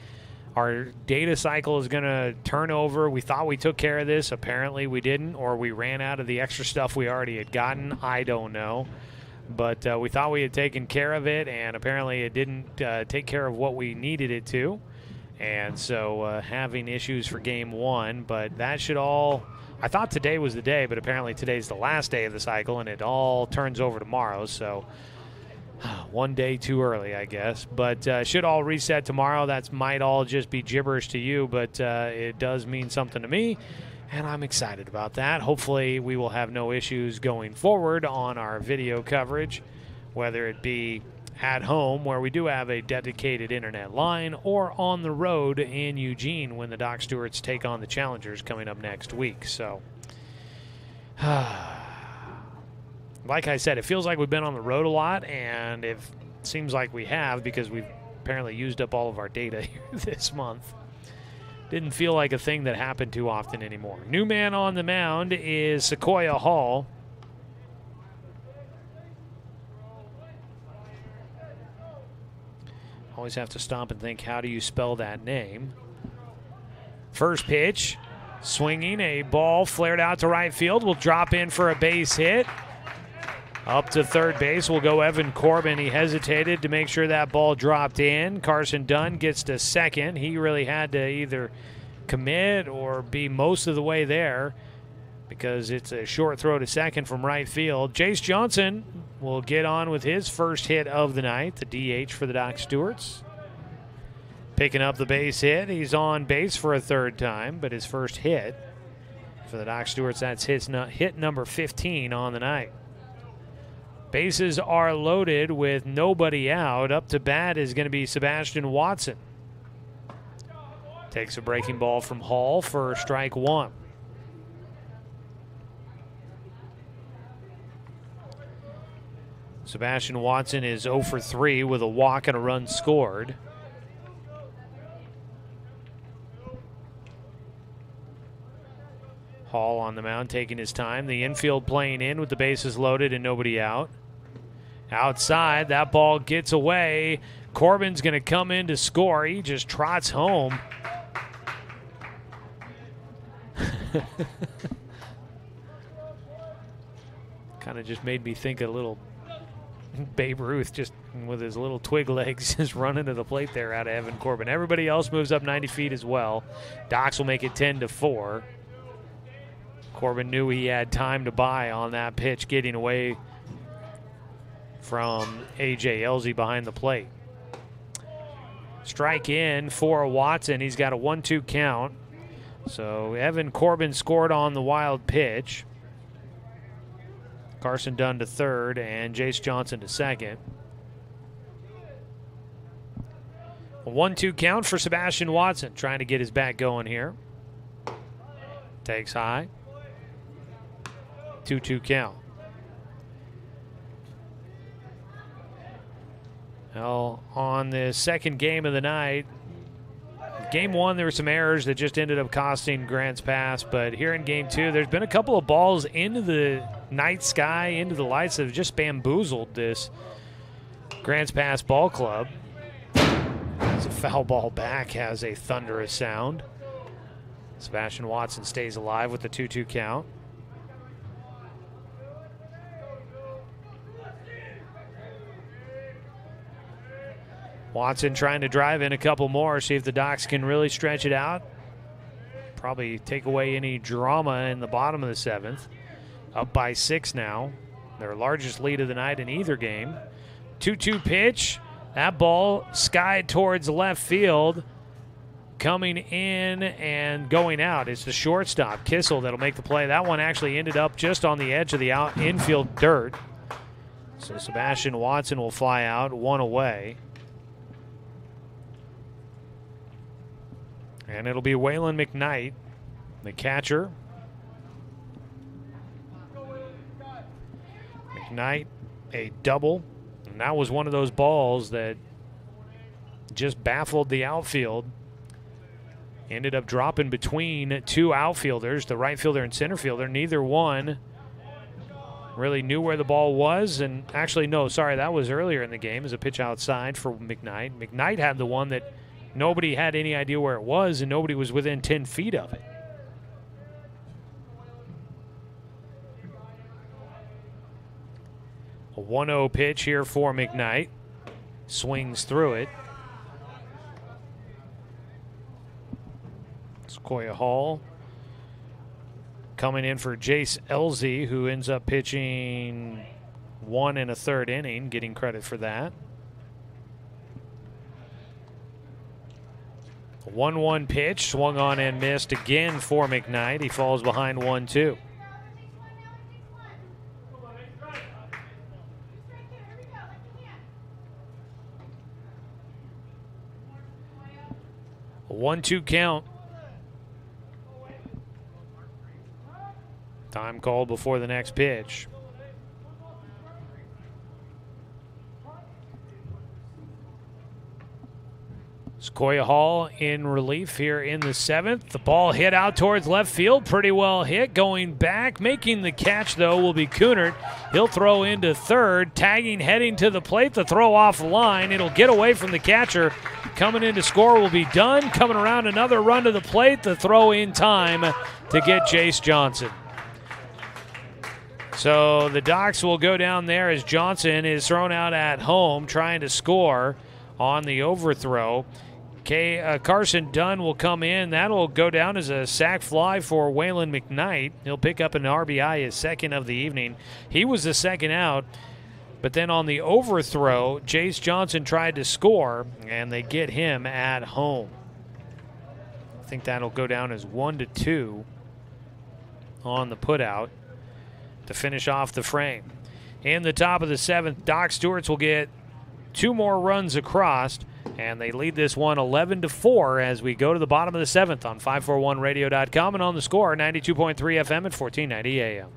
Our data cycle is going to turn over. We thought we took care of this. Apparently we didn't, or we ran out of the extra stuff we already had gotten. I don't know. But we thought we had taken care of it, and apparently it didn't take care of what we needed it to. And so having issues for game 1, but that should all – I thought today was the day, but apparently today's the last day of the cycle, and it all turns over tomorrow. So One day too early, I guess. But should all reset tomorrow. That might all just be gibberish to you, but it does mean something to me, and I'm excited about that. Hopefully we will have no issues going forward on our video coverage, whether it be at home, where we do have a dedicated internet line, or on the road in Eugene when the Doc Stewarts take on the Challengers coming up next week. So, like I said, it feels like we've been on the road a lot, and it seems like we have because we've apparently used up all of our data here this month. Didn't feel like a thing that happened too often anymore. New man on the mound is Sequoia Hall. Always have to stop and think, how do you spell that name? First pitch, swinging, a ball flared out to right field. Will drop in for a base hit. Up to third base will go Evan Corbin. He hesitated to make sure that ball dropped in. Carson Dunn gets to second. He really had to either commit or be most of the way there because it's a short throw to second from right field. Jace Johnson will get on with his first hit of the night, the DH for the Doc Stewarts. Picking up the base hit. He's on base for a third time, but his first hit for the Doc Stewarts, that's hit number 15 on the night. Bases are loaded with nobody out. Up to bat is going to be Sebastian Watson. Takes a breaking ball from Hall for strike one. Sebastian Watson is 0 for 3 with a walk and a run scored. Hall on the mound taking his time. The infield playing in with the bases loaded and nobody out. Outside, that ball gets away. Corbin's going to come in to score. He just trots home. Kind of just made me think a little Babe Ruth just with his little twig legs just running to the plate there out of Evan Corbin. Everybody else moves up 90 feet as well. Docs will make it 10-4. Corbin knew he had time to buy on that pitch, getting away from A.J. Elzy behind the plate. Strike in for Watson. He's got a 1-2 count. So Evan Corbin scored on the wild pitch. Carson Dunn to third and Jace Johnson to second. A 1-2 count for Sebastian Watson, trying to get his bat going here. Takes high. 2-2 count. Well, on the second game of the night, game one, there were some errors that just ended up costing Grants Pass, but here in game two, there's been a couple of balls into the night sky, into the lights that have just bamboozled this Grants Pass ball club. As a foul ball back has a thunderous sound. Sebastian Watson stays alive with the 2-2 count. Watson trying to drive in a couple more, see if the Docs can really stretch it out. Probably take away any drama in the bottom of the seventh. Up by 6 now. Their largest lead of the night in either game. 2-2 pitch. That ball skied towards left field. Coming in and going out. It's the shortstop, Kissel, that'll make the play. That one actually ended up just on the edge of the infield dirt. So Sebastian Watson will fly out, one away. And it'll be Waylon McKnight, the catcher. McKnight, a double. And that was one of those balls that just baffled the outfield. Ended up dropping between two outfielders, the right fielder and center fielder. Neither one really knew where the ball was. And actually, no, sorry, that was earlier in the game as a pitch outside for McKnight. McKnight had the one that nobody had any idea where it was, and nobody was within 10 feet of it. A 1-0 pitch here for McKnight. Swings through it. Sequoia Hall coming in for Jace Elzy, who ends up pitching 1 1/3 inning, getting credit for that. 1-1 pitch, swung on and missed again for McKnight. He falls behind 1-2. A 1-2 count. Time called before the next pitch. Sequoia Hall in relief here in the 7th. The ball hit out towards left field. Pretty well hit. Going back. Making the catch, though, will be Kunert. He'll throw into third. Tagging, heading to the plate. The throw off the line. It'll get away from the catcher. Coming in to score will be Dunn. Coming around, another run to the plate. The throw in time to get Jace Johnson. So the Docs will go down there as Johnson is thrown out at home trying to score on the overthrow. Carson Dunn will come in. That'll go down as a sac fly for Waylon McKnight. He'll pick up an RBI, his second of the evening. He was the second out, but then on the overthrow, Jace Johnson tried to score, and they get him at home. I think that'll go down as 1-2 on the putout to finish off the frame. In the top of the 7th, Doc Stewart's will get 2 more runs across, and they lead this one 11-4 as we go to the bottom of the 7th on 541radio.com and on the Score, 92.3 FM at 1490 AM.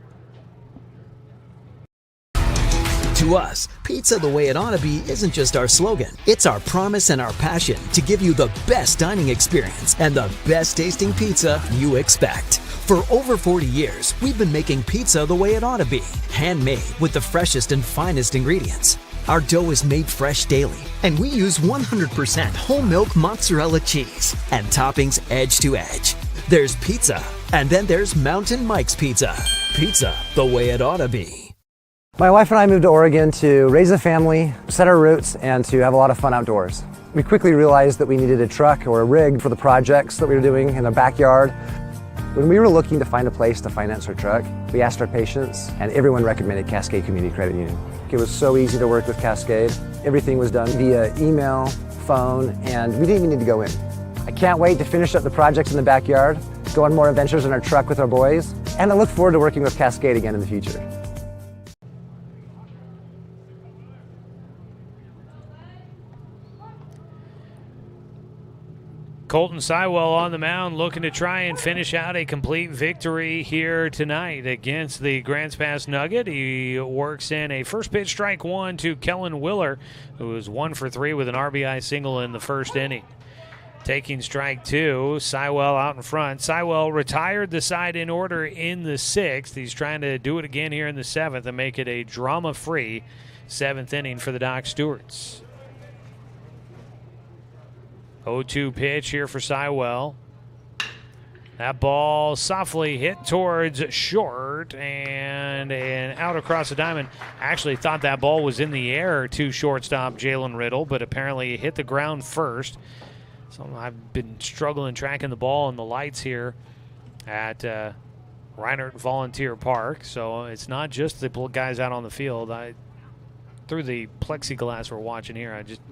To us, pizza the way it ought to be isn't just our slogan. It's our promise and our passion to give you the best dining experience and the best tasting pizza you expect. For over 40 years, we've been making pizza the way it ought to be. Handmade with the freshest and finest ingredients. Our dough is made fresh daily, and we use 100% whole milk mozzarella cheese and toppings edge to edge. There's pizza, and then there's Mountain Mike's Pizza. Pizza the way it ought to be. My wife and I moved to Oregon to raise a family, set our roots, and to have a lot of fun outdoors. We quickly realized that we needed a truck or a rig for the projects that we were doing in our backyard. When we were looking to find a place to finance our truck, we asked our patients, and everyone recommended Cascade Community Credit Union. It was so easy to work with Cascade. Everything was done via email, phone, and we didn't even need to go in. I can't wait to finish up the projects in the backyard, go on more adventures in our truck with our boys, and I look forward to working with Cascade again in the future. Colton Sywell on the mound looking to try and finish out a complete victory here tonight against the Grants Pass Nugget. He works in a first pitch strike 1 to Kellen Willer, who was 1 for 3 with an RBI single in the first inning. Taking strike 2, Sywell out in front. Sywell retired the side in order in the 6th. He's trying to do it again here in the 7th and make it a drama-free 7th inning for the Doc Stewarts. 0-2 pitch here for Sywell. That ball softly hit towards short and out across the diamond. Actually thought that ball was in the air to shortstop Jalen Riddle, but apparently it hit the ground first. So I've been struggling tracking the ball in the lights here at Reinhardt Volunteer Park. So it's not just the guys out on the field. Through the plexiglass we're watching here, I just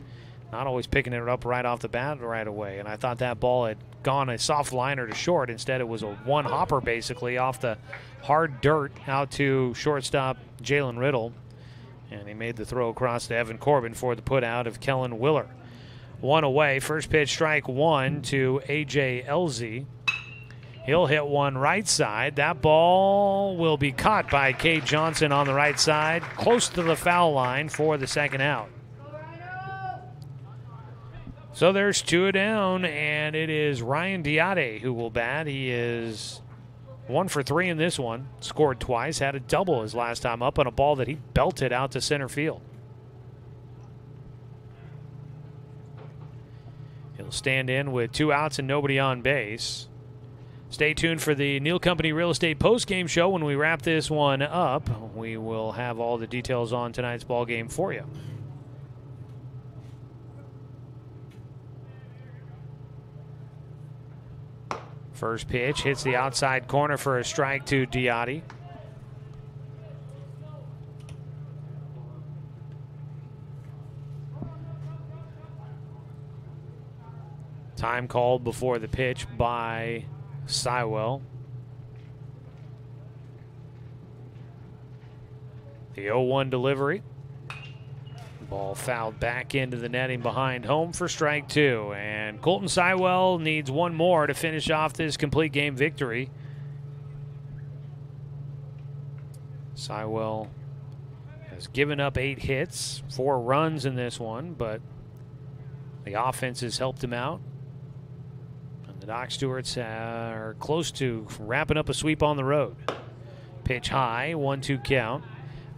not always picking it up right off the bat right away. And I thought that ball had gone a soft liner to short. Instead, it was a one-hopper basically off the hard dirt out to shortstop Jalen Riddle. And he made the throw across to Evan Corbin for the putout of Kellen Willer. 1 away. First pitch strike 1 to A.J. Elzy. He'll hit one right side. That ball will be caught by Cade Johnson on the right side, close to the foul line for the second out. So there's 2 down, and it is Ryan Diade who will bat. He is 1 for 3 in this one. Scored twice, had a double his last time up on a ball that he belted out to center field. He'll stand in with 2 outs and nobody on base. Stay tuned for the Neal Company Real Estate postgame show. When we wrap this one up, we will have all the details on tonight's ball game for you. First pitch hits the outside corner for a strike to Diade. Time called before the pitch by Sywell. The 0-1 delivery. Ball fouled back into the netting behind home for strike 2. And Colton Sywell needs one more to finish off this complete game victory. Sywell has given up 8 hits, 4 runs in this one, but the offense has helped him out. And the Doc Stewarts are close to wrapping up a sweep on the road. Pitch high, 1-2 count.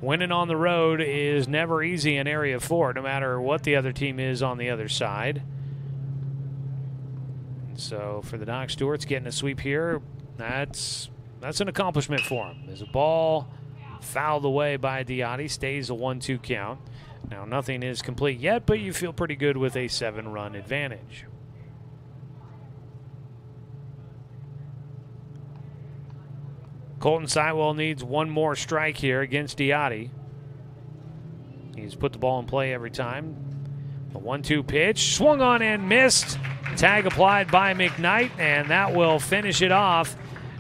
Winning on the road is never easy in Area 4, no matter what the other team is on the other side. So for the Doc Stewarts, getting a sweep here, that's an accomplishment for them. There's a ball fouled away by Diotti, stays a 1-2 count. Now nothing is complete yet, but you feel pretty good with a 7-run advantage. Colton Sywell needs one more strike here against Diotti. He's put the ball in play every time. The 1-2 pitch, swung on and missed. Tag applied by McKnight, and that will finish it off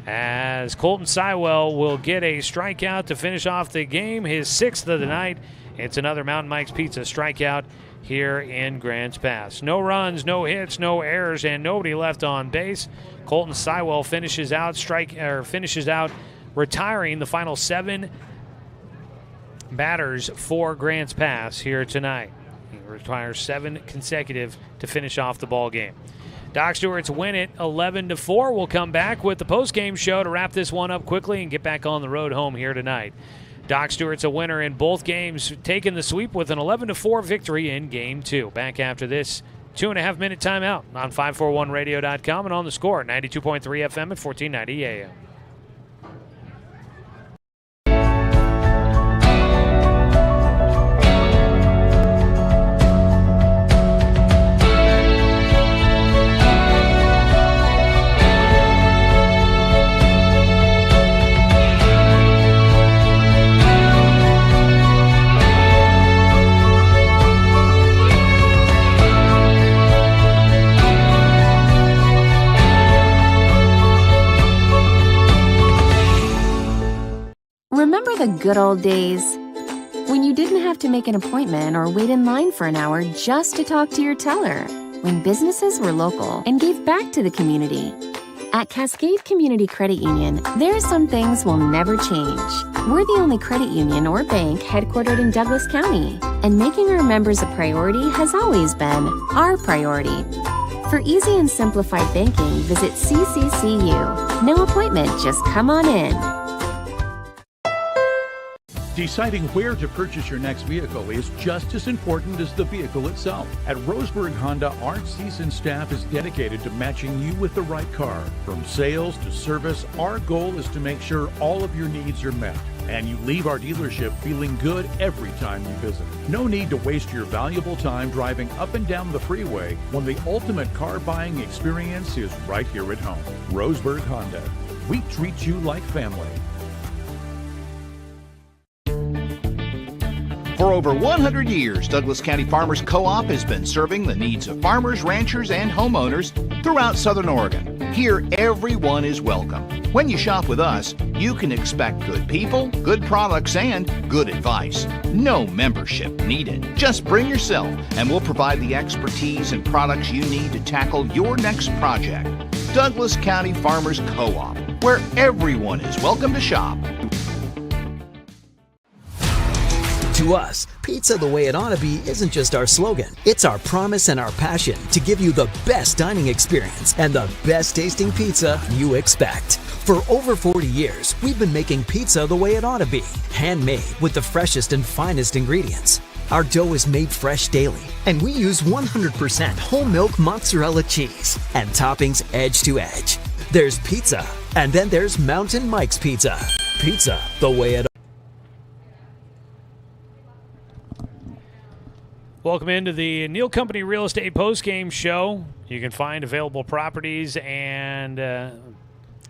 as Colton Sywell will get a strikeout to finish off the game, his 6th of the night. It's another Mountain Mike's Pizza strikeout here in Grants Pass. No runs, no hits, no errors, and nobody left on base. Colton Sywell finishes out retiring the final 7 batters for Grants Pass here tonight. He retires 7 consecutive to finish off the ball game. Doc Stewarts win it 11-4. We'll come back with the postgame show to wrap this one up quickly and get back on the road home here tonight. Doc Stewart's a winner in both games, taking the sweep with an 11-4 victory in Game 2. Back after this 2.5-minute timeout on 541radio.com and on the Score, 92.3 FM at 1490 AM. Remember the good old days? When you didn't have to make an appointment or wait in line for an hour just to talk to your teller. When businesses were local and gave back to the community. At Cascade Community Credit Union, there are some things will never change. We're the only credit union or bank headquartered in Douglas County, and making our members a priority has always been our priority. For easy and simplified banking, visit CCCU. No appointment, just come on in. Deciding where to purchase your next vehicle is just as important as the vehicle itself. At Roseburg Honda, our seasoned staff is dedicated to matching you with the right car. From sales to service, our goal is to make sure all of your needs are met, and you leave our dealership feeling good every time you visit. No need to waste your valuable time driving up and down the freeway when the ultimate car buying experience is right here at home. Roseburg Honda. We treat you like family. For over 100 years, Douglas County Farmers Co-op has been serving the needs of farmers, ranchers, and homeowners throughout Southern Oregon. Here, everyone is welcome. When you shop with us, you can expect good people, good products, and good advice. No membership needed. Just bring yourself, and we'll provide the expertise and products you need to tackle your next project. Douglas County Farmers Co-op, where everyone is welcome to shop. To us, pizza the way it ought to be isn't just our slogan. It's our promise and our passion to give you the best dining experience and the best tasting pizza you expect. For over 40 years, we've been making pizza the way it ought to be. Handmade with the freshest and finest ingredients. Our dough is made fresh daily, and we use 100% whole milk mozzarella cheese and toppings edge to edge. There's pizza, and then there's Mountain Mike's Pizza. Pizza the way it. Welcome into the Neal Company Real Estate Postgame Show. You can find available properties and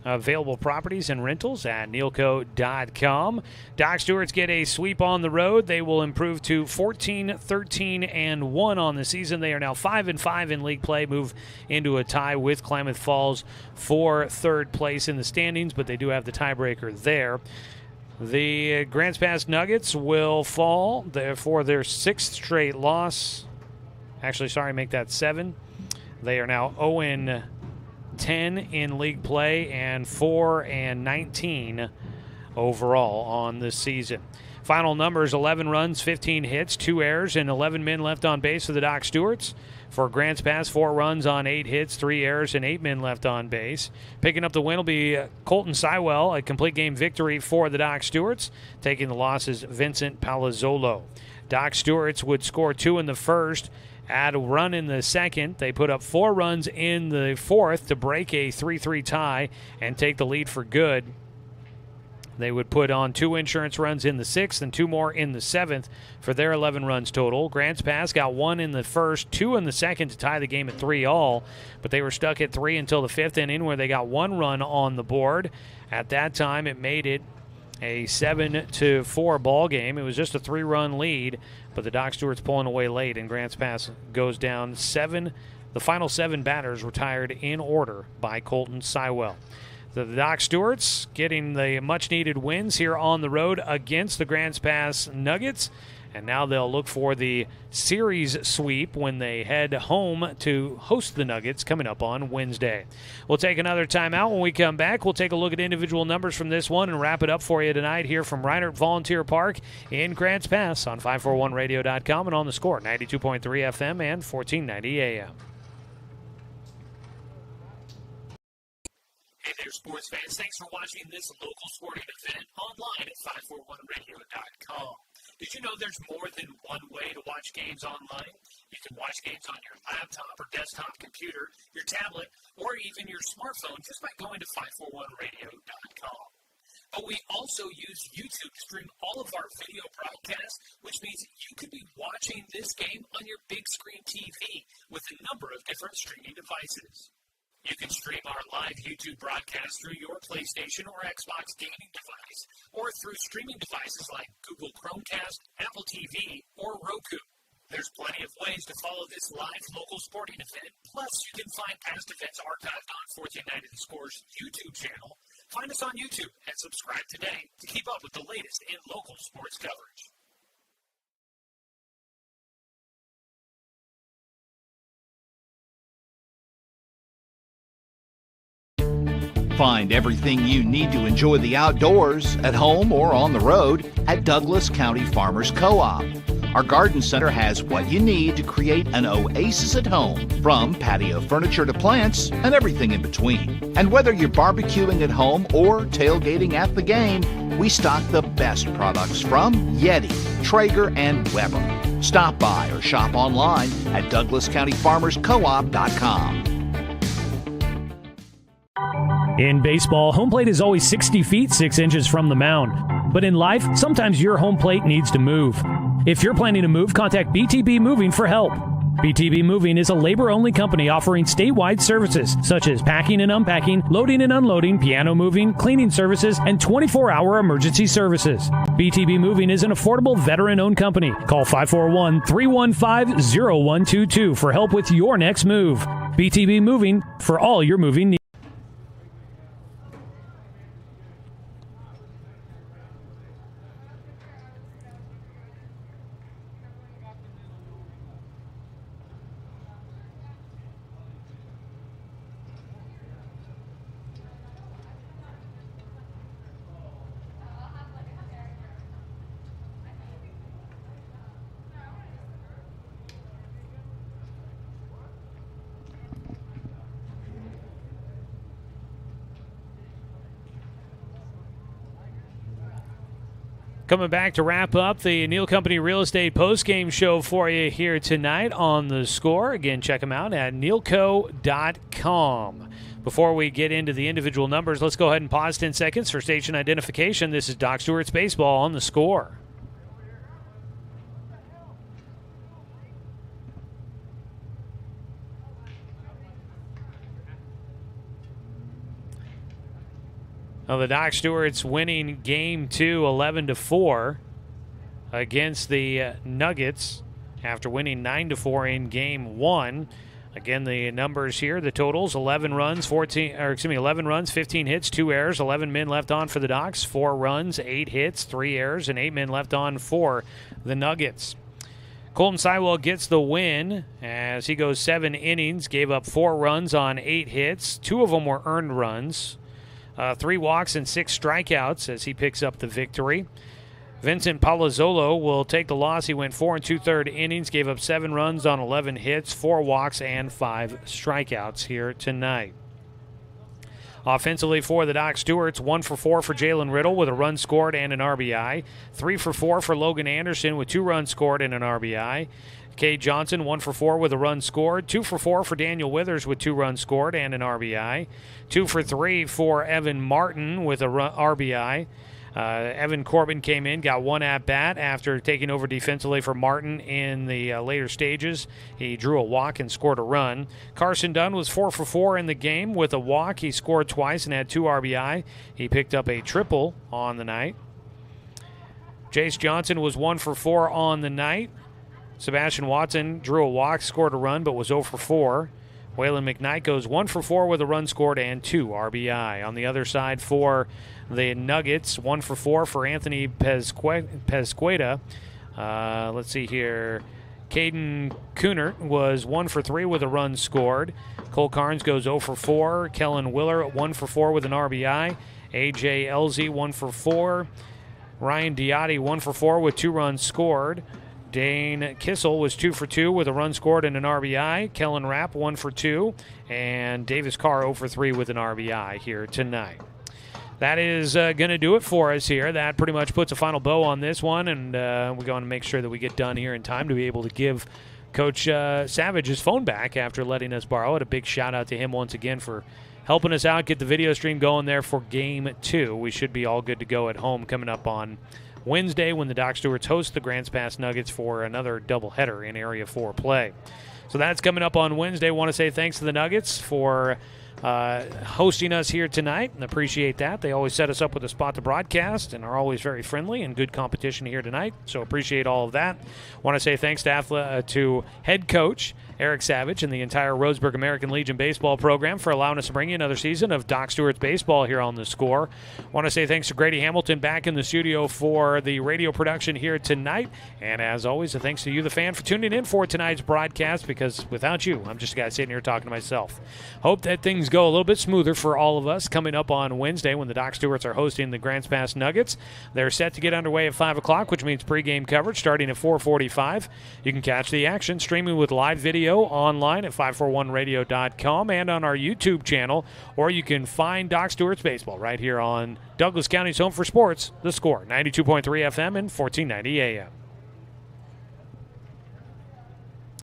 available properties and rentals at neilco.com. Doc Stewart's get a sweep on the road. They will improve to 14-13-1 on the season. They are now 5-5 in league play, move into a tie with Klamath Falls for third place in the standings, but they do have the tiebreaker there. The Grants Pass Nuggets will fall for their sixth straight loss. Actually, sorry, make that 7. They are now 0-10 in league play and 4-19 overall on the season. Final numbers: 11 runs, 15 hits, 2 errors, and 11 men left on base for the Doc Stewarts. For Grants Pass, 4 runs on 8 hits, 3 errors, and 8 men left on base. Picking up the win will be Colton Sywell, a complete game victory for the Doc Stewarts. Taking the loss is Vincent Palazzolo. Doc Stewarts would score 2 in the first, add a run in the second. They put up 4 runs in the fourth to break a 3-3 tie and take the lead for good. They would put on 2 insurance runs in the 6th and 2 more in the 7th for their 11 runs total. Grants Pass got 1 in the first, 2 in the second to tie the game at 3-all, but they were stuck at 3 until the 5th inning where they got 1 run on the board. At that time, it made it a 7-4 ball game. It was just a 3-run lead, but the Doc Stewarts pulling away late, and Grants Pass goes down 7. The final 7 batters retired in order by Colton Sywell. The Doc Stewarts getting the much-needed wins here on the road against the Grants Pass Nuggets, and now they'll look for the series sweep when they head home to host the Nuggets coming up on Wednesday. We'll take another timeout. When we come back, we'll take a look at individual numbers from this one and wrap it up for you tonight here from Reinhardt Volunteer Park in Grants Pass on 541radio.com and on the Score, 92.3 FM and 1490 AM. Hey there, sports fans. Thanks for watching this local sporting event online at 541radio.com. Did you know there's more than one way to watch games online? You can watch games on your laptop or desktop computer, your tablet, or even your smartphone just by going to 541radio.com. But we also use YouTube to stream all of our video broadcasts, which means you could be watching this game on your big screen TV with a number of different streaming devices. You can stream our live YouTube broadcast through your PlayStation or Xbox gaming device, or through streaming devices like Google Chromecast, Apple TV, or Roku. There's plenty of ways to follow this live local sporting event. Plus, you can find past events archived on 1490 The Score's YouTube channel. Find us on YouTube and subscribe today to keep up with the latest in local sports coverage. Find everything you need to enjoy the outdoors, at home or on the road, at Douglas County Farmers Co-op. Our garden center has what you need to create an oasis at home, from patio furniture to plants and everything in between. And whether you're barbecuing at home or tailgating at the game, we stock the best products from Yeti, Traeger, and Weber. Stop by or shop online at DouglasCountyFarmersCoop.com. In baseball, home plate is always 60 feet 6 inches from the mound. But in life, sometimes your home plate needs to move. If you're planning to move, contact BTB Moving for help. BTB Moving is a labor-only company offering statewide services such as packing and unpacking, loading and unloading, piano moving, cleaning services, and 24-hour emergency services. BTB Moving is an affordable veteran-owned company. Call 541-315-0122 for help with your next move. BTB Moving for all your moving needs. Coming back to wrap up the Neil Company Real Estate postgame show for you here tonight on The Score. Again, check them out at neilco.com. Before we get into the individual numbers, let's go ahead and pause 10 seconds for station identification. This is Doc Stewart's Baseball on The Score. Well, the Doc Stewarts winning Game 2 11-4 against the Nuggets after winning 9-4 in Game 1. Again, the numbers here, the totals: 11 runs, 15 hits, 2 errors, 11 men left on for the Docs, 4 runs, 8 hits, 3 errors, and 8 men left on for the Nuggets. Colton Sywell gets the win as he goes 7 innings, gave up 4 runs on 8 hits. 2 of them were earned runs, 3 walks and 6 strikeouts as he picks up the victory. Vincent Palazzolo will take the loss. He went 4 2/3 innings, gave up 7 runs on 11 hits, 4 walks, and 5 strikeouts here tonight. Offensively for the Doc Stewarts, 1 for 4 for Jalen Riddle with a run scored and an RBI. 3 for 4 for Logan Anderson with 2 runs scored and an RBI. Cade Johnson, 1 for 4 with a run scored. 2 for 4 for Daniel Withers with 2 runs scored and an RBI. 2 for 3 for Evan Martin with a RBI. Evan Corbin came in, got 1 at-bat after taking over defensively for Martin in the later stages. He drew a walk and scored a run. Carson Dunn was 4 for 4 in the game with a walk. He scored twice and had 2 RBI. He picked up a triple on the night. Jace Johnson was 1 for 4 on the night. Sebastian Watson drew a walk, scored a run, but was 0 for 4. Waylon McKnight goes 1 for 4 with a run scored and 2 RBI. On the other side for the Nuggets, 1 for 4 for Anthony Pezqueta. Let's see here. Caden Kunert was 1 for 3 with a run scored. Cole Carnes goes 0 for 4. Kellen Willer 1 for 4 with an RBI. AJ Elzy 1 for 4. Ryan Diotti 1 for 4 with 2 runs scored. Dane Kissel was 2 for 2 with a run scored and an RBI. Kellen Rapp 1 for 2. And Davis Carr 0 for 3 with an RBI here tonight. That is going to do it for us here. That pretty much puts a final bow on this one, and we're going to make sure that we get done here in time to be able to give Coach Savage his phone back after letting us borrow it. A big shout-out to him once again for helping us out, get the video stream going there for Game 2. We should be all good to go at home coming up on Wednesday when the Doc Stewarts host the Grants Pass Nuggets for another doubleheader in Area 4 play. So that's coming up on Wednesday. I want to say thanks to the Nuggets for hosting us here tonight, and appreciate that. They always set us up with a spot to broadcast and are always very friendly and good competition here tonight, so appreciate all of that. Want to say thanks to head coach Eric Savage and the entire Roseburg American Legion baseball program for allowing us to bring you another season of Doc Stewart's baseball here on The Score. Want to say thanks to Grady Hamilton back in the studio for the radio production here tonight, and as always, a thanks to you, the fan, for tuning in for tonight's broadcast, because without you, I'm just a guy sitting here talking to myself. Hope that things go a little bit smoother for all of us coming up on Wednesday when the Doc Stewarts are hosting the Grants Pass Nuggets. They're set to get underway at 5 o'clock, which means pregame coverage starting at 4:45. You can catch the action streaming with live video online at 541radio.com and on our YouTube channel, or you can find Doc Stewart's Baseball right here on Douglas County's home for sports, The Score, 92.3 FM and 1490 AM.